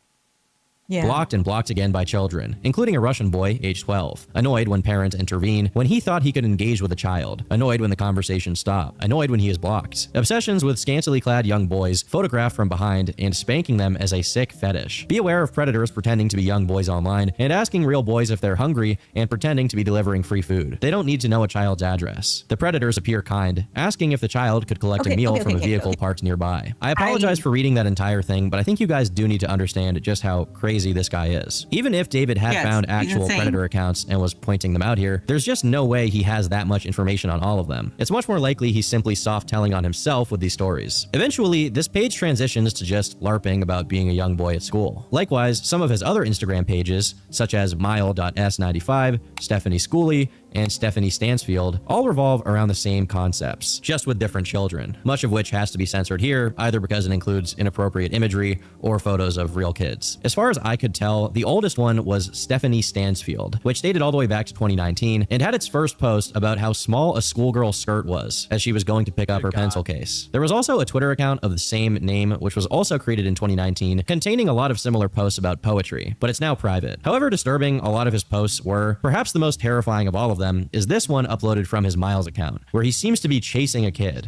Yeah. Blocked and blocked again by children, including a Russian boy, age 12. Annoyed when parents intervene when he thought he could engage with a child. Annoyed when the conversation stopped. Annoyed when he is blocked. Obsessions with scantily clad young boys, photographed from behind, and spanking them as a sick fetish. Be aware of predators pretending to be young boys online, and asking real boys if they're hungry, and pretending to be delivering free food. They don't need to know a child's address. The predators appear kind, asking if the child could collect a meal from a vehicle parked nearby. I apologize for reading that entire thing, but I think you guys do need to understand just how crazy this guy is. Even if David had found actual predator accounts and was pointing them out here, there's just no way he has that much information on all of them. It's much more likely he's simply soft-telling on himself with these stories. Eventually, this page transitions to just LARPing about being a young boy at school. Likewise, some of his other Instagram pages, such as Mile.s95, Stephanie Schooley, and Stephanie Stansfield all revolve around the same concepts, just with different children, much of which has to be censored here, either because it includes inappropriate imagery or photos of real kids. As far as I could tell, the oldest one was Stephanie Stansfield, which dated all the way back to 2019 and had its first post about how small a schoolgirl's skirt was as she was going to pick up her pencil case. There was also a Twitter account of the same name, which was also created in 2019, containing a lot of similar posts about poetry, but it's now private. However disturbing a lot of his posts were, perhaps the most terrifying of all of them is this one uploaded from his Miles account, where he seems to be chasing a kid.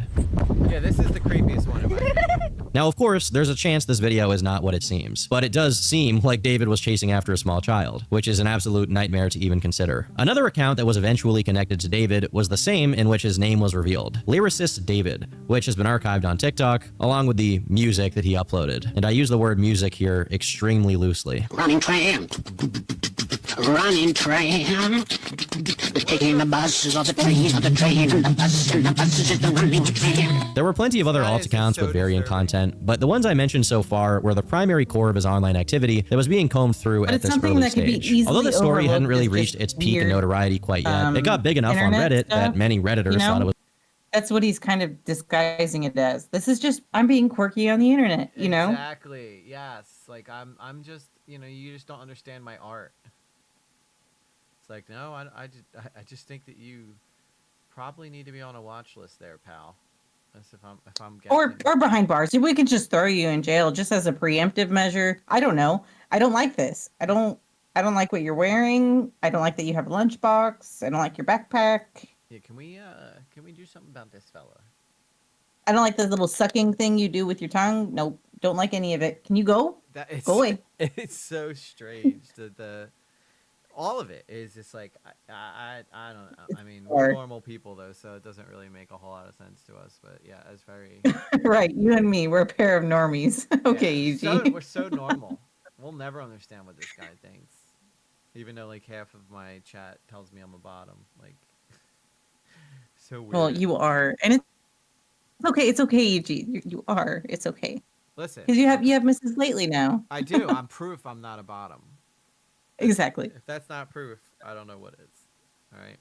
Yeah, this is the creepiest one in my opinion. Now, of course, there's a chance this video is not what it seems, but it does seem like David was chasing after a small child, which is an absolute nightmare to even consider. Another account that was eventually connected to David was the same in which his name was revealed, Lyricist David, which has been archived on TikTok, along with the music that he uploaded. And I use the word music here extremely loosely. Running tram. Running tram. Taking the buses or the train or the train and the buses and the buses is the running tram. There were plenty of other alt accounts with varying content, but the ones I mentioned so far were the primary core of his online activity that was being combed through at this early stage. Although the story hadn't really reached its peak in notoriety quite yet, it got big enough on Reddit that many Redditors thought it was. That's what he's kind of disguising it as. This is just, I'm being quirky on the internet, you know? Exactly. Yes. Like I'm just, you just don't understand my art. It's like, no, I just think that you probably need to be on a watch list there, pal. That's if I'm guessing. Or behind bars. If we could just throw you in jail just as a preemptive measure. I don't know. I don't like this. I don't I don't like what you're wearing. I don't like that you have a lunchbox. I don't like your backpack. Yeah, can we do something about this fella? I don't like the little sucking thing you do with your tongue. Nope, don't like any of it. Can you go? That it's, Go away. It's so strange. The all of it is just like I don't know. I mean, we're normal people though, so it doesn't really make a whole lot of sense to us. But yeah, it's very Right, you and me, we're a pair of normies. Okay, yeah, Eugene. we're so normal. We'll never understand what this guy thinks, even though like half of my chat tells me I'm a bottom. Like, so weird. Well, you are, and it's okay. It's okay, Eugene. You are. It's okay. Listen, Because you have Mrs. Lately now. I do. I'm proof I'm not a bottom. Exactly. If that's not proof, I don't know what is. All right.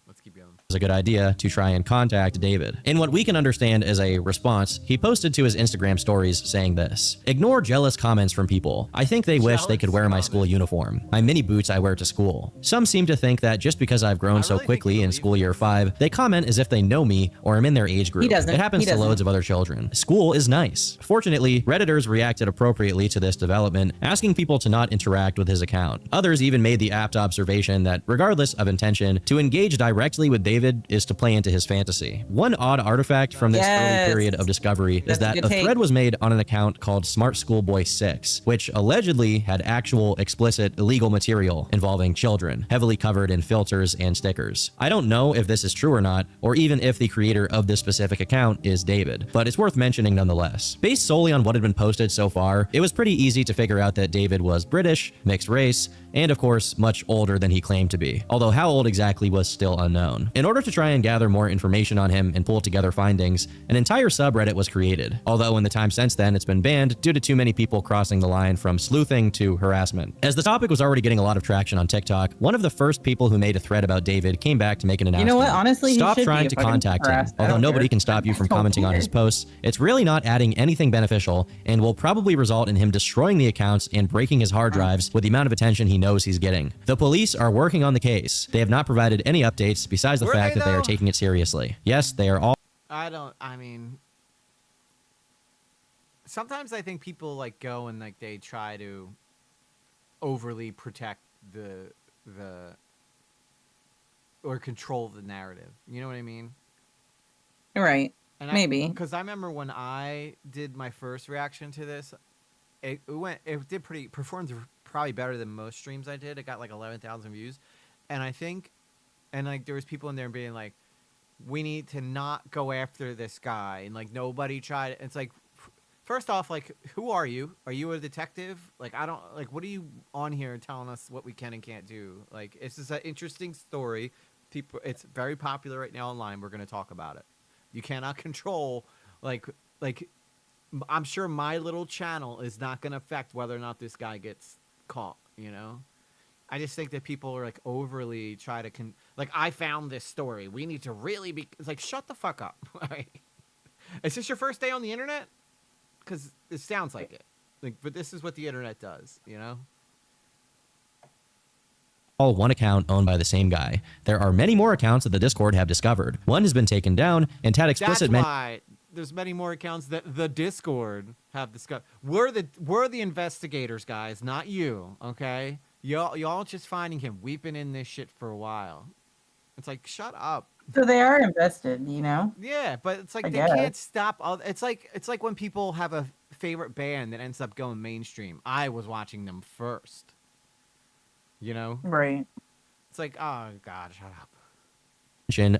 Let's keep going. It was a good idea to try and contact David. In what we can understand as a response, he posted to his Instagram stories saying this: "Ignore jealous comments from people. I think they wish they could wear my school uniform. My mini boots I wear to school. Some seem to think that just because I've grown so quickly in school year 5, they comment as if they know me or am in their age group. He doesn't. It happens He to doesn't. loads of other children. School is nice." Fortunately, Redditors reacted appropriately to this development, asking people to not interact with his account. Others even made the apt observation that regardless of intention, to engage directly with David is to play into his fantasy. One odd artifact from this early period of discovery is that a thread was made on an account called Smart Schoolboy 6, which allegedly had actual explicit illegal material involving children, heavily covered in filters and stickers. I don't know if this is true or not, or even if the creator of this specific account is David, but it's worth mentioning nonetheless. Based solely on what had been posted so far, it was pretty easy to figure out that David was British, mixed race, and of course, much older than he claimed to be, although how old exactly was still unknown. In order to try and gather more information on him and pull together findings, an entire subreddit was created, although in the time since then it's been banned due to too many people crossing the line from sleuthing to harassment. As the topic was already getting a lot of traction on TikTok, one of the first people who made a thread about David came back to make an announcement. You know what? Honestly, he Stop should trying be to fucking contact him. harassed. I Although don't nobody care. can stop you from Don't commenting on care. his posts, it's really not adding anything beneficial and will probably result in him destroying the accounts and breaking his hard drives with the amount of attention he knows he's getting. The police are working on the case. They have not provided any updates besides the fact that they are taking it seriously. Yes, they are all. I mean, sometimes I think people like go and like they try to overly protect the or control the narrative. You know what I mean? Right. And Maybe. Because I remember when I did my first reaction to this, it performed probably better than most streams I did. It got like 11,000 views. And I think, and like there was people in there being like, we need to not go after this guy. And like nobody tried. It's like, first off, like, who are you? Are you a detective? Like, I don't, like, what are you on here telling us what we can and can't do? Like, it's just an interesting story. People, it's very popular right now online. We're going to talk about it. You cannot control, like, I'm sure my little channel is not going to affect whether or not this guy gets caught, you know? I just think that people are like overly try to like, I found this story. We need to really be, it's like, shut the fuck up. Right? Is this your first day on the internet? Because it sounds like it. Like, but this is what the internet does, you know? All one account owned by the same guy. There are many more accounts that the Discord have discovered. One has been taken down and had explicit That's why there's many more accounts that the Discord have discovered. We're the investigators, guys, not you, okay? Y'all just finding him. We've been in this shit for a while. It's like, shut up. So they are invested, you know? Yeah, but it's like I they guess. can't stop. It's like when people have a favorite band that ends up going mainstream. I was watching them first. You know? Right. It's like, oh God, shut up.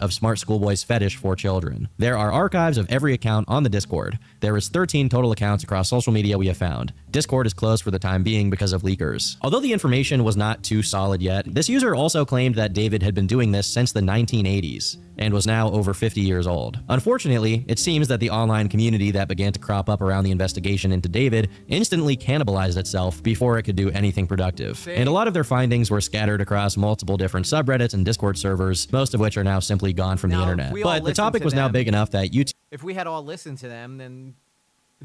of Smart Schoolboy's fetish for children. There are archives of every account on the Discord. There is 13 total accounts across social media we have found. Discord is closed for the time being because of leakers. Although the information was not too solid yet, this user also claimed that David had been doing this since the 1980s and was now over 50 years old. Unfortunately, it seems that the online community that began to crop up around the investigation into David instantly cannibalized itself before it could do anything productive. And a lot of their findings were scattered across multiple different subreddits and Discord servers, most of which are now simply gone from the internet. But the topic was now big enough that YouTube... If we had all listened to them, then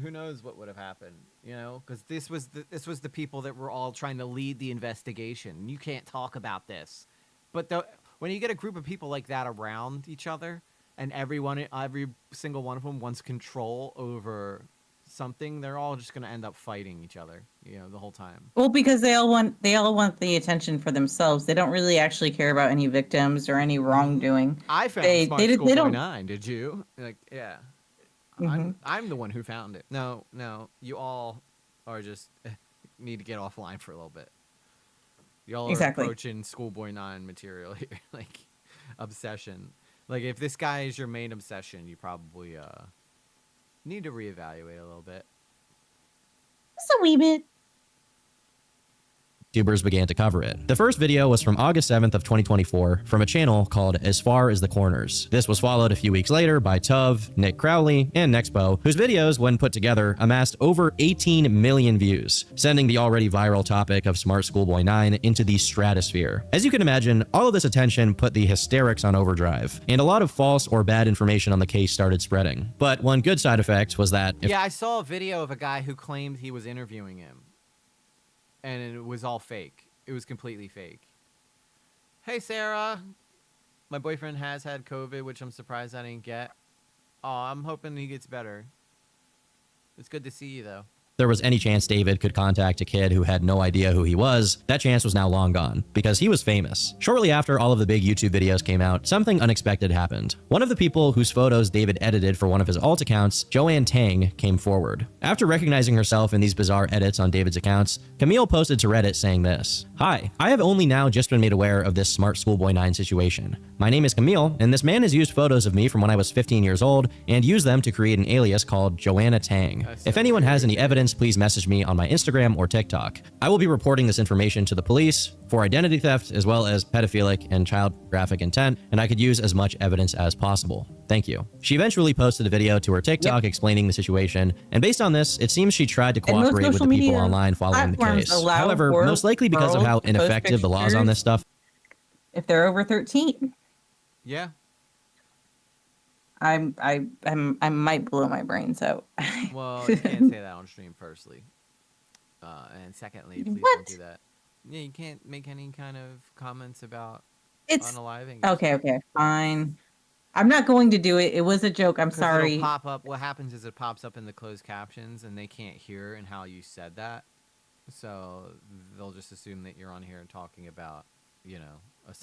who knows what would have happened, you know? Because this was the people that were all trying to lead the investigation. You can't talk about this. But when you get a group of people like that around each other, and every single one of them wants control over something, they're all just gonna end up fighting each other, the whole time. Well, because they all want the attention for themselves. They don't really actually care about any victims or any wrongdoing. I found They Smart they Schoolboy don't. 9. Did you? Like, yeah. Mhm. I'm the one who found it. No, you all are just need to get offline for a little bit. Y'all are Exactly. approaching Schoolboy 9 material here, like obsession. Like, if this guy is your main obsession, you probably need to reevaluate a little bit. Just a wee bit. YouTubers began to cover it. The first video was from August 7th of 2024 from a channel called As Far as the Corners. This was followed a few weeks later by Tuv, Nick Crowley, and Nexpo, whose videos, when put together, amassed over 18 million views, sending the already viral topic of Smart Schoolboy 9 into the stratosphere. As you can imagine, all of this attention put the hysterics on overdrive, and a lot of false or bad information on the case started spreading. But one good side effect was that Yeah, I saw a video of a guy who claimed he was interviewing him. And it was all fake. It was completely fake. Hey, Sarah. My boyfriend has had COVID, which I'm surprised I didn't get. Oh, I'm hoping he gets better. It's good to see you, though. there was any chance David could contact a kid who had no idea who he was, that chance was now long gone, because he was famous. Shortly after all of the big YouTube videos came out, something unexpected happened. One of the people whose photos David edited for one of his alt accounts, Joanne Tang, came forward. After recognizing herself in these bizarre edits on David's accounts, Camille posted to Reddit saying this: "Hi, I have only now just been made aware of this Smart Schoolboy 9 situation. My name is Camille, and this man has used photos of me from when I was 15 years old and used them to create an alias called Joanna Tang. If anyone has any evidence, please message me on my Instagram or TikTok. I will be reporting this information to the police for identity theft as well as pedophilic and child pornographic intent, and I could use as much evidence as possible. Thank you." She eventually posted a video to her TikTok explaining the situation, and based on this, it seems she tried to cooperate with the people online following the case. However, most likely because of how ineffective the laws on this stuff if they're over 13. Yeah. I might blow my brains out. Well, you can't say that on stream, firstly. And secondly, please don't do that. Yeah, you can't make any kind of comments about unaliving. Okay, fine. I'm not going to do it. It was a joke. I'm 'Cause sorry. it'll pop up. What happens is it pops up in the closed captions, and they can't hear in how you said that. So they'll just assume that you're on here and talking about, you know, a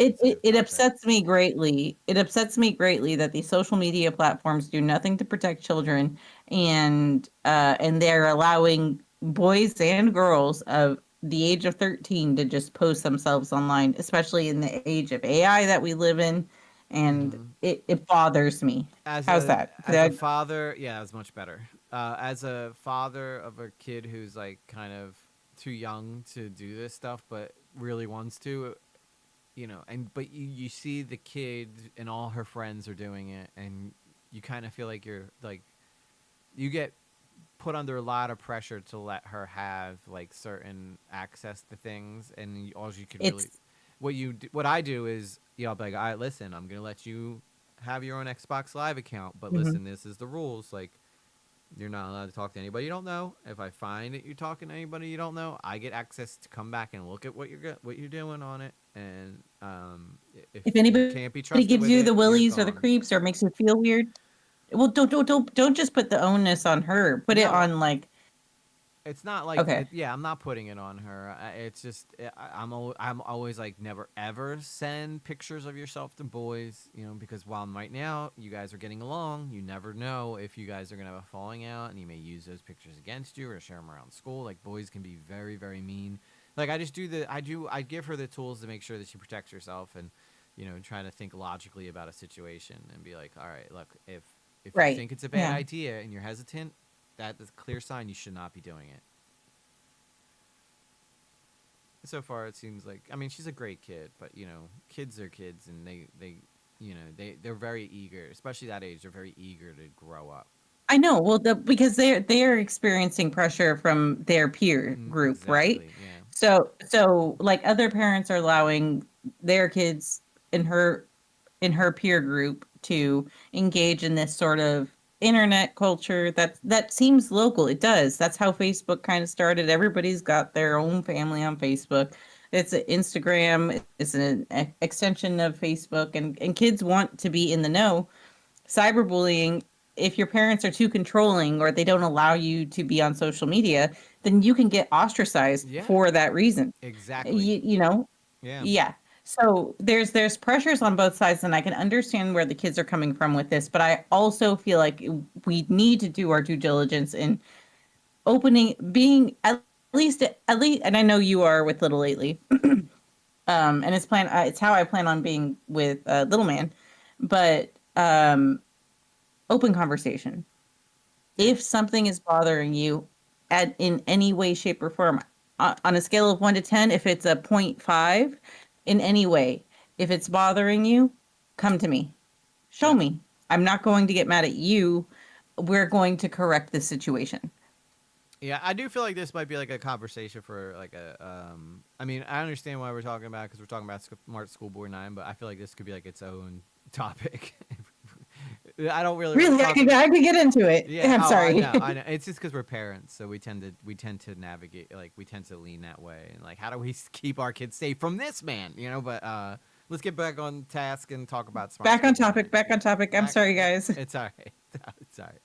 It upsets me greatly. It upsets me greatly that these social media platforms do nothing to protect children, and they're allowing boys and girls of the age of 13 to just post themselves online, especially in the age of AI that we live in, and it bothers me. How's that? As a father, yeah, it's much better. As a father of a kid who's like kind of too young to do this stuff, but really wants to, you know, but you see the kid and all her friends are doing it, and you kind of feel like you're like, you get put under a lot of pressure to let her have like certain access to things, and all you can really, what I do is, I'll be like, all right, listen, I'm gonna let you have your own Xbox Live account, but listen, this is the rules. Like, you're not allowed to talk to anybody you don't know. If I find that you're talking to anybody you don't know, I get access to come back and look at what you're doing on it. And If anybody you can't be trusted gives with you it, the you're willies or the gone. creeps or makes you feel weird, well, don't just put the onus on her. Put it on like. It's not like, Okay. I'm not putting it on her. It's just, I'm always like, never ever send pictures of yourself to boys, you know, because while right now you guys are getting along, you never know if you guys are going to have a falling out, and you may use those pictures against you or share them around school. Like, boys can be very, very mean. Like, I give her the tools to make sure that she protects herself, and, you know, trying to think logically about a situation and be like, all right, look, if you think it's a bad idea and you're hesitant, that is a clear sign you should not be doing it. So far, it seems like, I mean, she's a great kid, but, you know, kids are kids, and they're very eager, especially that age. They're very eager to grow up. I know. Well, because they're experiencing pressure from their peer group, right? Yeah. So like other parents are allowing their kids in her peer group to engage in this sort of internet culture that seems local. It does. That's how Facebook kind of started. Everybody's got their own family on Facebook. It's an Instagram. It's an extension of Facebook, and kids want to be in the know. Cyberbullying if your parents are too controlling or they don't allow you to be on social media, then you can get ostracized for that reason. Exactly. You know? Yeah. Yeah. So there's pressures on both sides, and I can understand where the kids are coming from with this, but I also feel like we need to do our due diligence in being at least, and I know you are with Little lately. And it's how I plan on being with Little Man, but open conversation. If something is bothering you in any way, shape, or form, on a scale of 1 to 10, if it's a 0.5 in any way, if it's bothering you, come to me. Show me. I'm not going to get mad at you. We're going to correct this situation. Yeah, I do feel like this might be like a conversation for like a. I mean, I understand why we're talking about because we're talking about Smart Schoolboy 9, but I feel like this could be like its own topic. I don't really. I could get into it. Yeah, I'm sorry. I know. It's just because we're parents, so we tend to navigate, like we tend to lean that way, and like how do we keep our kids safe from this man? You know, but let's get back on task and talk about Smart. Back on topic. I'm sorry, guys. It's all right. It's all right.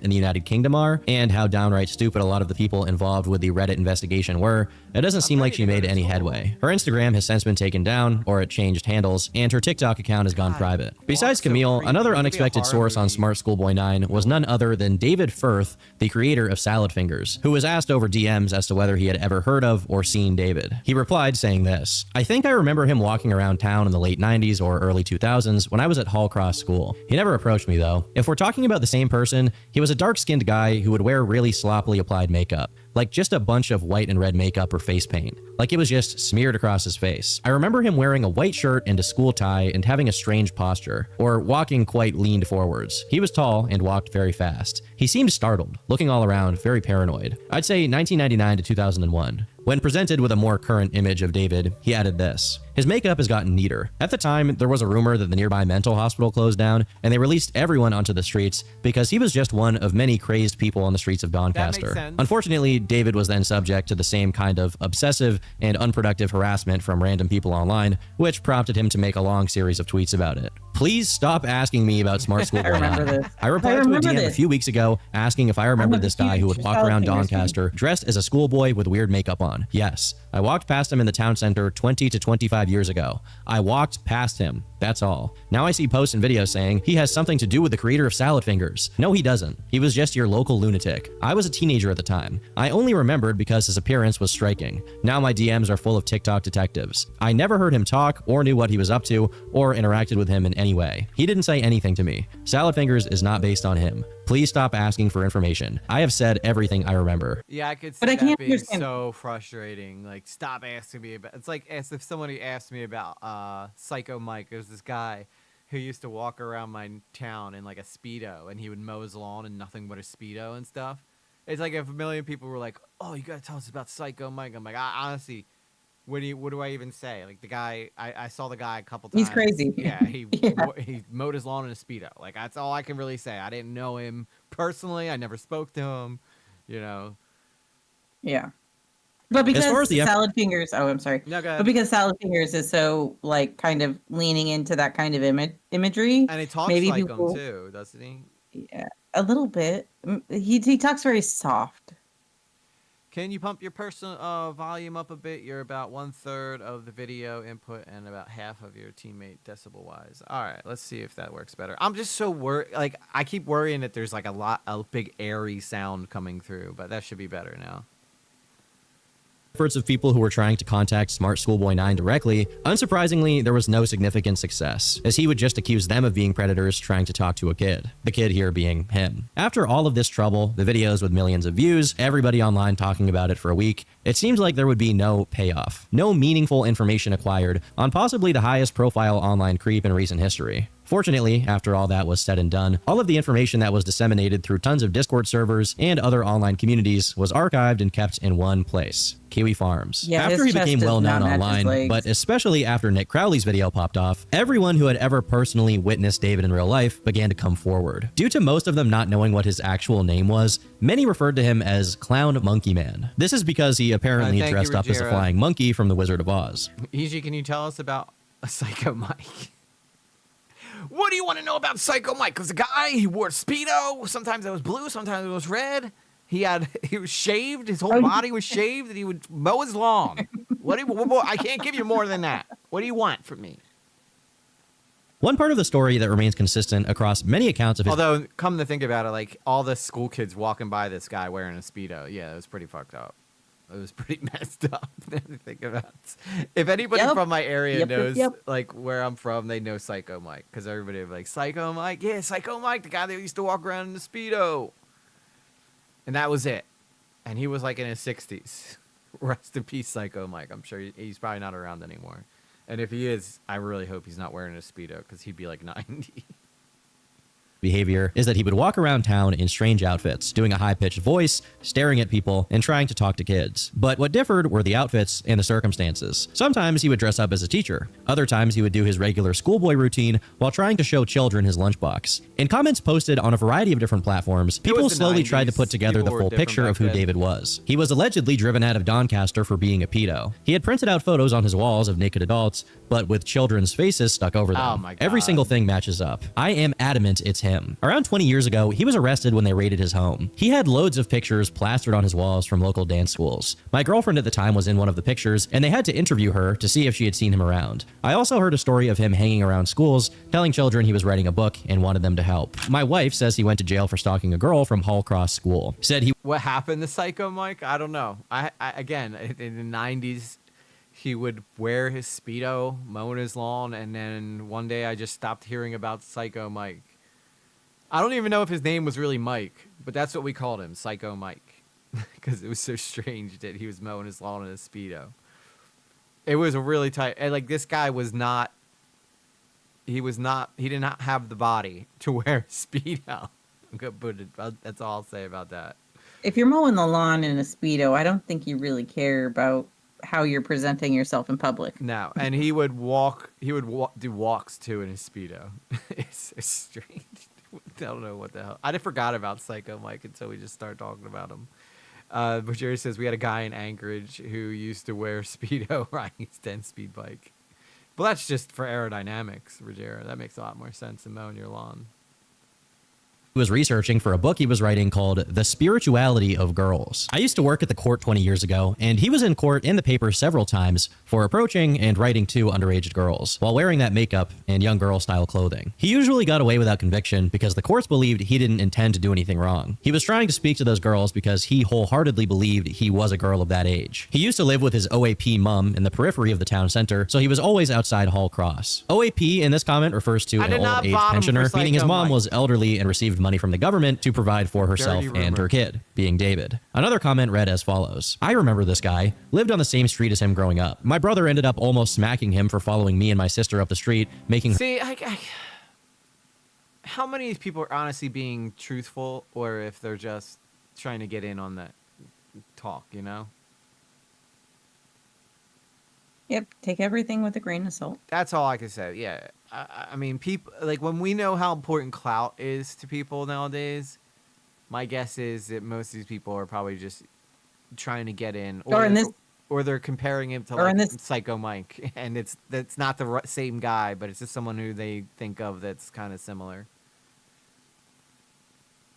In the United Kingdom are, and how downright stupid a lot of the people involved with the Reddit investigation were, it doesn't seem like she made any headway. Her Instagram has since been taken down, or it changed handles, and her TikTok account has gone private. Besides Camille, another unexpected source on Smart Schoolboy 9 was none other than David Firth, the creator of Salad Fingers, who was asked over DMs as to whether he had ever heard of or seen David. He replied saying this, "I think I remember him walking around town in the late 90s or early 2000s when I was at Hall Cross School. He never approached me though. If we're talking about the same person, he was a dark-skinned guy who would wear really sloppily applied makeup. Like just a bunch of white and red makeup or face paint. Like it was just smeared across his face. I remember him wearing a white shirt and a school tie and having a strange posture, or walking quite leaned forwards. He was tall and walked very fast. He seemed startled, looking all around, very paranoid. I'd say 1999 to 2001. When presented with a more current image of David, he added this. His makeup has gotten neater. At the time, there was a rumor that the nearby mental hospital closed down, and they released everyone onto the streets because he was just one of many crazed people on the streets of Doncaster. Unfortunately, David was then subject to the same kind of obsessive and unproductive harassment from random people online, which prompted him to make a long series of tweets about it. Please stop asking me about Smart Schoolboy 9. I replied to a DM a few weeks ago asking if I remembered this guy who would walk around Doncaster dressed as a schoolboy with weird makeup on. Yes, I walked past him in the town center 20 to 25 years ago. I walked past him. That's all. Now I see posts and videos saying he has something to do with the creator of Salad Fingers. No, he doesn't. He was just your local lunatic. I was a teenager at the time. I only remembered because his appearance was striking. Now my DMs are full of TikTok detectives. I never heard him talk or knew what he was up to or interacted with him in any way. He didn't say anything to me. Salad Fingers is not based on him. Please stop asking for information. I have said everything I remember." Yeah, I could see that being so frustrating. Like, stop asking me about. It's like as if somebody asked me about Psycho Mike. There's this guy who used to walk around my town in like a Speedo, and he would mow his lawn in nothing but a Speedo and stuff. It's like if a million people were like, "Oh, you gotta tell us about Psycho Mike." I'm like, honestly, what do I even say? Like the guy, I saw the guy a couple times. He's crazy. Yeah, he mowed his lawn in a Speedo. Like that's all I can really say. I didn't know him personally. I never spoke to him. You know. Yeah. But because Salad Fingers, No, go ahead. But because Salad Fingers is so like kind of leaning into that kind of imagery, and he talks maybe like people, him too, doesn't he? Yeah, a little bit. He talks very soft. Can you pump your personal volume up a bit? You're about 1/3 of the video input and about half of your teammate decibel wise. All right, let's see if that works better. I'm just so worried. Like I keep worrying that there's like a big airy sound coming through, but that should be better now. Efforts of people who were trying to contact Smart Schoolboy 9 directly, unsurprisingly, there was no significant success, as he would just accuse them of being predators trying to talk to a kid. The kid here being him. After all of this trouble, the videos with millions of views, everybody online talking about it for a week, it seems like there would be no payoff, no meaningful information acquired on possibly the highest profile online creep in recent history. Fortunately, after all that was said and done, all of the information that was disseminated through tons of Discord servers and other online communities was archived and kept in one place. Kiwi Farms. Yeah, after he became well known online, but especially after Nick Crowley's video popped off, everyone who had ever personally witnessed David in real life began to come forward. Due to most of them not knowing what his actual name was, many referred to him as Clown Monkey Man. This is because he apparently dressed up as a flying monkey from The Wizard of Oz. Easy, can you tell us about a Psycho Mike? What do you want to know about Psycho Mike? Because the guy, he wore Speedo. Sometimes it was blue, sometimes it was red. He was shaved. His whole body was shaved, and he would mow his lawn. What more? I can't give you more than that. What do you want from me? One part of the story that remains consistent across many accounts of his... Although, come to think about it, like, all the school kids walking by this guy wearing a Speedo, yeah, it was pretty fucked up. It was pretty messed up. Think about it. If anybody from my area knows, like, where I'm from, they know Psycho Mike. Because everybody would be like, Psycho Mike? Yeah, Psycho Mike, the guy that used to walk around in the Speedo. And that was it. And he was, like, in his 60s. Rest in peace, Psycho Mike. I'm sure he's probably not around anymore. And if he is, I really hope he's not wearing a Speedo, because he'd be, like, 90. Behavior is that he would walk around town in strange outfits, doing a high-pitched voice, staring at people, and trying to talk to kids. But what differed were the outfits and the circumstances. Sometimes he would dress up as a teacher. Other times he would do his regular schoolboy routine while trying to show children his lunchbox. In comments posted on a variety of different platforms, people slowly tried to put together the full picture of who David was. He was allegedly driven out of Doncaster for being a pedo. He had printed out photos on his walls of naked adults, but with children's faces stuck over them. Oh my God. Every single thing matches up. I am adamant it's him. Around 20 years ago, he was arrested when they raided his home. He had loads of pictures plastered on his walls from local dance schools. My girlfriend at the time was in one of the pictures, and they had to interview her to see if she had seen him around. I also heard a story of him hanging around schools, telling children he was writing a book and wanted them to help. My wife says he went to jail for stalking a girl from Hull Cross School. Said he... What happened to Psycho Mike? I don't know. Again, in the 90s, he would wear his Speedo, mowing his lawn, and then one day I just stopped hearing about Psycho Mike. I don't even know if his name was really Mike, but that's what we called him, Psycho Mike, because it was so strange that he was mowing his lawn in a Speedo. It was a really tight, and like this guy was not, he did not have the body to wear a Speedo. I'm gonna put it, that's all I'll say about that. If you're mowing the lawn in a Speedo, I don't think you really care about how you're presenting yourself in public. No, and he would do walks too in his Speedo. It's so strange. I don't know what the hell. I forgot about Psycho Mike until we just started talking about him. But Jerry says we had a guy in Anchorage who used to wear Speedo riding his 10-speed bike. Well, that's just for aerodynamics, Rogero. That makes a lot more sense than mowing your lawn. He was researching for a book he was writing called The Spirituality of Girls. I used to work at the court 20 years ago, and he was in court in the paper several times for approaching and writing to underage girls while wearing that makeup and young girl style clothing. He usually got away without conviction because the courts believed he didn't intend to do anything wrong. He was trying to speak to those girls because he wholeheartedly believed he was a girl of that age. He used to live with his OAP mom in the periphery of the town center, so he was always outside Hall Cross. OAP in this comment refers to an old age pensioner, meaning his mom was elderly and received money from the government to provide for herself and her kid, being David. Another comment read as follows. I remember this guy, lived on the same street as him growing up. My brother ended up almost smacking him for following me and my sister up the street, making... See, how many of these people are honestly being truthful, or if they're just trying to get in on that talk, you know? Yep, take everything with a grain of salt. That's all I can say. Yeah, I mean, people like when we know how important clout is to people nowadays. My guess is that most of these people are probably just trying to get in, or they're comparing him to like Psycho Mike, and that's not the same guy, but it's just someone who they think of that's kind of similar.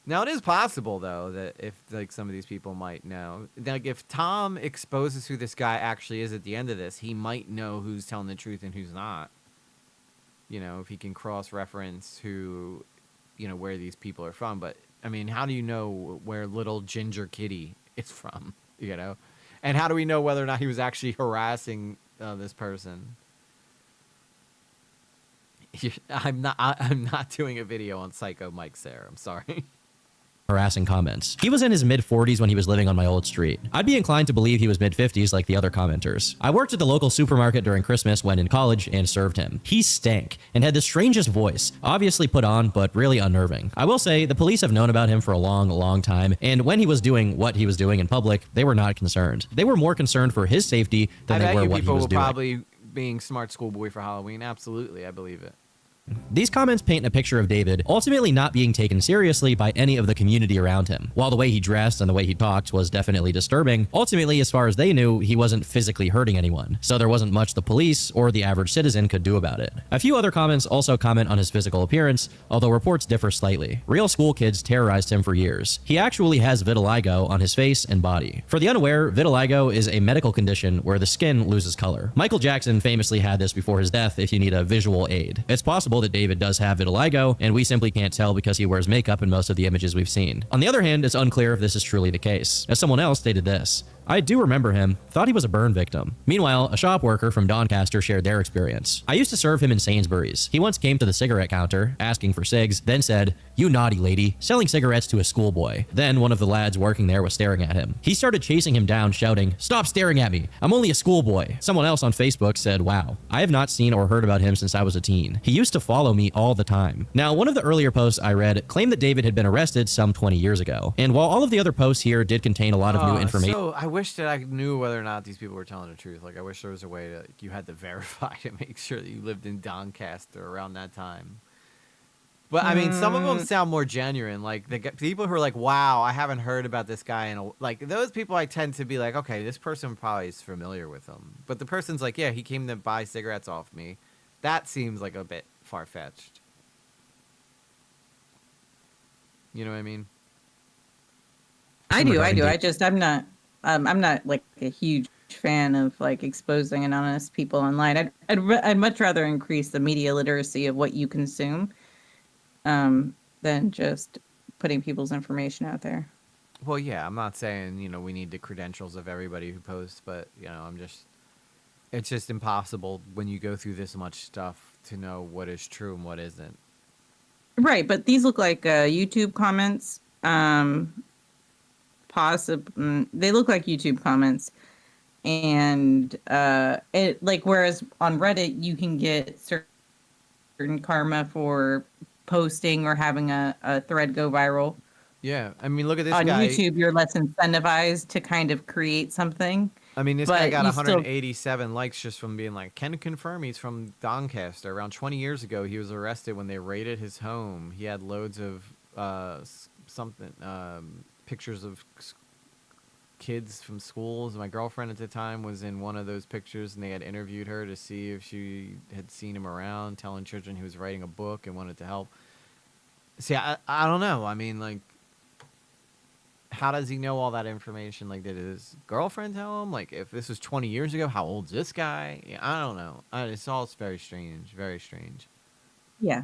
Now, it is possible, though, that if, like, some of these people might know. Like, if Tom exposes who this guy actually is at the end of this, he might know who's telling the truth and who's not. You know, if he can cross-reference who, you know, where these people are from. But, I mean, how do you know where little Ginger Kitty is from, you know? And how do we know whether or not he was actually harassing this person? I'm not doing a video on Psycho Mike, Sarah. I'm sorry. Harassing comments. He was in his mid-40s when he was living on my old street. I'd be inclined to believe he was mid-50s like the other commenters. I worked at the local supermarket during Christmas when in college and served him. He stank and had the strangest voice, obviously put on, but really unnerving. I will say the police have known about him for a long, long time, and when he was doing what he was doing in public, they were not concerned. They were more concerned for his safety than they were what he was doing. Probably being smart schoolboy for Halloween. Absolutely, I believe it. These comments paint a picture of David ultimately not being taken seriously by any of the community around him. While the way he dressed and the way he talked was definitely disturbing, ultimately, as far as they knew, he wasn't physically hurting anyone, so there wasn't much the police or the average citizen could do about it. A few other comments also comment on his physical appearance, although reports differ slightly. Real school kids terrorized him for years. He actually has vitiligo on his face and body. For the unaware, vitiligo is a medical condition where the skin loses color. Michael Jackson famously had this before his death if you need a visual aid. It's possible that David does have vitiligo, and we simply can't tell because he wears makeup in most of the images we've seen. On the other hand, it's unclear if this is truly the case, as someone else stated this: I do remember him, thought he was a burn victim. Meanwhile, a shop worker from Doncaster shared their experience. I used to serve him in Sainsbury's. He once came to the cigarette counter, asking for cigs, then said, "You naughty lady," selling cigarettes to a schoolboy. Then one of the lads working there was staring at him. He started chasing him down, shouting, "Stop staring at me, I'm only a schoolboy." Someone else on Facebook said, "Wow, I have not seen or heard about him since I was a teen. He used to follow me all the time." Now, one of the earlier posts I read claimed that David had been arrested some 20 years ago. And while all of the other posts here did contain a lot of new information, So I wish that I knew whether or not these people were telling the truth. Like, I wish there was a way to, you had to verify to make sure that you lived in Doncaster around that time. But I mean, some of them sound more genuine. Like the people who are like, "Wow, I haven't heard about this guy," and like those people, I tend to be like, "Okay, this person probably is familiar with him." But the person's like, "Yeah, he came to buy cigarettes off me." That seems like a bit far fetched. You know what I mean? I do. I'm not like a huge fan of like exposing anonymous people online. I'd much rather increase the media literacy of what you consume, than just putting people's information out there. Well, yeah, I'm not saying, we need the credentials of everybody who posts, but, it's just impossible when you go through this much stuff to know what is true and what isn't. Right, but these look like YouTube comments. They look like YouTube comments. And it like, whereas on Reddit, you can get certain karma for posting or having a thread go viral. Yeah, I mean, look at this on guy. On YouTube, you're less incentivized to kind of create something. I mean, this guy got 187 likes just from being like, can confirm he's from Doncaster. Around 20 years ago, he was arrested when they raided his home. He had loads of pictures of kids from schools. My girlfriend at the time was in one of those pictures, and they had interviewed her to see if she had seen him around, telling children he was writing a book and wanted to help. See, I don't know. I mean, like, how does he know all that information? Like, did his girlfriend tell him? Like, if this was 20 years ago, how old's this guy? Yeah, I don't know. It's all very strange. Very strange. Yeah.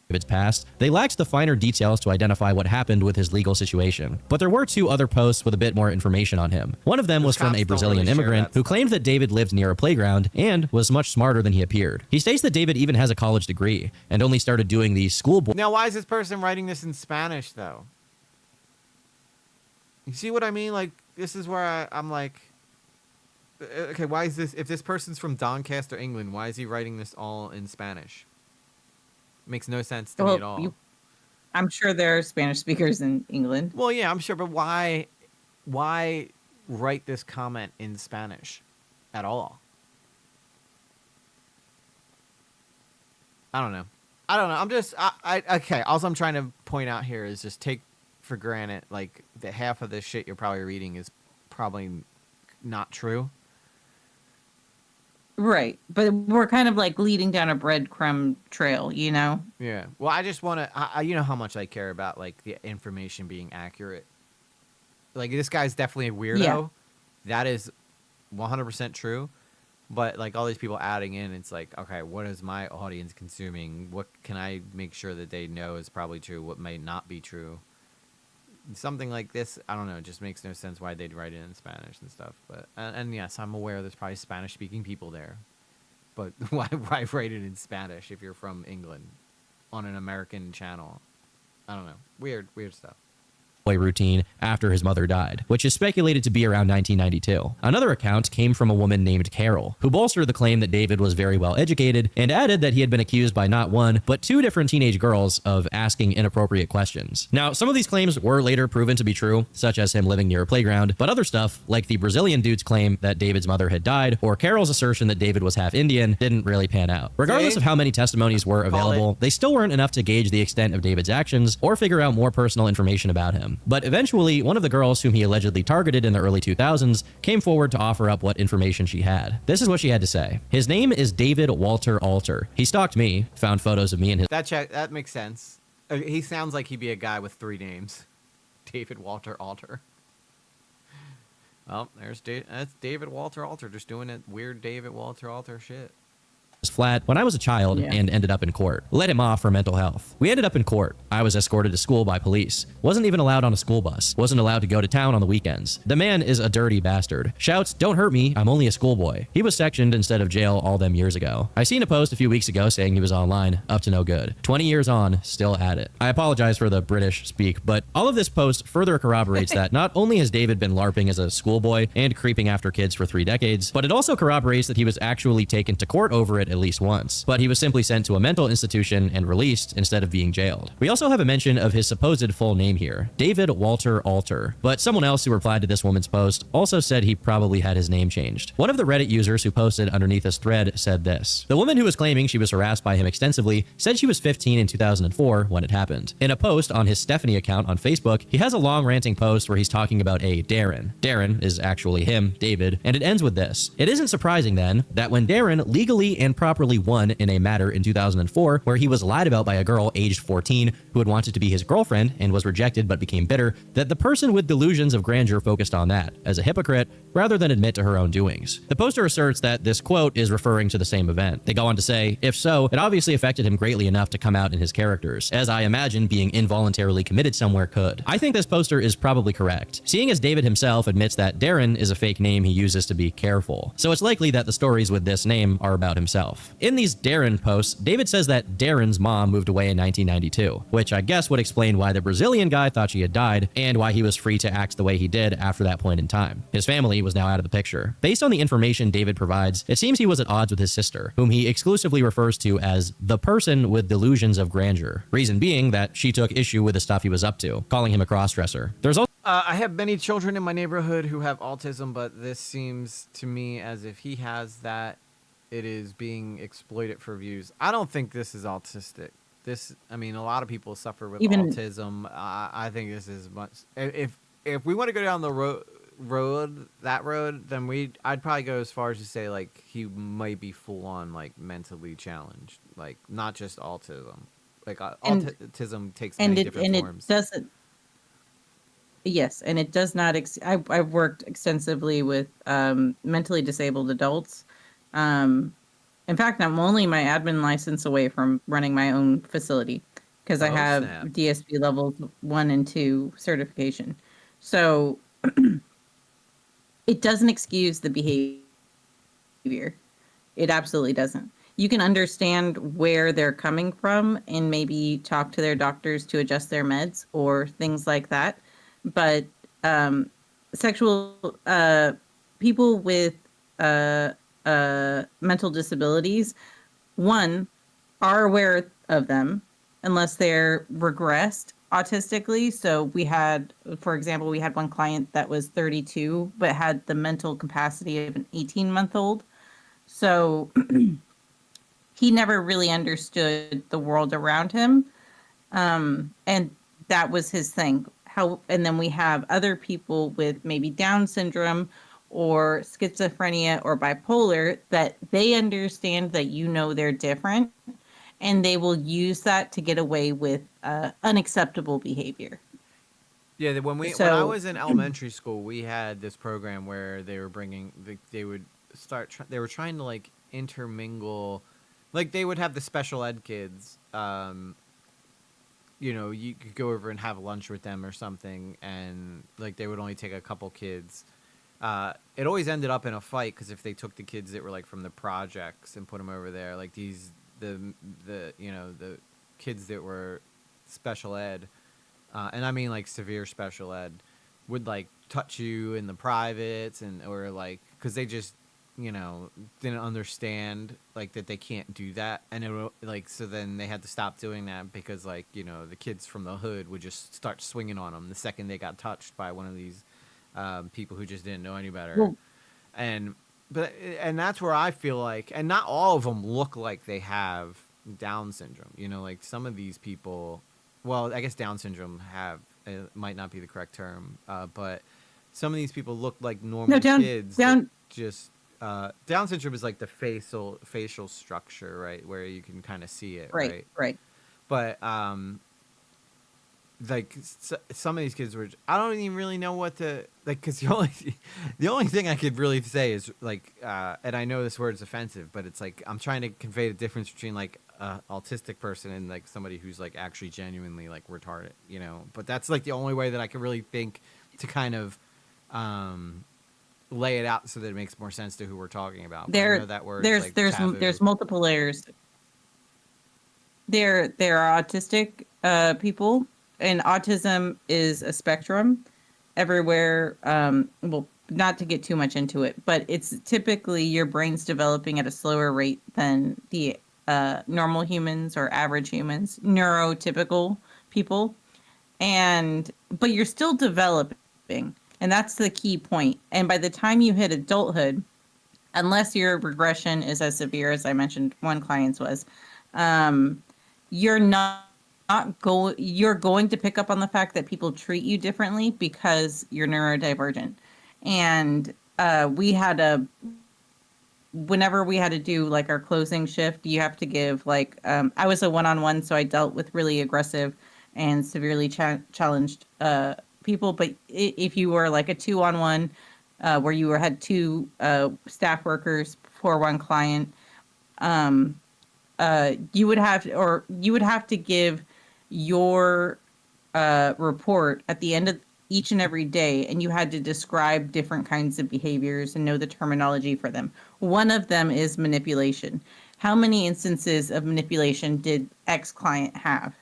David's past, they lacked the finer details to identify what happened with his legal situation. But there were two other posts with a bit more information on him. One of them was from a Brazilian immigrant who claimed that David lived near a playground and was much smarter than he appeared. He states that David even has a college degree and only started doing the school board. Now, why is this person writing this in Spanish, though? You see what I mean? Like, this is where I'm like, okay, why is this? If this person's from Doncaster, England, why is he writing this all in Spanish? Makes no sense to me at all. I'm sure there are Spanish speakers in England. Well, yeah, I'm sure, but why write this comment in Spanish at all? I don't know. I'm just, okay, all I'm trying to point out here is just take for granted, like, that half of this shit you're probably reading is probably not true. Right. But we're kind of like leading down a breadcrumb trail, you know? Yeah. Well, I just want to, you know how much I care about, like, the information being accurate. Like, this guy's definitely a weirdo. Yeah. That is 100% true. But, like, all these people adding in, it's like, okay, what is my audience consuming? What can I make sure that they know is probably true? What may not be true? Something like this, I don't know, it just makes no sense why they'd write it in Spanish and stuff. But and yes, I'm aware there's probably Spanish-speaking people there. But why write it in Spanish if you're from England on an American channel? I don't know. Weird stuff. routine after his mother died, which is speculated to be around 1992. Another account came from a woman named Carol, who bolstered the claim that David was very well educated and added that he had been accused by not one, but two different teenage girls of asking inappropriate questions. Now, some of these claims were later proven to be true, such as him living near a playground, but other stuff, like the Brazilian dude's claim that David's mother had died, or Carol's assertion that David was half Indian, didn't really pan out. Regardless of how many testimonies were available, they still weren't enough to gauge the extent of David's actions or figure out more personal information about him. But eventually, one of the girls whom he allegedly targeted in the early 2000s came forward to offer up what information she had. This is what she had to say. His name is David Walter Alter. He stalked me, found photos of me and his... That makes sense. He sounds like he'd be a guy with 3 names. David Walter Alter. Well, that's David Walter Alter, just doing that weird David Walter Alter shit. Flat when I was a child and ended up in court. Let him off for mental health. We ended up in court. I was escorted to school by police. Wasn't even allowed on a school bus. Wasn't allowed to go to town on the weekends. The man is a dirty bastard. Shouts, "Don't hurt me, I'm only a schoolboy." He was sectioned instead of jail all them years ago. I seen a post a few weeks ago saying he was online, up to no good. 20 years on, still at it. I apologize for the British speak, but all of this post further corroborates that not only has David been LARPing as a schoolboy and creeping after kids for 3 decades, but it also corroborates that he was actually taken to court over it at least once, but he was simply sent to a mental institution and released instead of being jailed. We also have a mention of his supposed full name here, David Walter Alter, but someone else who replied to this woman's post also said he probably had his name changed. One of the Reddit users who posted underneath this thread said this: "The woman who was claiming she was harassed by him extensively said she was 15 in 2004 when it happened." In a post on his Stephanie account on Facebook, he has a long ranting post where he's talking about a Darren. Darren is actually him, David, and it ends with this: "It isn't surprising then that when Darren legally and properly won in a matter in 2004 where he was lied about by a girl aged 14 who had wanted to be his girlfriend and was rejected but became bitter, that the person with delusions of grandeur focused on that as a hypocrite rather than admit to her own doings." The poster asserts that this quote is referring to the same event. They go on to say, "If so, it obviously affected him greatly enough to come out in his characters, as I imagine being involuntarily committed somewhere could." I think this poster is probably correct, seeing as David himself admits that Darren is a fake name he uses to be careful. So it's likely that the stories with this name are about himself. In these Darren posts, David says that Darren's mom moved away in 1992, which I guess would explain why the Brazilian guy thought she had died and why he was free to act the way he did after that point in time. His family was now out of the picture. Based on the information David provides, it seems he was at odds with his sister, whom he exclusively refers to as the person with delusions of grandeur. Reason being that she took issue with the stuff he was up to, calling him a crossdresser. There's also I have many children in my neighborhood who have autism, but this seems to me as if he has that, it is being exploited for views. I don't think this is autistic. I mean, a lot of people suffer with autism. I think this is much. If we want to go down the road, then I'd probably go as far as to say like he might be full on like mentally challenged, like not just autism. Like autism takes many different forms. It doesn't. Yes, and it does not. I've worked extensively with mentally disabled adults. In fact, I'm only my admin license away from running my own facility because I have DSP levels 1 and 2 certification. So it doesn't excuse the behavior. It absolutely doesn't. You can understand where they're coming from and maybe talk to their doctors to adjust their meds or things like that. But people with mental disabilities, one, are aware of them unless they're regressed autistically. So we had, for example, one client that was 32 but had the mental capacity of an 18-month-old. So he never really understood the world around him, and that was his thing. And then we have other people with maybe Down syndrome or schizophrenia or bipolar that they understand that they're different, and they will use that to get away with unacceptable behavior. Yeah, when I was in elementary school, we had this program where they were they were trying to like intermingle, like they would have the special ed kids. You could go over and have lunch with them or something, and like they would only take a couple kids. It always ended up in a fight because if they took the kids that were like from the projects and put them over there, like the kids that were special ed, and I mean like severe special ed, would like touch you in the privates or like because they just didn't understand like that they can't do that, and so then they had to stop doing that because like the kids from the hood would just start swinging on them the second they got touched by one of these people who just didn't know any better. Well, and that's where I feel like, and not all of them look like they have Down syndrome. Like some of these people, well, I guess Down syndrome might not be the correct term, but some of these people look like normal kids. Just Down syndrome is like the facial structure, right, where you can kind of see it, right. But like some of these kids were, I don't even really know what to like, because the only thing I could really say is like, and I know this word is offensive, but it's like I'm trying to convey the difference between like a autistic person and like somebody who's like actually genuinely like retarded, But that's like the only way that I could really think to kind of lay it out so that it makes more sense to who we're talking about. But I know that word is, like, taboo. There's multiple layers. There are autistic people. And autism is a spectrum everywhere. Well, not to get too much into it, but it's typically your brain's developing at a slower rate than the normal humans or average humans, neurotypical people. But you're still developing. And that's the key point. And by the time you hit adulthood, unless your regression is as severe as I mentioned one client's was, you're going to pick up on the fact that people treat you differently because you're neurodivergent. And whenever we had to do like our closing shift, you have to give like, I was a one-on-one, so I dealt with really aggressive and severely challenged people. But if you were like a 2-on-1, where you had 2 staff workers for one client, you would have to give your report at the end of each and every day, and you had to describe different kinds of behaviors and know the terminology for them. One of them is manipulation. How many instances of manipulation did X client have?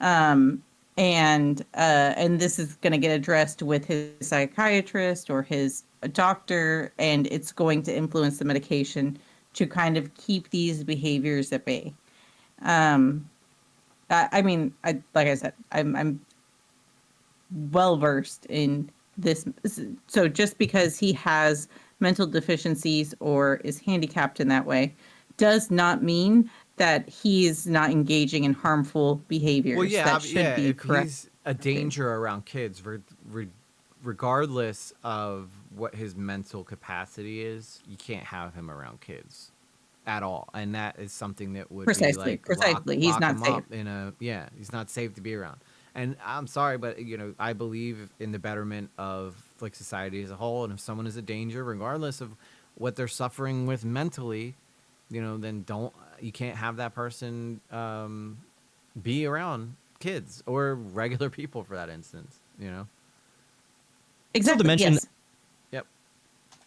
And this is going to get addressed with his psychiatrist or his doctor, and it's going to influence the medication to kind of keep these behaviors at bay. I mean, like I said, I'm well versed in this. So just because he has mental deficiencies or is handicapped in that way does not mean that he's not engaging in harmful behaviors. Well, yeah, that should be if correct. he's a danger around kids, regardless of what his mental capacity is, you can't have him around kids at all, and that is something that would Precisely. He's lock not him safe. up he's not safe to be around. And I'm sorry, but I believe in the betterment of like society as a whole, and if someone is a danger, regardless of what they're suffering with mentally, then you can't have that person be around kids or regular people for that instance. Exactly. To mention Yes.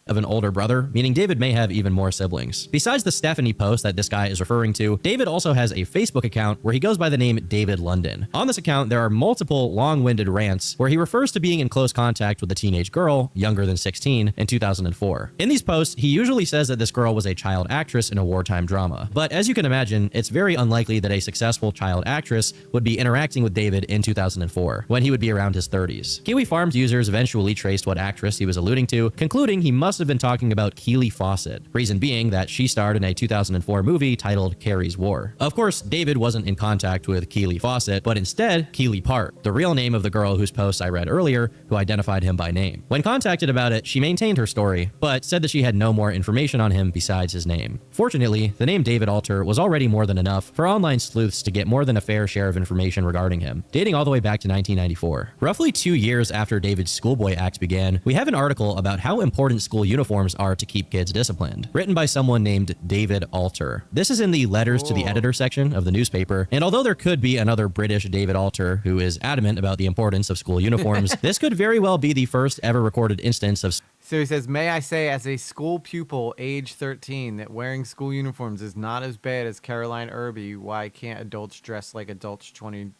of an older brother, meaning David may have even more siblings. Besides the Stephanie post that this guy is referring to, David also has a Facebook account where he goes by the name David London. On this account, there are multiple long-winded rants where he refers to being in close contact with a teenage girl, younger than 16, in 2004. In these posts, he usually says that this girl was a child actress in a wartime drama. But as you can imagine, it's very unlikely that a successful child actress would be interacting with David in 2004, when he would be around his 30s. Kiwi Farms users eventually traced what actress he was alluding to, concluding he must have been talking about Keely Fawcett, reason being that she starred in a 2004 movie titled Carrie's War. Of course, David wasn't in contact with Keely Fawcett, but instead Keely Part, the real name of the girl whose post I read earlier, who identified him by name. When contacted about it, she maintained her story, but said that she had no more information on him besides his name. Fortunately, the name David Alter was already more than enough for online sleuths to get more than a fair share of information regarding him, dating all the way back to 1994. Roughly 2 years after David's Schoolboy Act began, we have an article about how important school uniforms are to keep kids disciplined, written by someone named David Alter. This is in the letters to the editor section of the newspaper, and although there could be another British David Alter who is adamant about the importance of school uniforms, this could very well be the first ever recorded instance of... So he says, may I say as a school pupil age 13 that wearing school uniforms is not as bad as Caroline Irby. Why can't adults dress like adults 22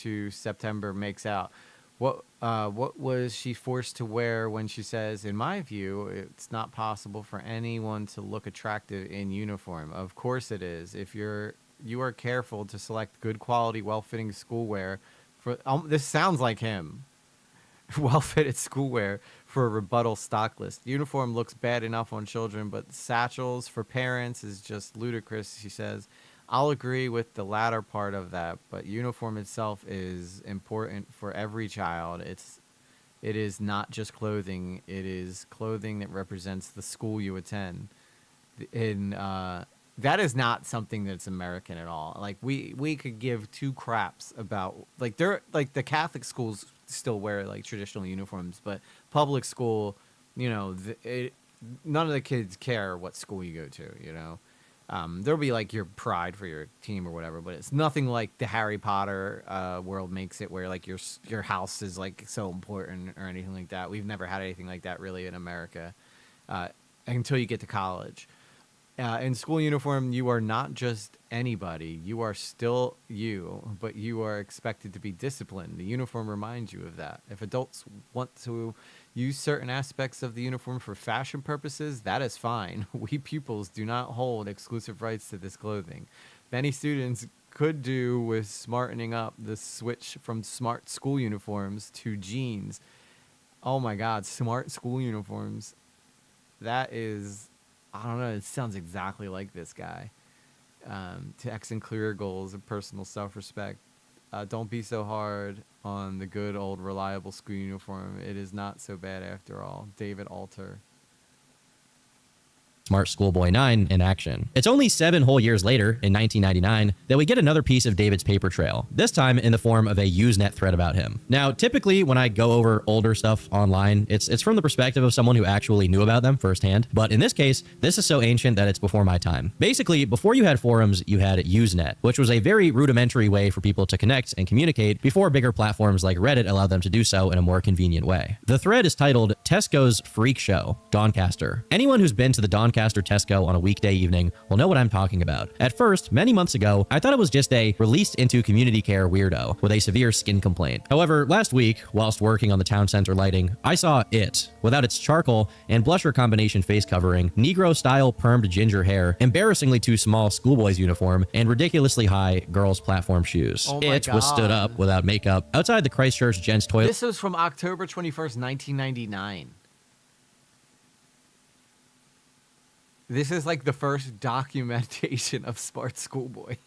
to September makes out. What was she forced to wear when she says, in my view, it's not possible for anyone to look attractive in uniform? Of course it is. If you are careful to select good quality, well-fitting schoolwear for this sounds like him. Well-fitted schoolwear for a rebuttal stock list. Uniform looks bad enough on children, but satchels for parents is just ludicrous, she says. I'll agree with the latter part of that, but uniform itself is important for every child. It is not just clothing. It is clothing that represents the school you attend. That is not something that's American at all. Like we could give two craps about like the Catholic schools still wear like traditional uniforms, but public school, you know, none of the kids care what school you go to, you know. There'll be like your pride for your team or whatever, but it's nothing like the Harry Potter world makes it, where like your house is like so important or anything like that. We've never had anything like that really in America until you get to college. In school uniform, you are not just anybody. You are still you, but you are expected to be disciplined. The uniform reminds you of that. If adults want to use certain aspects of the uniform for fashion purposes, that is fine. We pupils do not hold exclusive rights to this clothing. Many students could do with smartening up the switch from smart school uniforms to jeans. Oh my God, smart school uniforms. That is... I don't know. It sounds exactly like this guy. To X and clear goals and personal self-respect. Don't be so hard on the good old reliable school uniform. It is not so bad after all. David Alter. Smart Schoolboy 9 in action. It's only 7 whole years later, in 1999, that we get another piece of David's paper trail, this time in the form of a Usenet thread about him. Now, typically when I go over older stuff online, it's from the perspective of someone who actually knew about them firsthand, but in this case, this is so ancient that it's before my time. Basically, before you had forums, you had Usenet, which was a very rudimentary way for people to connect and communicate before bigger platforms like Reddit allowed them to do so in a more convenient way. The thread is titled Tesco's Freak Show, Doncaster. Anyone who's been to the Doncaster Tesco on a weekday evening will know what I'm talking about. At first, many months ago, I thought it was just a released into community care weirdo with a severe skin complaint. However, last week, whilst working on the town center lighting, I saw it, without its charcoal and blusher combination face covering, Negro-style permed ginger hair, embarrassingly too small schoolboy's uniform, and ridiculously high girls' platform shoes. Oh my It was stood up without makeup outside the Christchurch Gents Toilet. This was from October 21st, 1999. This is like the first documentation of Smart Schoolboy.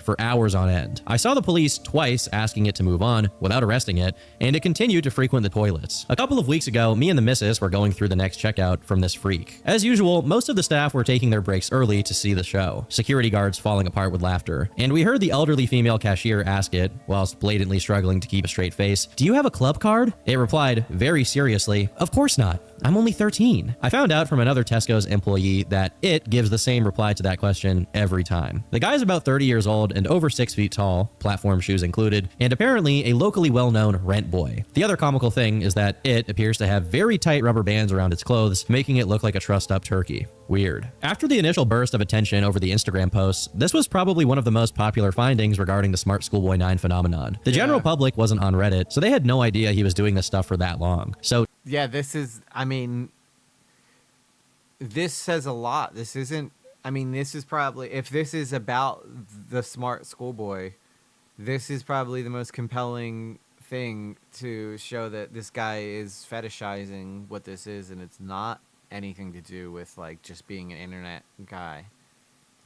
For hours on end. I saw the police twice asking it to move on without arresting it, and it continued to frequent the toilets. A couple of weeks ago, me and the missus were going through the next checkout from this freak. As usual, most of the staff were taking their breaks early to see the show, security guards falling apart with laughter, and we heard the elderly female cashier ask it, whilst blatantly struggling to keep a straight face, "Do you have a club card?" It replied, very seriously, "Of course not. I'm only 13. I found out from another Tesco's employee that it gives the same reply to that question every time. The guy's about 30 years old and over 6 feet tall, platform shoes included, and apparently a locally well-known rent boy. The other comical thing is that it appears to have very tight rubber bands around its clothes, making it look like a trussed-up turkey. Weird. After the initial burst of attention over the Instagram posts, this was probably one of the most popular findings regarding the Smart Schoolboy 9 phenomenon. The general public wasn't on Reddit, so they had no idea he was doing this stuff for that long. So yeah, this is, I mean, this says a lot. This isn't, I mean, this is probably, if this is about the Smart Schoolboy, this is probably the most compelling thing to show that this guy is fetishizing what this is, and it's not anything to do with, like, just being an internet guy.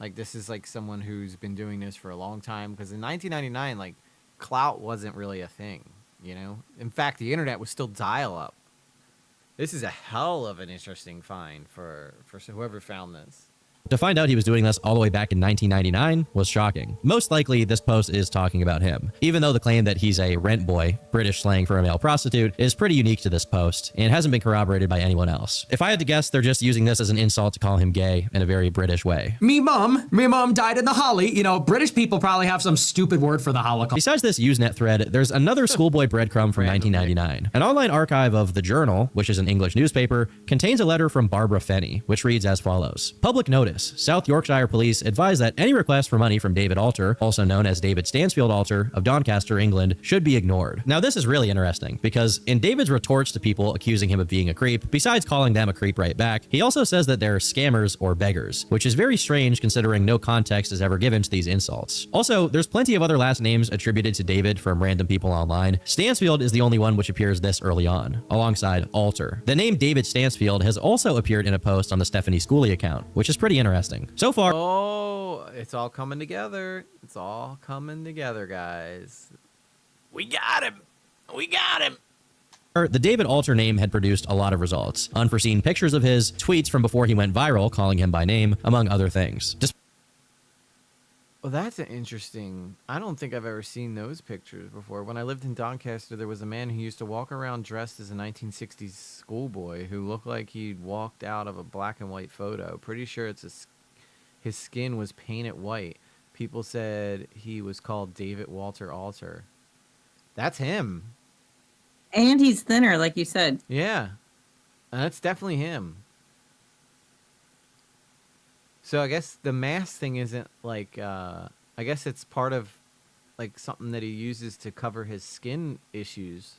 Like, this is, like, someone who's been doing this for a long time, because in 1999, like, clout wasn't really a thing, you know? In fact, the internet was still dial-up. This is a hell of an interesting find for whoever found this. To find out he was doing this all the way back in 1999 was shocking. Most likely, this post is talking about him, even though the claim that he's a rent boy, British slang for a male prostitute, is pretty unique to this post and hasn't been corroborated by anyone else. If I had to guess, they're just using this as an insult to call him gay in a very British way. Me mom died in the Holly. You know, British people probably have some stupid word for the Holocaust. Besides this Usenet thread, there's another schoolboy breadcrumb from 1999. An online archive of The Journal, which is an English newspaper, contains a letter from Barbara Fenney, which reads as follows. Public notice. this, South Yorkshire police advise that any request for money from David Alter, also known as David Stansfield Alter of Doncaster, England, should be ignored. Now this is really interesting because in David's retorts to people accusing him of being a creep, besides calling them a creep right back, he also says that they're scammers or beggars, which is very strange considering no context is ever given to these insults. Also, there's plenty of other last names attributed to David from random people online. Stansfield is the only one which appears this early on, alongside Alter. The name David Stansfield has also appeared in a post on the Stephanie Schooley account, which is pretty interesting. So far, Oh, it's all coming together. It's all coming together, guys. We got him. We got him. the David Alter name had produced a lot of results. Unforeseen pictures of his, tweets from before he went viral calling him by name, among other things. Well, that's an interesting... I don't think I've ever seen those pictures before. When I lived in Doncaster, there was a man who used to walk around dressed as a 1960s schoolboy who looked like he'd walked out of a black and white photo. Pretty sure his skin was painted white. People said he was called David Walter Alter. That's him. And he's thinner, like you said. Yeah. That's definitely him. So I guess the mask thing isn't like, I guess it's part of like something that he uses to cover his skin issues.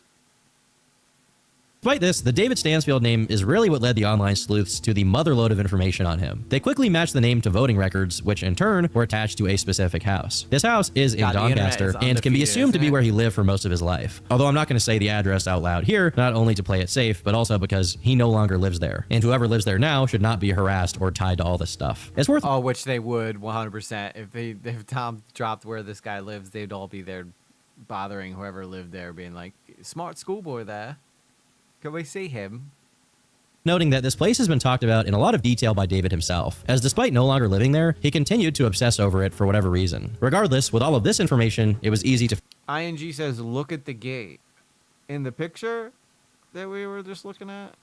Despite this, the David Stansfield name is really what led the online sleuths to the motherload of information on him. They quickly matched the name to voting records, which in turn were attached to a specific house. This house is in Doncaster and can be assumed to be where he lived for most of his life. Although I'm not going to say the address out loud here, not only to play it safe, but also because he no longer lives there. And whoever lives there now should not be harassed or tied to all this stuff. It's worth... Oh, which they would 100%. If Tom dropped where this guy lives, they'd all be there bothering whoever lived there, being like, smart schoolboy there. Can we see him? Noting that this place has been talked about in a lot of detail by David himself, as despite no longer living there, he continued to obsess over it for whatever reason. Regardless, with all of this information, it was easy to... ING says, look at the gate. In the picture that we were just looking at?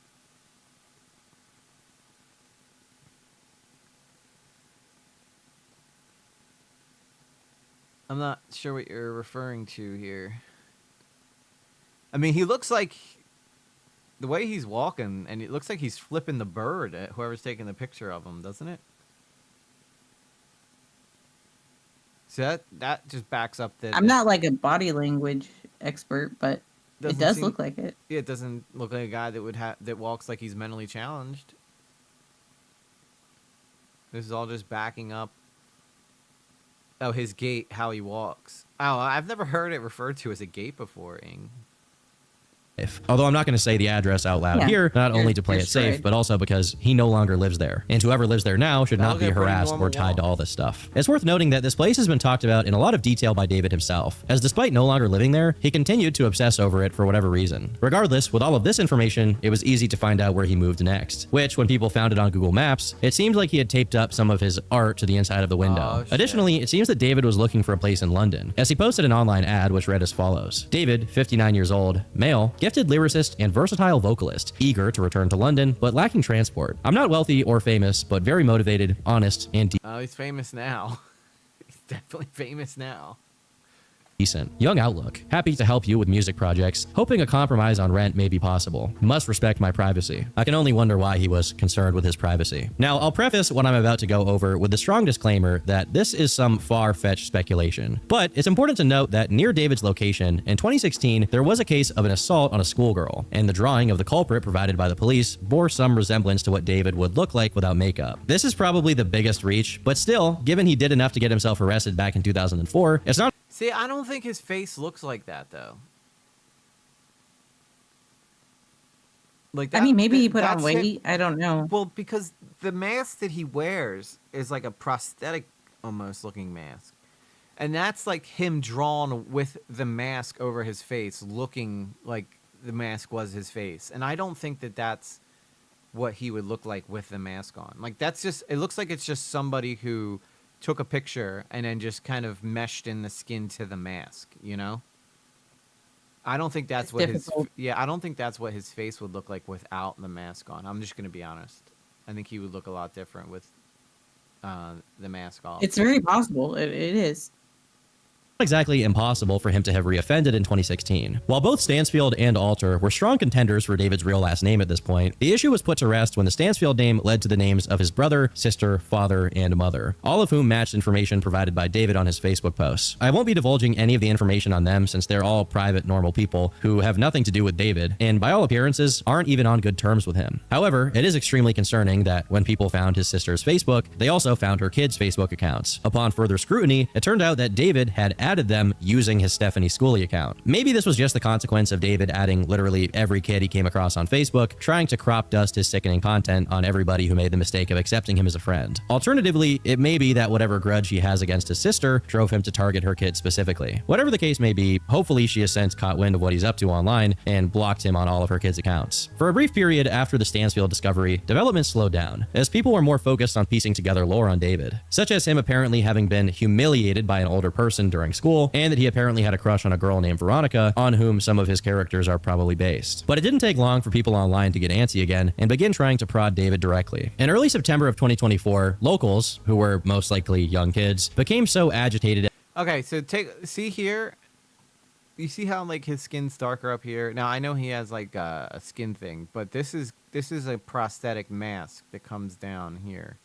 I'm not sure what you're referring to here. I mean, he looks like... The way he's walking, and it looks like he's flipping the bird at whoever's taking the picture of him, doesn't it? So that just backs up that... I'm not like a body language expert, but it does look like it. Yeah, it doesn't look like a guy that that walks like he's mentally challenged. This is all just backing up. Oh, his gait, how he walks. Oh, I've never heard it referred to as a gait before, Ing. Although I'm not going to say the address out loud here, not only to play it safe, but also because he no longer lives there. And whoever lives there now should not be harassed or tied to all this stuff. It's worth noting that this place has been talked about in a lot of detail by David himself, as despite no longer living there, he continued to obsess over it for whatever reason. Regardless, with all of this information, it was easy to find out where he moved next, which, when people found it on Google Maps, it seemed like he had taped up some of his art to the inside of the window. Additionally, it seems that David was looking for a place in London, as he posted an online ad which read as follows. David, 59 years old, male, gifted lyricist and versatile vocalist, eager to return to London, but lacking transport. I'm not wealthy or famous, but very motivated, honest, and deep. Oh, he's famous now. He's definitely famous now. Decent. Young outlook. Happy to help you with music projects. Hoping a compromise on rent may be possible. Must respect my privacy. I can only wonder why he was concerned with his privacy. Now, I'll preface what I'm about to go over with the strong disclaimer that this is some far-fetched speculation. But it's important to note that near David's location, in 2016, there was a case of an assault on a schoolgirl, and the drawing of the culprit provided by the police bore some resemblance to what David would look like without makeup. This is probably the biggest reach, but still, given he did enough to get himself arrested back in 2004, it's not... See, I don't think his face looks like that, though. Like that, I mean, maybe he put on weight. I don't know. Well, because the mask that he wears is like a prosthetic almost looking mask. And that's like him drawn with the mask over his face, looking like the mask was his face. And I don't think that that's what he would look like with the mask on. Like, that's just... It looks like it's just somebody who... took a picture and then just kind of meshed in the skin to the mask, you know? I don't think that's what I don't think that's what his face would look like without the mask on. I'm just going to be honest. I think he would look a lot different with the mask off. It's very possible. It is. exactly impossible for him to have reoffended in 2016. While both Stansfield and Alter were strong contenders for David's real last name at this point, the issue was put to rest when the Stansfield name led to the names of his brother, sister, father, and mother, all of whom matched information provided by David on his Facebook posts. I won't be divulging any of the information on them since they're all private, normal people who have nothing to do with David, and by all appearances, aren't even on good terms with him. However, it is extremely concerning that when people found his sister's Facebook, they also found her kids' Facebook accounts. Upon further scrutiny, it turned out that David had added them using his Stephanie Schooley account. Maybe this was just the consequence of David adding literally every kid he came across on Facebook, trying to crop dust his sickening content on everybody who made the mistake of accepting him as a friend. Alternatively, it may be that whatever grudge he has against his sister drove him to target her kids specifically. Whatever the case may be, hopefully she has since caught wind of what he's up to online and blocked him on all of her kids' accounts. For a brief period after the Stansfield discovery, development slowed down, as people were more focused on piecing together lore on David, such as him apparently having been humiliated by an older person during school, and that he apparently had a crush on a girl named Veronica, on whom some of his characters are probably based. But it didn't take long for people online to get antsy again and begin trying to prod David directly. In early September of 2024, locals, who were most likely young kids, became so agitated. Okay, so see here, you see how like his skin's darker up here? Now I know he has like a skin thing, but this is a prosthetic mask that comes down here.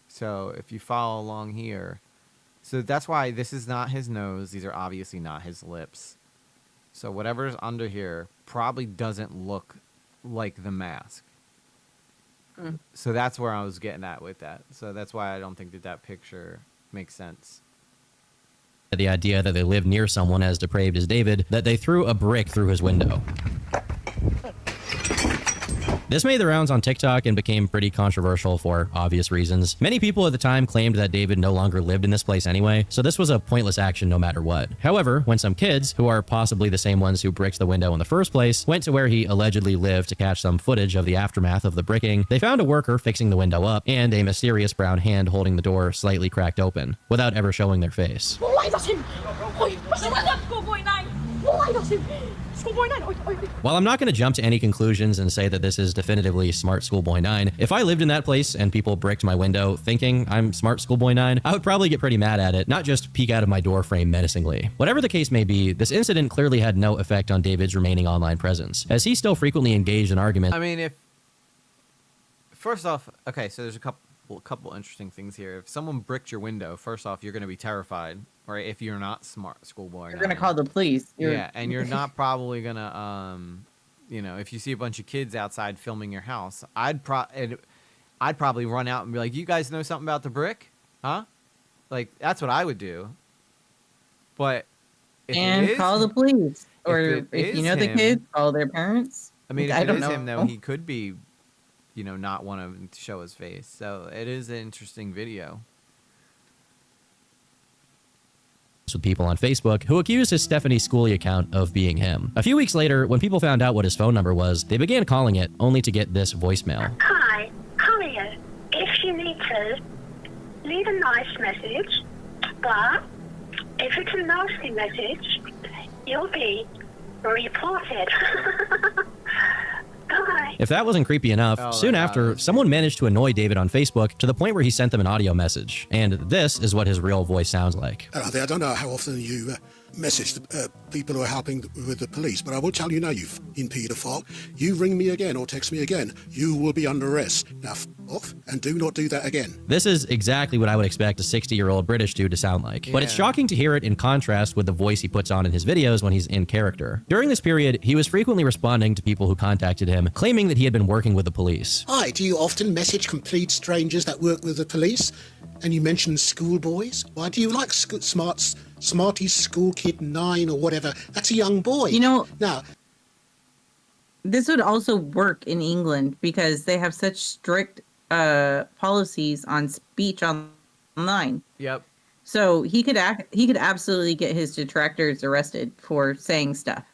So if you follow along here, so that's why this is not his nose. These are obviously not his lips. So whatever's under here probably doesn't look like the mask. So that's where I was getting at with that. So that's why I don't think that picture makes sense. The idea that they lived near someone as depraved as David, that they threw a brick through his window. This made the rounds on TikTok and became pretty controversial for obvious reasons. Many people at the time claimed that David no longer lived in this place anyway, so this was a pointless action no matter what. However, when some kids, who are possibly the same ones who bricked the window in the first place, went to where he allegedly lived to catch some footage of the aftermath of the bricking, they found a worker fixing the window up and a mysterious brown hand holding the door slightly cracked open, without ever showing their face. While I'm not going to jump to any conclusions and say that this is definitively Smart Schoolboy 9, if I lived in that place and people bricked my window thinking I'm Smart Schoolboy 9, I would probably get pretty mad at it, not just peek out of my door frame menacingly. Whatever the case may be, this incident clearly had no effect on David's remaining online presence, as he still frequently engaged in arguments. I mean, first off, okay, so there's a couple interesting things here. If someone bricked your window, first off, you're going to be terrified, right? If you're not Smart Schoolboy, you're going to call the police. Yeah, and you're not probably going to, if you see a bunch of kids outside filming your house, I'd probably run out and be like, "You guys know something about the brick, huh?" Like that's what I would do. But call the police, or if you know the kids, call their parents. I mean, if it is him, though, he could be, not want to show his face. So it is an interesting video. With people on Facebook who accused his Stephanie Schooley account of being him. A few weeks later, when people found out what his phone number was, they began calling it, only to get this voicemail. Hi, Harriet. If you need to, leave a nice message, but if it's a nasty message, you'll be reported. Bye. If that wasn't creepy enough, soon after, someone managed to annoy David on Facebook to the point where he sent them an audio message. And this is what his real voice sounds like. I don't know how often you message the people who are helping with the police, but I will tell you now, you f***ing paedophile. You ring me again or text me again, you will be under arrest. Now f*** off and do not do that again. This is exactly what I would expect a 60-year-old British dude to sound like. Yeah. But it's shocking to hear it in contrast with the voice he puts on in his videos when he's in character. During this period, he was frequently responding to people who contacted him, claiming that he had been working with the police. Hi, do you often message complete strangers that work with the police? And you mention schoolboys? Why do you like Smarties School Kid 9 or whatever? That's a young boy. Now, this would also work in England because they have such strict policies on speech online. Yep. So he could absolutely get his detractors arrested for saying stuff.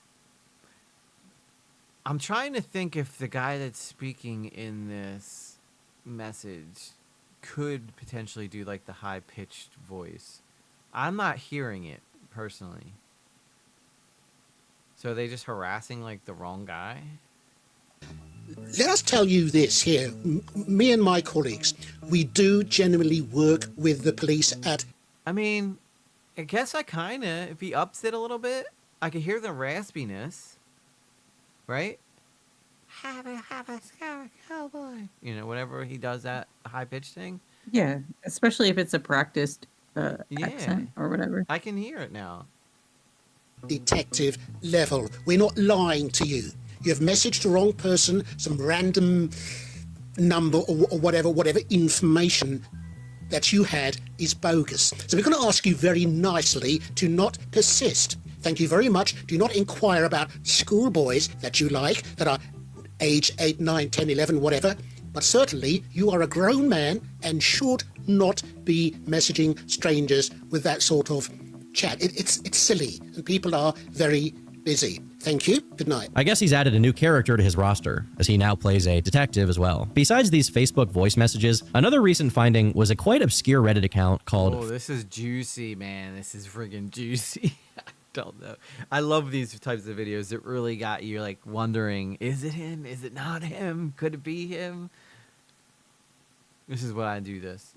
I'm trying to think if the guy that's speaking in this message could potentially do like the high-pitched voice. I'm not hearing it personally. So are they just harassing like the wrong guy? Let us tell you this here. Me and my colleagues, we do generally work with the police at... I mean, I guess I kind of, if he ups it a little bit, I could hear the raspiness, right? Have a cowboy. You know, whenever he does that high pitched thing. Yeah, especially if it's a practiced accent or whatever. I can hear it now. Detective level. We're not lying to you. You have messaged the wrong person, some random number or whatever information that you had is bogus. So we're going to ask you very nicely to not persist. Thank you very much. Do not inquire about schoolboys that you like, that are age 8, 9, 10, 11, whatever. But certainly you are a grown man and should not be messaging strangers with that sort of chat. It's silly, and people are very busy. Thank you. Good night. I guess he's added a new character to his roster, as he now plays a detective as well. Besides these Facebook voice messages, another recent finding was a quite obscure Reddit account called... Oh, this is juicy, man. This is friggin' juicy. I don't know. I love these types of videos that really got you, like, wondering, is it him? Is it not him? Could it be him? This is why I do this.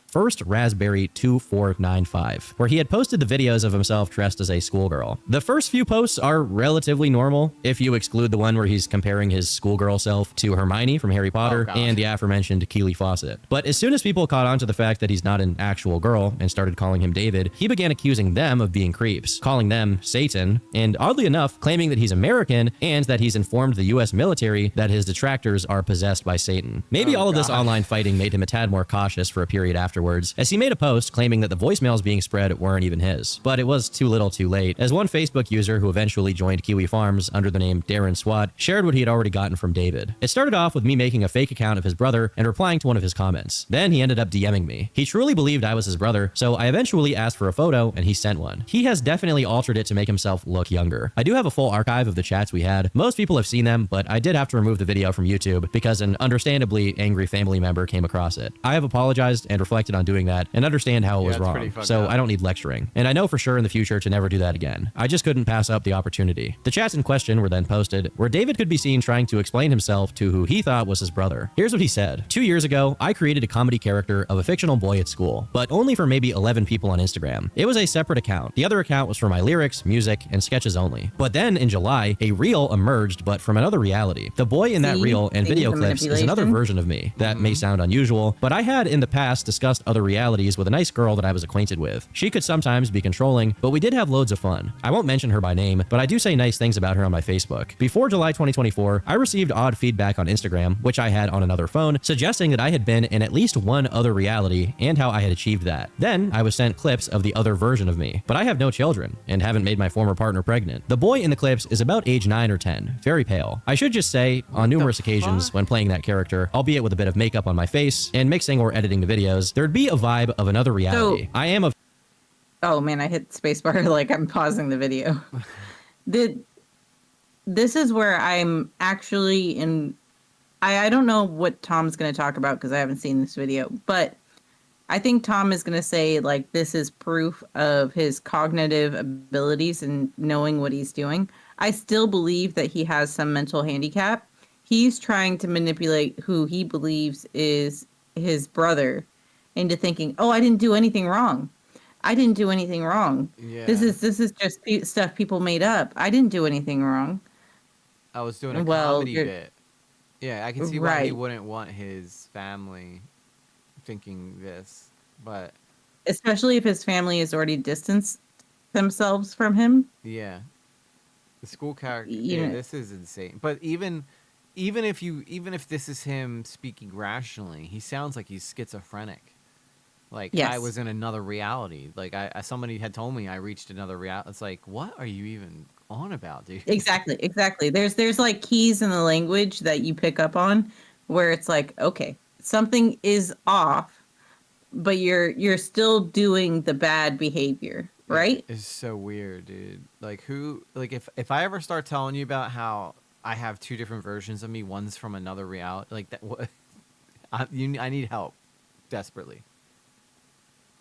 First Raspberry 2495, where he had posted the videos of himself dressed as a schoolgirl. The first few posts are relatively normal, if you exclude the one where he's comparing his schoolgirl self to Hermione from Harry Potter and the aforementioned Keely Fawcett. But as soon as people caught on to the fact that he's not an actual girl and started calling him David, he began accusing them of being creeps, calling them Satan, and oddly enough, claiming that he's American and that he's informed the US military that his detractors are possessed by Satan. Maybe all of this online fighting made him a tad more cautious for a period afterwards, as he made a post claiming that the voicemails being spread weren't even his. But it was too little too late, as one Facebook user who eventually joined Kiwi Farms under the name Darren Swat shared what he had already gotten from David. It started off with me making a fake account of his brother and replying to one of his comments. Then he ended up DMing me. He truly believed I was his brother, so I eventually asked for a photo and he sent one. He has definitely altered it to make himself look younger. I do have a full archive of the chats we had. Most people have seen them, but I did have to remove the video from YouTube because an understandably angry family member came across it. I have apologized and reflected on doing that and understand how it was wrong, so I don't need lecturing. And I know for sure in the future to never do that again. I just couldn't pass up the opportunity. The chats in question were then posted, where David could be seen trying to explain himself to who he thought was his brother. Here's what he said. 2 years ago, I created a comedy character of a fictional boy at school, but only for maybe 11 people on Instagram. It was a separate account. The other account was for my lyrics, music, and sketches only. But then in July, a reel emerged, but from another reality. The boy in that reel and video clips is another version of me. That may sound unusual, but I had in the past discussed other realities with a nice girl that I was acquainted with. She could sometimes be controlling, but we did have loads of fun. I won't mention her by name, but I do say nice things about her on my Facebook. Before July 2024, I received odd feedback on Instagram, which I had on another phone, suggesting that I had been in at least one other reality and how I had achieved that. Then I was sent clips of the other version of me, but I have no children and haven't made my former partner pregnant. The boy in the clips is about age 9 or 10, very pale. I should just say, on numerous occasions when playing that character, albeit with a bit of makeup on my face and mixing or editing the videos, there'd be a vibe of another reality. I am a... Oh man, I hit spacebar like I'm pausing the video. This is where I'm actually in... I don't know what Tom's going to talk about because I haven't seen this video, but I think Tom is going to say like this is proof of his cognitive abilities and knowing what he's doing. I still believe that he has some mental handicap. He's trying to manipulate who he believes is his brother into thinking, oh, I didn't do anything wrong. I didn't do anything wrong. Yeah. This is just stuff people made up. I didn't do anything wrong. I was doing a comedy bit. Yeah, I can see why he wouldn't want his family thinking this, but... Especially if his family has already distanced themselves from him. Yeah. The school character, this is insane. But even if this is him speaking rationally, he sounds like he's schizophrenic. Like I was in another reality. Like somebody had told me I reached another reality. It's like, what are you even on about, dude? Exactly. There's like keys in the language that you pick up on where it's like, okay, something is off, but you're still doing the bad behavior, right? It's so weird, dude. Like if I ever start telling you about how I have two different versions of me, one's from another reality, like that, I need help desperately.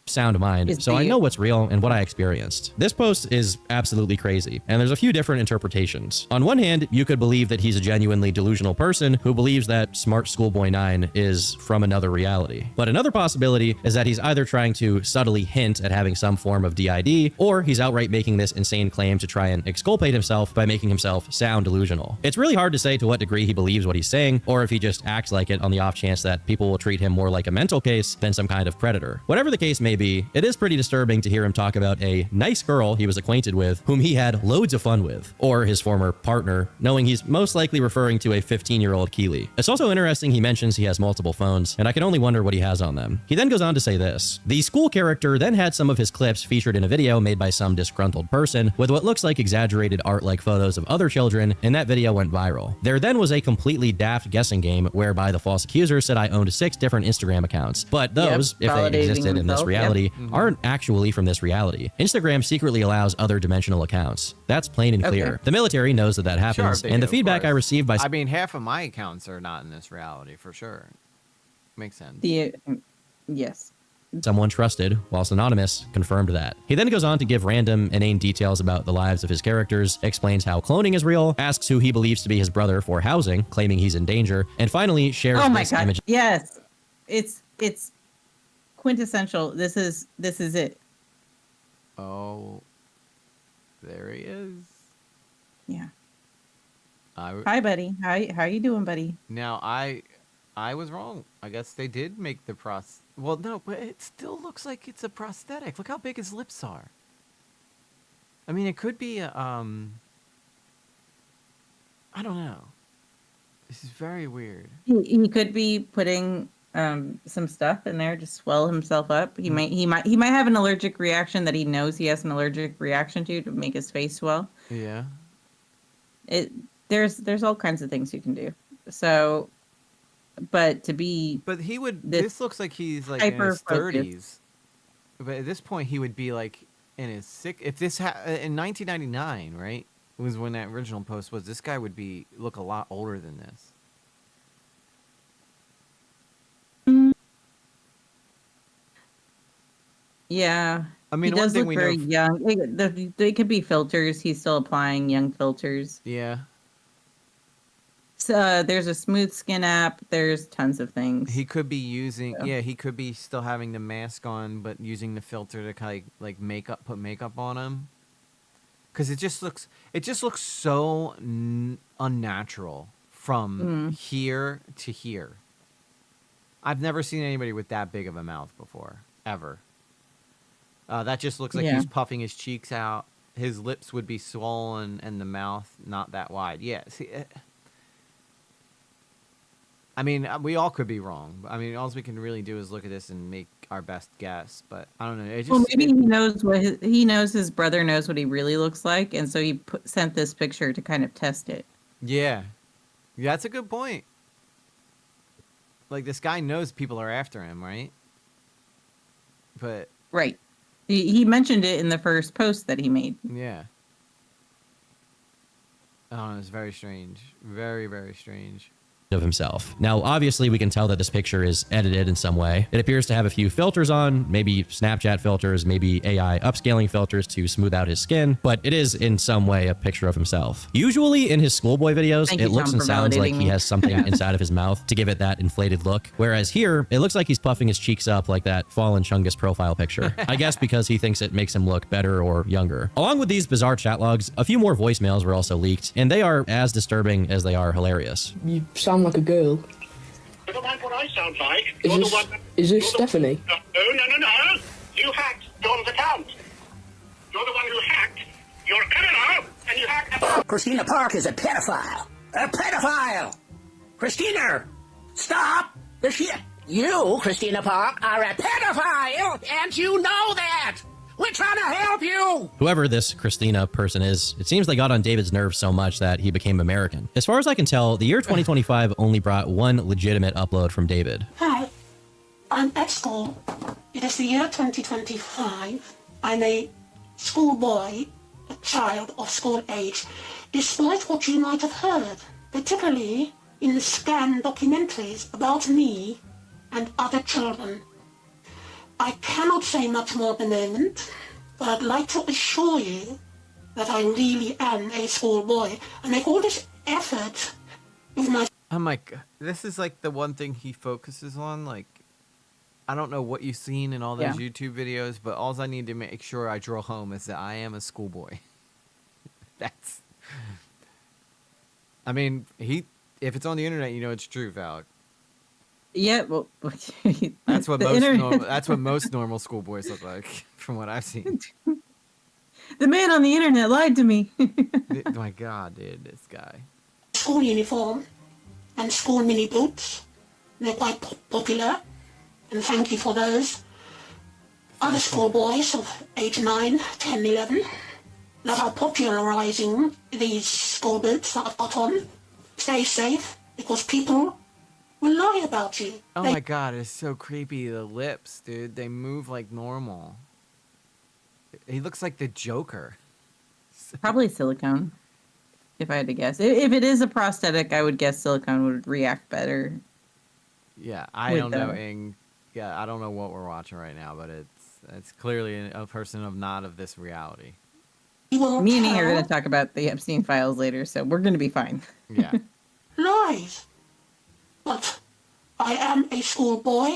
sound mind, so I know what's real and what I experienced. This post is absolutely crazy, and there's a few different interpretations. On one hand, you could believe that he's a genuinely delusional person who believes that Smart Schoolboy 9 is from another reality. But another possibility is that he's either trying to subtly hint at having some form of DID, or he's outright making this insane claim to try and exculpate himself by making himself sound delusional. It's really hard to say to what degree he believes what he's saying, or if he just acts like it on the off chance that people will treat him more like a mental case than some kind of predator. Whatever the case may be, it is pretty disturbing to hear him talk about a nice girl he was acquainted with, whom he had loads of fun with, or his former partner, knowing he's most likely referring to a 15-year-old Keely. It's also interesting he mentions he has multiple phones, and I can only wonder what he has on them. He then goes on to say this: the school character then had some of his clips featured in a video made by some disgruntled person with what looks like exaggerated art-like photos of other children, and that video went viral. There then was a completely daft guessing game whereby the false accuser said I owned 6 different Instagram accounts, but those, if they existed in this reality, aren't actually from this reality. Instagram secretly allows other dimensional accounts. That's plain and clear. The military knows that happens, Sure, and the do, feedback I received by... I mean, half of my accounts are not in this reality, for sure. Makes sense. Yes. Someone trusted, whilst anonymous, confirmed that. He then goes on to give random, inane details about the lives of his characters, explains how cloning is real, asks who he believes to be his brother for housing, claiming he's in danger, and finally shares this image. Yes. It's quintessential. This is it. Oh, there he is. Yeah. Hi, buddy. How you doing, buddy? Now, I was wrong. I guess they did make the Well, no, but it still looks like it's a prosthetic. Look how big his lips are. I mean, it could be a, I don't know. This is very weird. He could be putting some stuff in there to swell himself up. He might have an allergic reaction that he knows he has an allergic reaction to make his face swell. Yeah. There's all kinds of things you can do. So, but he would. This looks like he's like in his 30s. But at this point, he would be like in his If this in 1999, right? Was when that original post was. This guy would look a lot older than this. Yeah. I mean, he does look very young. They could be filters. He's still applying young filters. Yeah. So there's a smooth skin app. There's tons of things. He could be using. So. Yeah, he could be still having the mask on, but using the filter to kind of like put makeup on him. Because it just looks so unnatural from here to here. I've never seen anybody with that big of a mouth before, ever. That just looks like he's puffing his cheeks out. His lips would be swollen and the mouth not that wide. Yeah, see, I mean, we all could be wrong. I mean, all we can really do is look at this and make our best guess. But I don't know. Well, maybe he knows he knows his brother knows what he really looks like, and so he sent this picture to kind of test it. Yeah, that's a good point. Like, this guy knows people are after him, right? But right. He mentioned it in the first post that he made. Yeah. Oh, it's very strange. Very, very strange. Of himself. Now, obviously, we can tell that this picture is edited in some way. It appears to have a few filters on, maybe Snapchat filters, maybe AI upscaling filters to smooth out his skin, but it is in some way a picture of himself. Usually in his schoolboy videos, it looks and sounds like he has something inside of his mouth to give it that inflated look, whereas here, it looks like he's puffing his cheeks up like that Fallen Chungus profile picture. I guess because he thinks it makes him look better or younger. Along with these bizarre chat logs, a few more voicemails were also leaked, and they are as disturbing as they are hilarious. You sound like a girl. I don't mind what I sound like. Is this Stephanie? No. You hacked Dawn's account. You're the one who hacked. You're a criminal, and you hacked... Christina Park is a pedophile. A pedophile! Christina! Stop the shit! You, Christina Park, are a pedophile, and you know that! We're trying to help you! Whoever this Christina person is, it seems they got on David's nerves so much that he became American. As far as I can tell, the year 2025 only brought one legitimate upload from David. Hi, I'm at school. It is the year 2025. I'm a schoolboy, a child of school age. Despite what you might have heard, particularly in the scanned documentaries about me and other children, I cannot say much more at the moment, but I'd like to assure you that I really am a schoolboy. I make all this effort with my... I'm like, this is like the one thing he focuses on. Like, I don't know what you've seen in all those YouTube videos, but all I need to make sure I drill home is that I am a schoolboy. That's... I mean, if it's on the internet, you know it's true, Valak. Yeah, well, that's what most normal schoolboys look like, from what I've seen. The man on the internet lied to me. My God, dude, this guy. School uniform and school mini boots. They're quite popular, and thank you for those. Other schoolboys of age 9, 10, 11 that are popularizing these school boots that I've got on. Stay safe, because people will lie about you. Oh my God, it's so creepy. The lips, dude, they move like normal. He looks like the Joker. Probably silicone, if I had to guess. If it is a prosthetic, I would guess silicone would react better. Yeah, I don't know. I don't know what we're watching right now, but it's clearly a person not of this reality. Me and E are going to talk about the Epstein files later, so we're going to be fine. Yeah. Lies. But I am a schoolboy,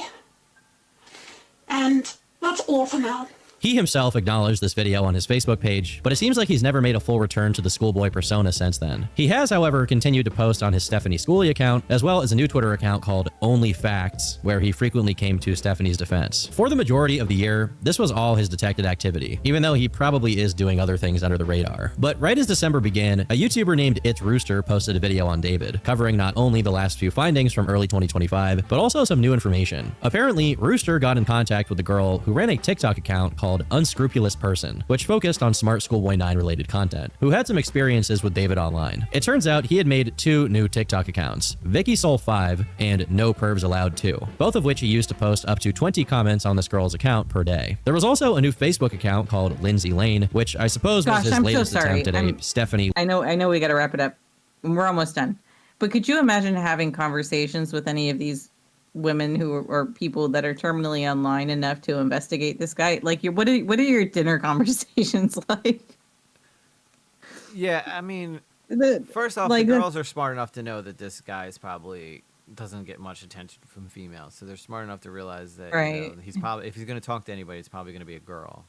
and that's all for now. He himself acknowledged this video on his Facebook page, but it seems like he's never made a full return to the schoolboy persona since then. He has, however, continued to post on his Stephanie Schooley account, as well as a new Twitter account called Only Facts, where he frequently came to Stephanie's defense. For the majority of the year, this was all his detected activity, even though he probably is doing other things under the radar. But right as December began, a YouTuber named It's Rooster posted a video on David, covering not only the last few findings from early 2025, but also some new information. Apparently, Rooster got in contact with a girl who ran a TikTok account called Unscrupulous Person, which focused on Smart Schoolboy 9 related content, who had some experiences with David online. It turns out he had made 2 new TikTok accounts, Vicky Soul 5 and No Pervs Allowed 2, both of which he used to post up to 20 comments on this girl's account per day. There was also a new Facebook account called Lindsay Lane, which I suppose was his latest attempt at a Stephanie. I know we got to wrap it up. We're almost done. But could you imagine having conversations with any of these women who are people that are terminally online enough to investigate this guy? Like, what are your dinner conversations like? Yeah, I mean, first off, like the girls are smart enough to know that this guy is probably doesn't get much attention from females, so they're smart enough to realize that right. He's probably, if he's going to talk to anybody, it's probably going to be a girl.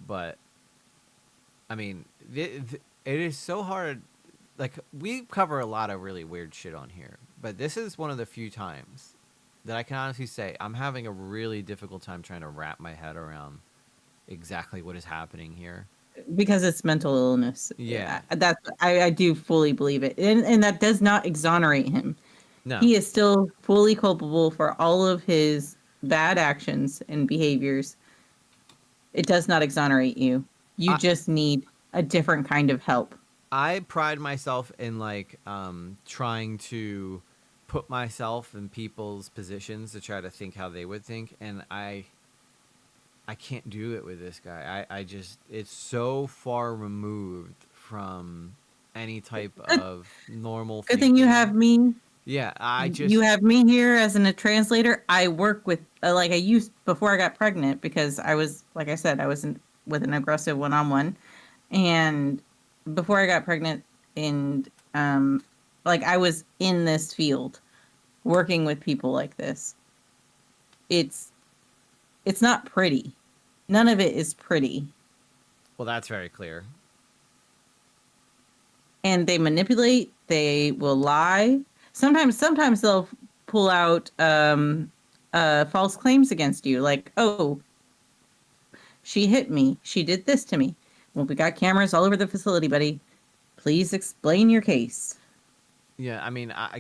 But I mean, it is so hard. Like, we cover a lot of really weird shit on here, but this is one of the few times that I can honestly say I'm having a really difficult time trying to wrap my head around exactly what is happening here. Because it's mental illness. Yeah. I do fully believe it. And that does not exonerate him. No. He is still fully culpable for all of his bad actions and behaviors. It does not exonerate you. You just need a different kind of help. I pride myself in trying to put myself in people's positions to try to think how they would think, and I can't do it with this guy. I just, it's so far removed from any type of normal Good thing you have me. Yeah, you have me here as a translator. I work with I used before I got pregnant, because I was, like I said, I was with an aggressive one-on-one, and before I got pregnant, and I was in this field working with people like this. It's not pretty. None of it is pretty. Well, that's very clear. And they manipulate, they will lie. Sometimes they'll pull out false claims against you, like, oh, she hit me, she did this to me. Well, we got cameras all over the facility, buddy. Please explain your case. Yeah, I mean, I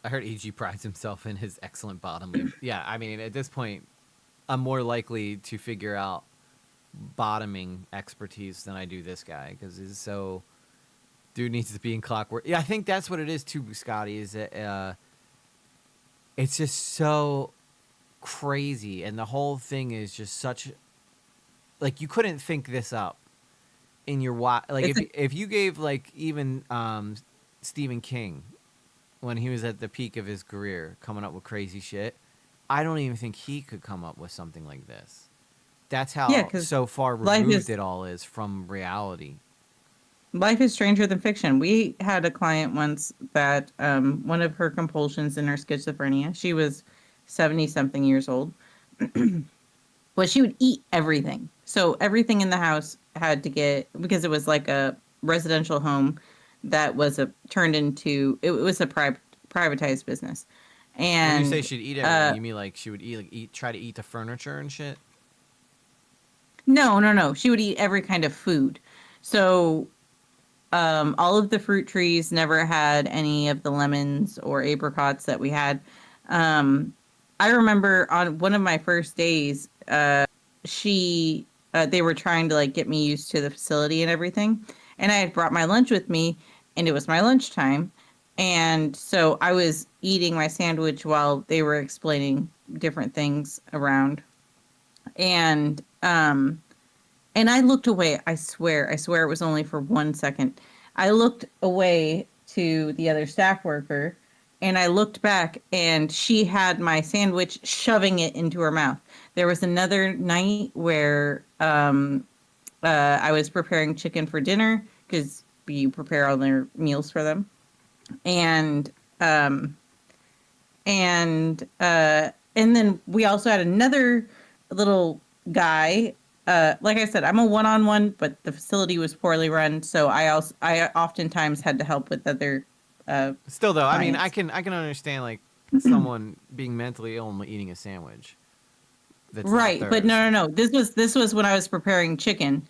heard EG prides himself in his excellent bottom lip. Yeah, I mean, at this point, I'm more likely to figure out bottoming expertise than I do this guy, because he's so... Dude needs to be in clockwork. Yeah, I think that's what it is too, Scotty, is that it's just so crazy, and the whole thing is just such... Like, you couldn't think this up in your if you gave even Stephen King, when he was at the peak of his career, coming up with crazy shit, I don't even think he could come up with something like this. That's how so far removed it all is from reality. Life is stranger than fiction. We had a client once that one of her compulsions in her schizophrenia, she was 70-something years old, was she would eat everything. So everything in the house had to get, because it was like a residential home that was turned into, it was a privatized business. And when you say she'd eat everything, you mean like she would try to eat the furniture and shit? No. She would eat every kind of food. So all of the fruit trees never had any of the lemons or apricots that we had. I remember on one of my first days, they were trying to like get me used to the facility and everything. And I had brought my lunch with me, and it was my lunchtime. And so I was eating my sandwich while they were explaining different things around. And I looked away. I swear it was only for 1 second. I looked away to the other staff worker, and I looked back, and she had my sandwich shoving it into her mouth. There was another night where I was preparing chicken for dinner, because you prepare all their meals for them. And then we also had another little guy. Like I said, I'm a one-on-one, but the facility was poorly run, so I oftentimes had to help with other. Still, though, clients. I mean, I can understand like someone being mentally ill and eating a sandwich. That's right, but no. This was when I was preparing chicken,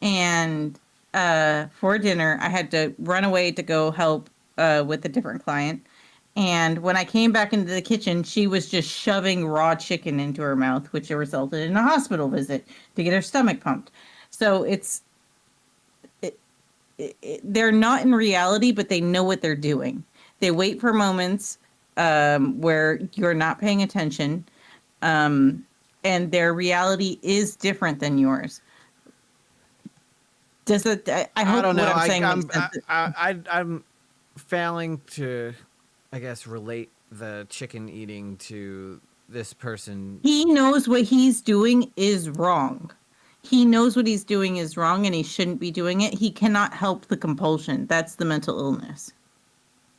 and for dinner I had to run away to go help with a different client. And when I came back into the kitchen, she was just shoving raw chicken into her mouth, which resulted in a hospital visit to get her stomach pumped. So they're not in reality, but they know what they're doing. They wait for moments where you're not paying attention, and their reality is different than yours. Does it? I hope don't know. What I'm saying makes sense. I'm failing to, I guess, relate the chicken eating to this person. He knows what he's doing is wrong. He knows what he's doing is wrong, and he shouldn't be doing it. He cannot help the compulsion. That's the mental illness.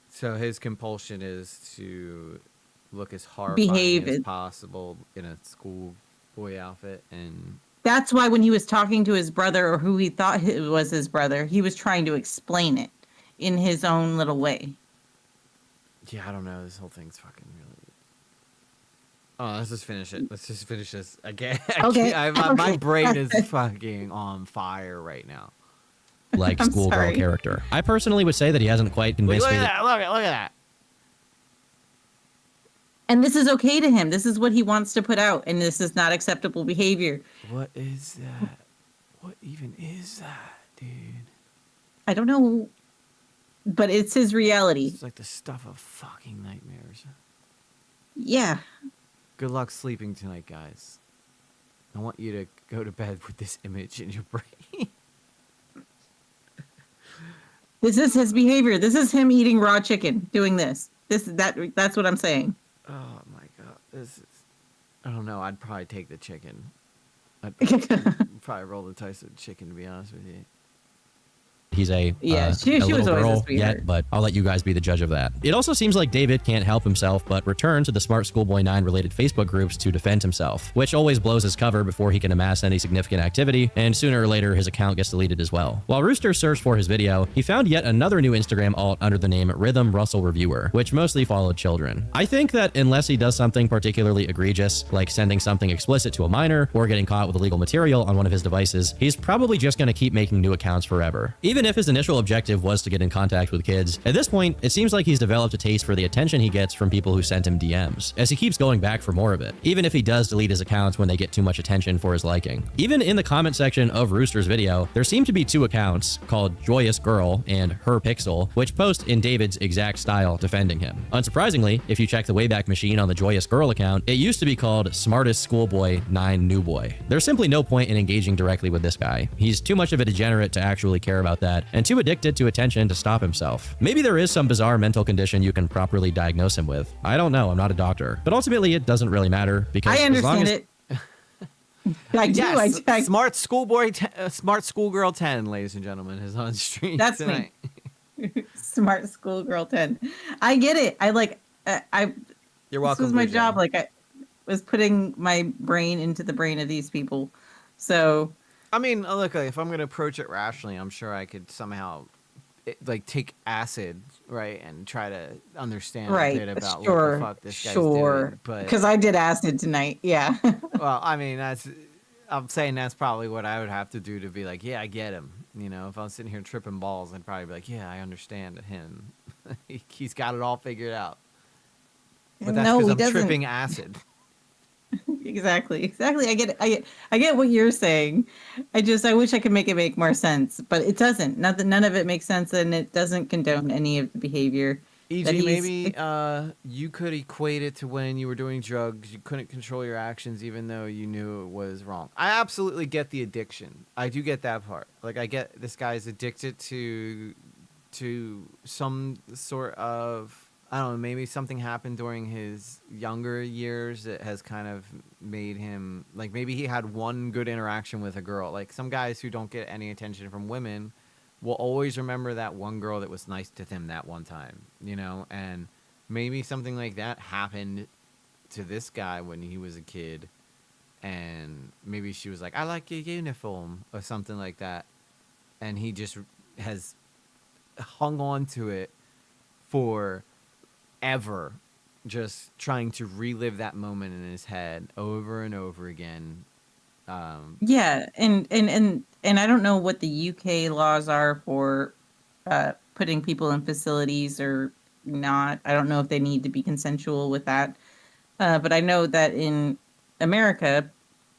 So his compulsion is to look as horrifying as possible in a schoolboy outfit, and that's why when he was talking to his brother, or who he thought was his brother, he was trying to explain it in his own little way. Yeah, I don't know. This whole thing's fucking really. Oh, let's just finish it. Let's just finish this again. Okay. My brain is fucking on fire right now. Like schoolgirl character. I personally would say that he hasn't quite convinced me. Look at that. And this is okay to him. This is what he wants to put out, and this is not acceptable behavior. What is that? What even is that, dude? I don't know, but it's his reality. It's like the stuff of fucking nightmares. Yeah. Good luck sleeping tonight, guys. I want you to go to bed with this image in your brain. This is his behavior. This is him eating raw chicken, doing this. That's what I'm saying. Oh my god. This is, I don't know. I'd probably take the chicken. I'd probably roll the dice with chicken, to be honest with you. He's a she little was always a girl sweetheart. yet, but I'll let you guys be the judge of that. It also seems like David can't help himself but return to the Smart Schoolboy 9 related Facebook groups to defend himself, which always blows his cover before he can amass any significant activity, and sooner or later his account gets deleted as well. While Rooster searched for his video, he found yet another new Instagram alt under the name Rhythm Russell Reviewer, which mostly followed children. I think that unless he does something particularly egregious, like sending something explicit to a minor or getting caught with illegal material on one of his devices, he's probably just going to keep making new accounts forever. Even if his initial objective was to get in contact with kids, at this point, it seems like he's developed a taste for the attention he gets from people who sent him DMs, as he keeps going back for more of it, even if he does delete his accounts when they get too much attention for his liking. Even in the comment section of Rooster's video, there seem to be two accounts called Joyous Girl and Her Pixel, which post in David's exact style defending him. Unsurprisingly, if you check the Wayback Machine on the Joyous Girl account, it used to be called Smartest Schoolboy 9 New Boy. There's simply no point in engaging directly with this guy. He's too much of a degenerate to actually care about that, that, and too addicted to attention to stop himself. Maybe there is some bizarre mental condition you can properly diagnose him with. I don't know, I'm not a doctor. But ultimately, it doesn't really matter because I as long understand as it. I do. Yes, I smart smart schoolgirl 10, ladies and gentlemen, is on stream That's tonight. me. Smart schoolgirl 10. I get it. I like. I. You're welcome. This was my BJ. job. Like I was putting my brain into the brain of these people. So. I mean, look, if I'm gonna approach it rationally, I'm sure I could somehow, like, take acid, right, and try to understand a bit about what the fuck this guy's doing. But because I did acid tonight. Yeah. well, I mean, I'm saying that's probably what I would have to do to be like, yeah, I get him. You know, if I'm sitting here tripping balls, I'd probably be like, yeah, I understand him. He's got it all figured out. But that's No, because he I'm doesn't. tripping acid. Exactly. I get it. I get what you're saying. I wish I could make it make more sense, but it doesn't. None of it makes sense, and it doesn't condone any of the behavior. that EG, he's- maybe you could equate it to when you were doing drugs, you couldn't control your actions even though you knew it was wrong. I absolutely get the addiction. I do get that part. Like, I get this guy's addicted to some sort of, I don't know, maybe something happened during his younger years that has kind of made him, like, maybe he had one good interaction with a girl. Like, some guys who don't get any attention from women will always remember that one girl that was nice to them that one time, you know? And maybe something like that happened to this guy when he was a kid. And maybe she was like, I like your uniform, or something like that. And he just has hung on to it forever, just trying to relive that moment in his head over and over again. Yeah, and I don't know what the UK laws are for putting people in facilities or not. I don't know if they need to be consensual with that. But I know that in America,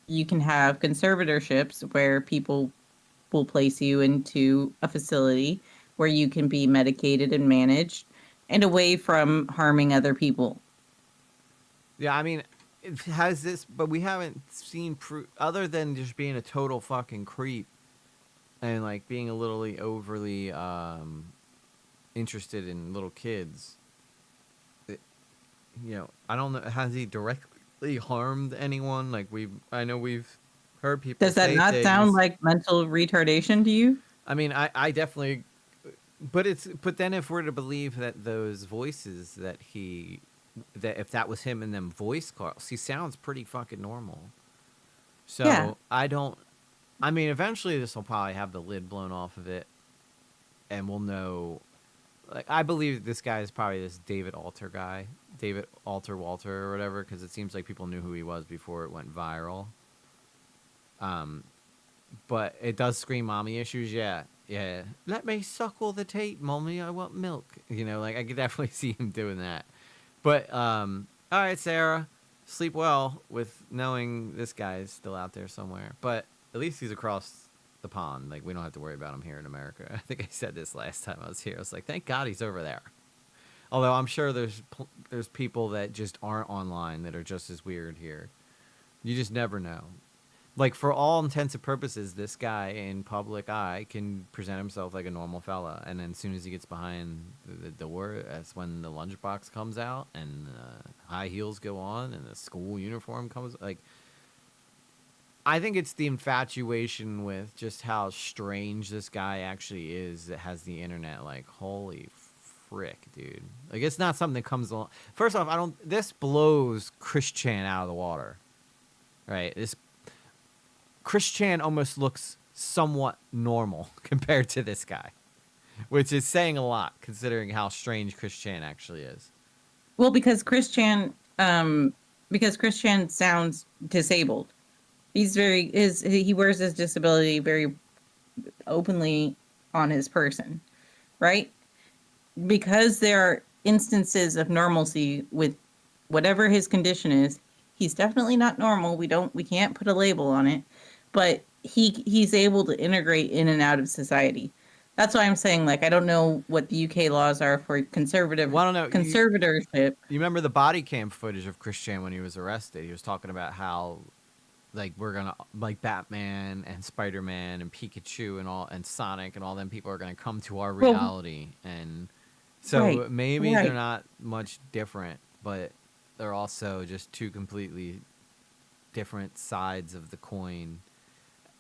you can have conservatorships where people will place you into a facility where you can be medicated and managed and away from harming other people. Yeah, I mean, it has this, but we haven't seen proof other than just being a total fucking creep and like being a little overly interested in little kids. You know, I don't know. Has he directly harmed anyone? Like I know we've heard people. Does that say not things. sound like mental retardation to you? I mean, I definitely, but then if we're to believe that those voices that if that was him in them voice calls, he sounds pretty fucking normal. So Yeah. I mean, eventually this will probably have the lid blown off of it, and we'll know. Like, I believe this guy is probably this David Alter guy, David Alter Walter or whatever, because it seems like people knew who he was before it went viral. But it does scream mommy issues, yeah. Let me suckle the tape, mommy. I want milk. You know, like I could definitely see him doing that. But all right, Sarah, sleep well with knowing this guy is still out there somewhere. But at least he's across the pond. Like, we don't have to worry about him here in America. I think I said this last time I was here. I was like, thank God he's over there. Although I'm sure there's people that just aren't online that are just as weird here. You just never know. Like, for all intents and purposes, this guy in public eye can present himself like a normal fella. And then as soon as he gets behind the door, that's when the lunchbox comes out and high heels go on and the school uniform comes. Like, I think it's the infatuation with just how strange this guy actually is that has the internet. Like, holy frick, dude. Like, it's not something that comes along. First off, this blows Chris Chan out of the water. Right? Chris Chan almost looks somewhat normal compared to this guy, which is saying a lot considering how strange Chris Chan actually is. Well, because Chris Chan sounds disabled. He wears his disability very openly on his person, right? Because there are instances of normalcy with whatever his condition is. He's definitely not normal. We can't put a label on it. But he's able to integrate in and out of society. That's why I'm saying, like, I don't know what the UK laws are for conservatorship. You remember the body cam footage of Chris Chan when he was arrested? He was talking about how like we're gonna like Batman and Spider-Man and Pikachu and all and Sonic and all them people are gonna come to our reality, and so maybe they're not much different, but they're also just two completely different sides of the coin.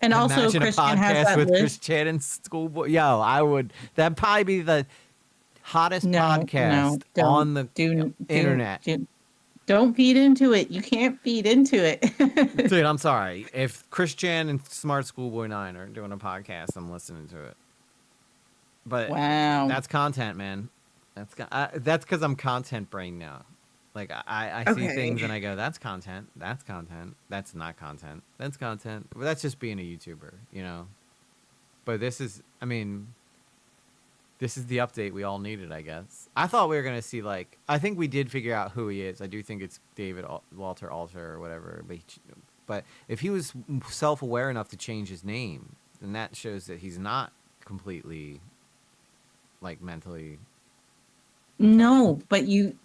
And also, Imagine Christian a podcast has that with list. Christian and Schoolboy. Yo, I would. That'd probably be the hottest podcast on the internet. Don't feed into it. You can't feed into it. Dude, I'm sorry. If Christian and Smart Schoolboy 9 are doing a podcast, I'm listening to it. But wow, that's content, man. That's because I'm content brain now. Like I see things and I go, that's content. That's content. That's not content. That's content. But that's just being a YouTuber, you know. But this is, I mean, this is the update we all needed, I guess. I thought we were gonna see I think we did figure out who he is. I do think it's David Walter Alter or whatever. But if he was self-aware enough to change his name, then that shows that he's not completely mentally. No, but you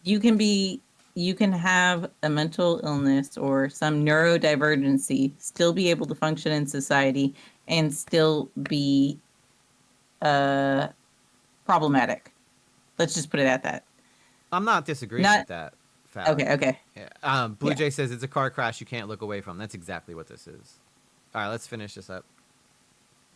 can have a mental illness or some neurodivergency, still be able to function in society, and still be problematic. Let's just put it at that. I'm not disagreeing with that fact. Okay. Yeah. Blue Jay says it's a car crash you can't look away from. That's exactly what this is. All right, let's finish this up.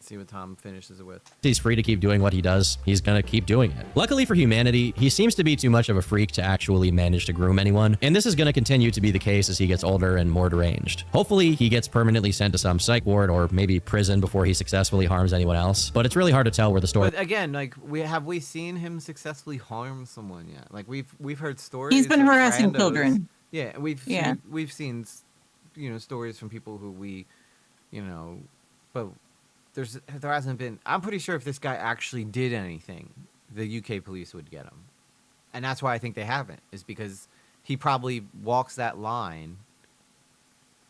See what Tom finishes it with. He's free to keep doing what he does. He's gonna keep doing it. Luckily for humanity, he seems to be too much of a freak to actually manage to groom anyone, and this is gonna continue to be the case as he gets older and more deranged. Hopefully, he gets permanently sent to some psych ward or maybe prison before he successfully harms anyone else, but it's really hard to tell where the story... But again, we seen him successfully harm someone yet? We've heard stories. He's been of harassing randos. children. Yeah, we've seen stories from people who but there hasn't been. I'm pretty sure if this guy actually did anything, the UK police would get him, and that's why I think they haven't. Is because he probably walks that line,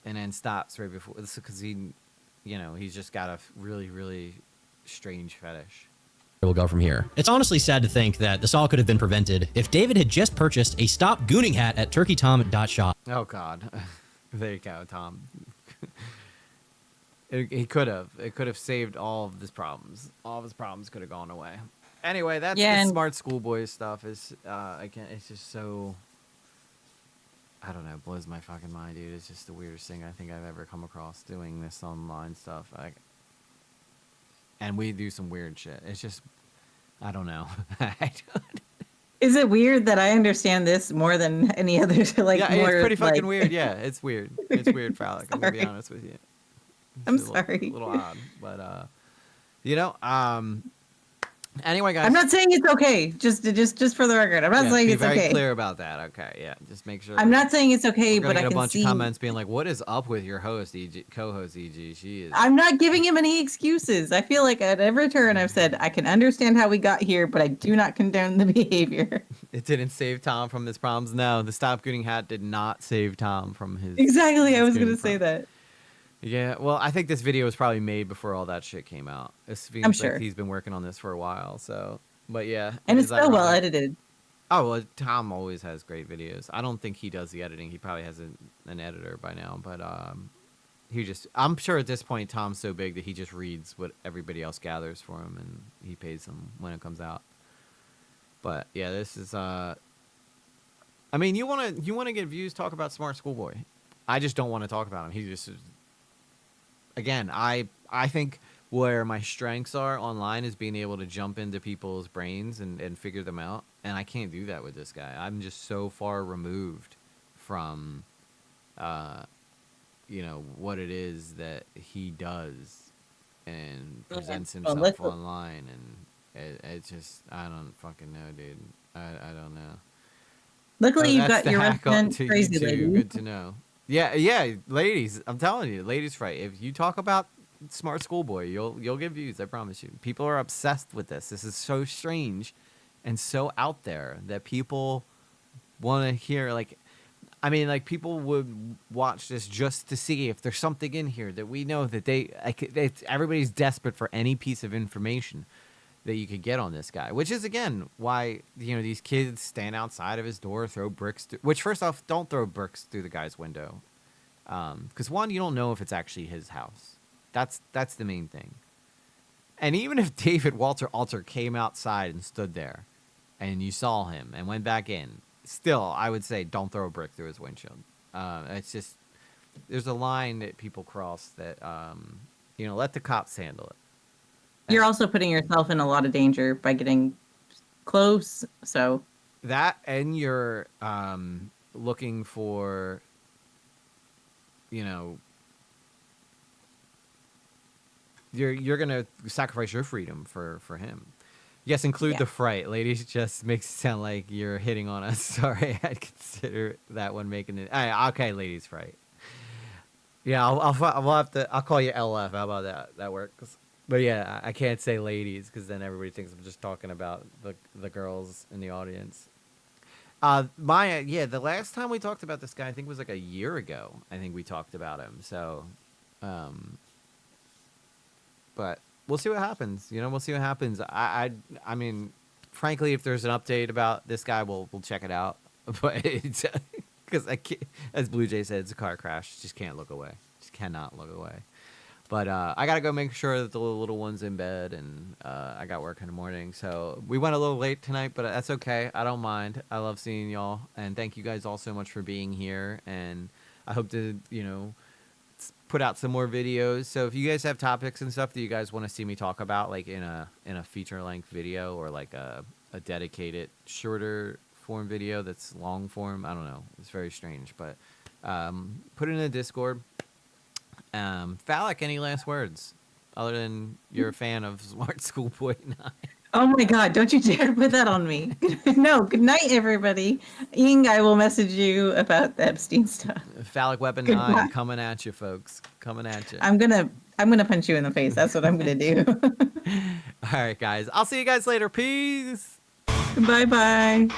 and then stops right before. Because he's just got a really, really strange fetish. We'll go from here. It's honestly sad to think that this all could have been prevented if David had just purchased a Stop Gooning hat at turkeytom.shop. Oh God, there you go, Tom. He could have. It could have saved all of his problems. All of his problems could have gone away. Anyway, that's the Smart Schoolboy stuff. It's just so. I don't know. It blows my fucking mind, dude. It's just the weirdest thing I think I've ever come across doing this online stuff. And we do some weird shit. It's just, I don't know. Is it weird that I understand this more than any other? Yeah, it's pretty fucking weird. Yeah, it's weird. It's weird, Frolic. I'm gonna be honest with you. I'm sorry. A little odd, but anyway, guys. I'm not saying it's okay. Just for the record, I'm not saying it's okay. Be very clear about that. Okay, yeah. Just make sure. I'm not saying it's okay, but I can see a bunch of comments being like, "What is up with your host, co-host EG? She is." I'm not giving him any excuses. I feel like at every turn I've said I can understand how we got here, but I do not condone the behavior. It didn't save Tom from his problems. No, the Stop Gooning hat did not save Tom from his. Exactly, I was going to say that. Yeah, well, I think this video was probably made before all that shit came out. I'm sure. Like he's been working on this for a while, so. But yeah. And it's so well edited. Oh, well, Tom always has great videos. I don't think he does the editing. He probably has an editor by now, but I'm sure at this point Tom's so big that he just reads what everybody else gathers for him, and he pays them when it comes out. But yeah, this is I mean, you want to get views, talk about Smart Schoolboy. I just don't want to talk about him. He just. Again, I think where my strengths are online is being able to jump into people's brains and figure them out. And I can't do that with this guy. I'm just so far removed from, what it is that he does and presents himself online. And it's just, I don't fucking know, dude. I don't know. Luckily, you've got your resident crazy lady. Good to know. Yeah, ladies, I'm telling you, ladies fight. If you talk about Smart Schoolboy, you'll get views, I promise you. People are obsessed with this. This is so strange and so out there that people want to hear, people would watch this just to see if there's something in here that we know that everybody's desperate for any piece of information that you could get on this guy, which is again why these kids stand outside of his door, throw bricks. Which first off, don't throw bricks through the guy's window. Because one, you don't know if it's actually his house. That's the main thing. And even if David Walter Alter came outside and stood there, and you saw him and went back in, still, I would say don't throw a brick through his windshield. It's just, there's a line that people cross that, let the cops handle it. You're also putting yourself in a lot of danger by getting close. So that, and you're looking for, you're gonna sacrifice your freedom for him. Yes, include the fright. Ladies, just makes it sound like you're hitting on us. Sorry, I'd consider that one making it. Okay, ladies, fright. Yeah, I'll call you LF. How about that? That works. But yeah, I can't say ladies because then everybody thinks I'm just talking about the girls in the audience. Maya, the last time we talked about this guy, I think it was like a year ago. I think we talked about him. So, but we'll see what happens. We'll see what happens. I mean, frankly, if there's an update about this guy, we'll check it out. But because as Blue Jay said, it's a car crash. Just can't look away. Just cannot look away. But I gotta go make sure that the little one's in bed, and I got work in the morning. So we went a little late tonight, but that's okay. I don't mind. I love seeing y'all, and thank you guys all so much for being here. And I hope to put out some more videos. So if you guys have topics and stuff that you guys want to see me talk about, like in a feature length video or like a dedicated shorter form video that's long form, I don't know. It's very strange, but put it in the Discord. Phallic, any last words other than you're a fan of Smart Schoolboy 9? Oh my God, don't you dare put that on me. No, good night, everybody. Ying, I will message you about the Epstein stuff. Phallic Weapon 9 coming at you, folks. Coming at you. I'm gonna punch you in the face. That's what I'm gonna do. All right, guys. I'll see you guys later. Peace. Bye-bye.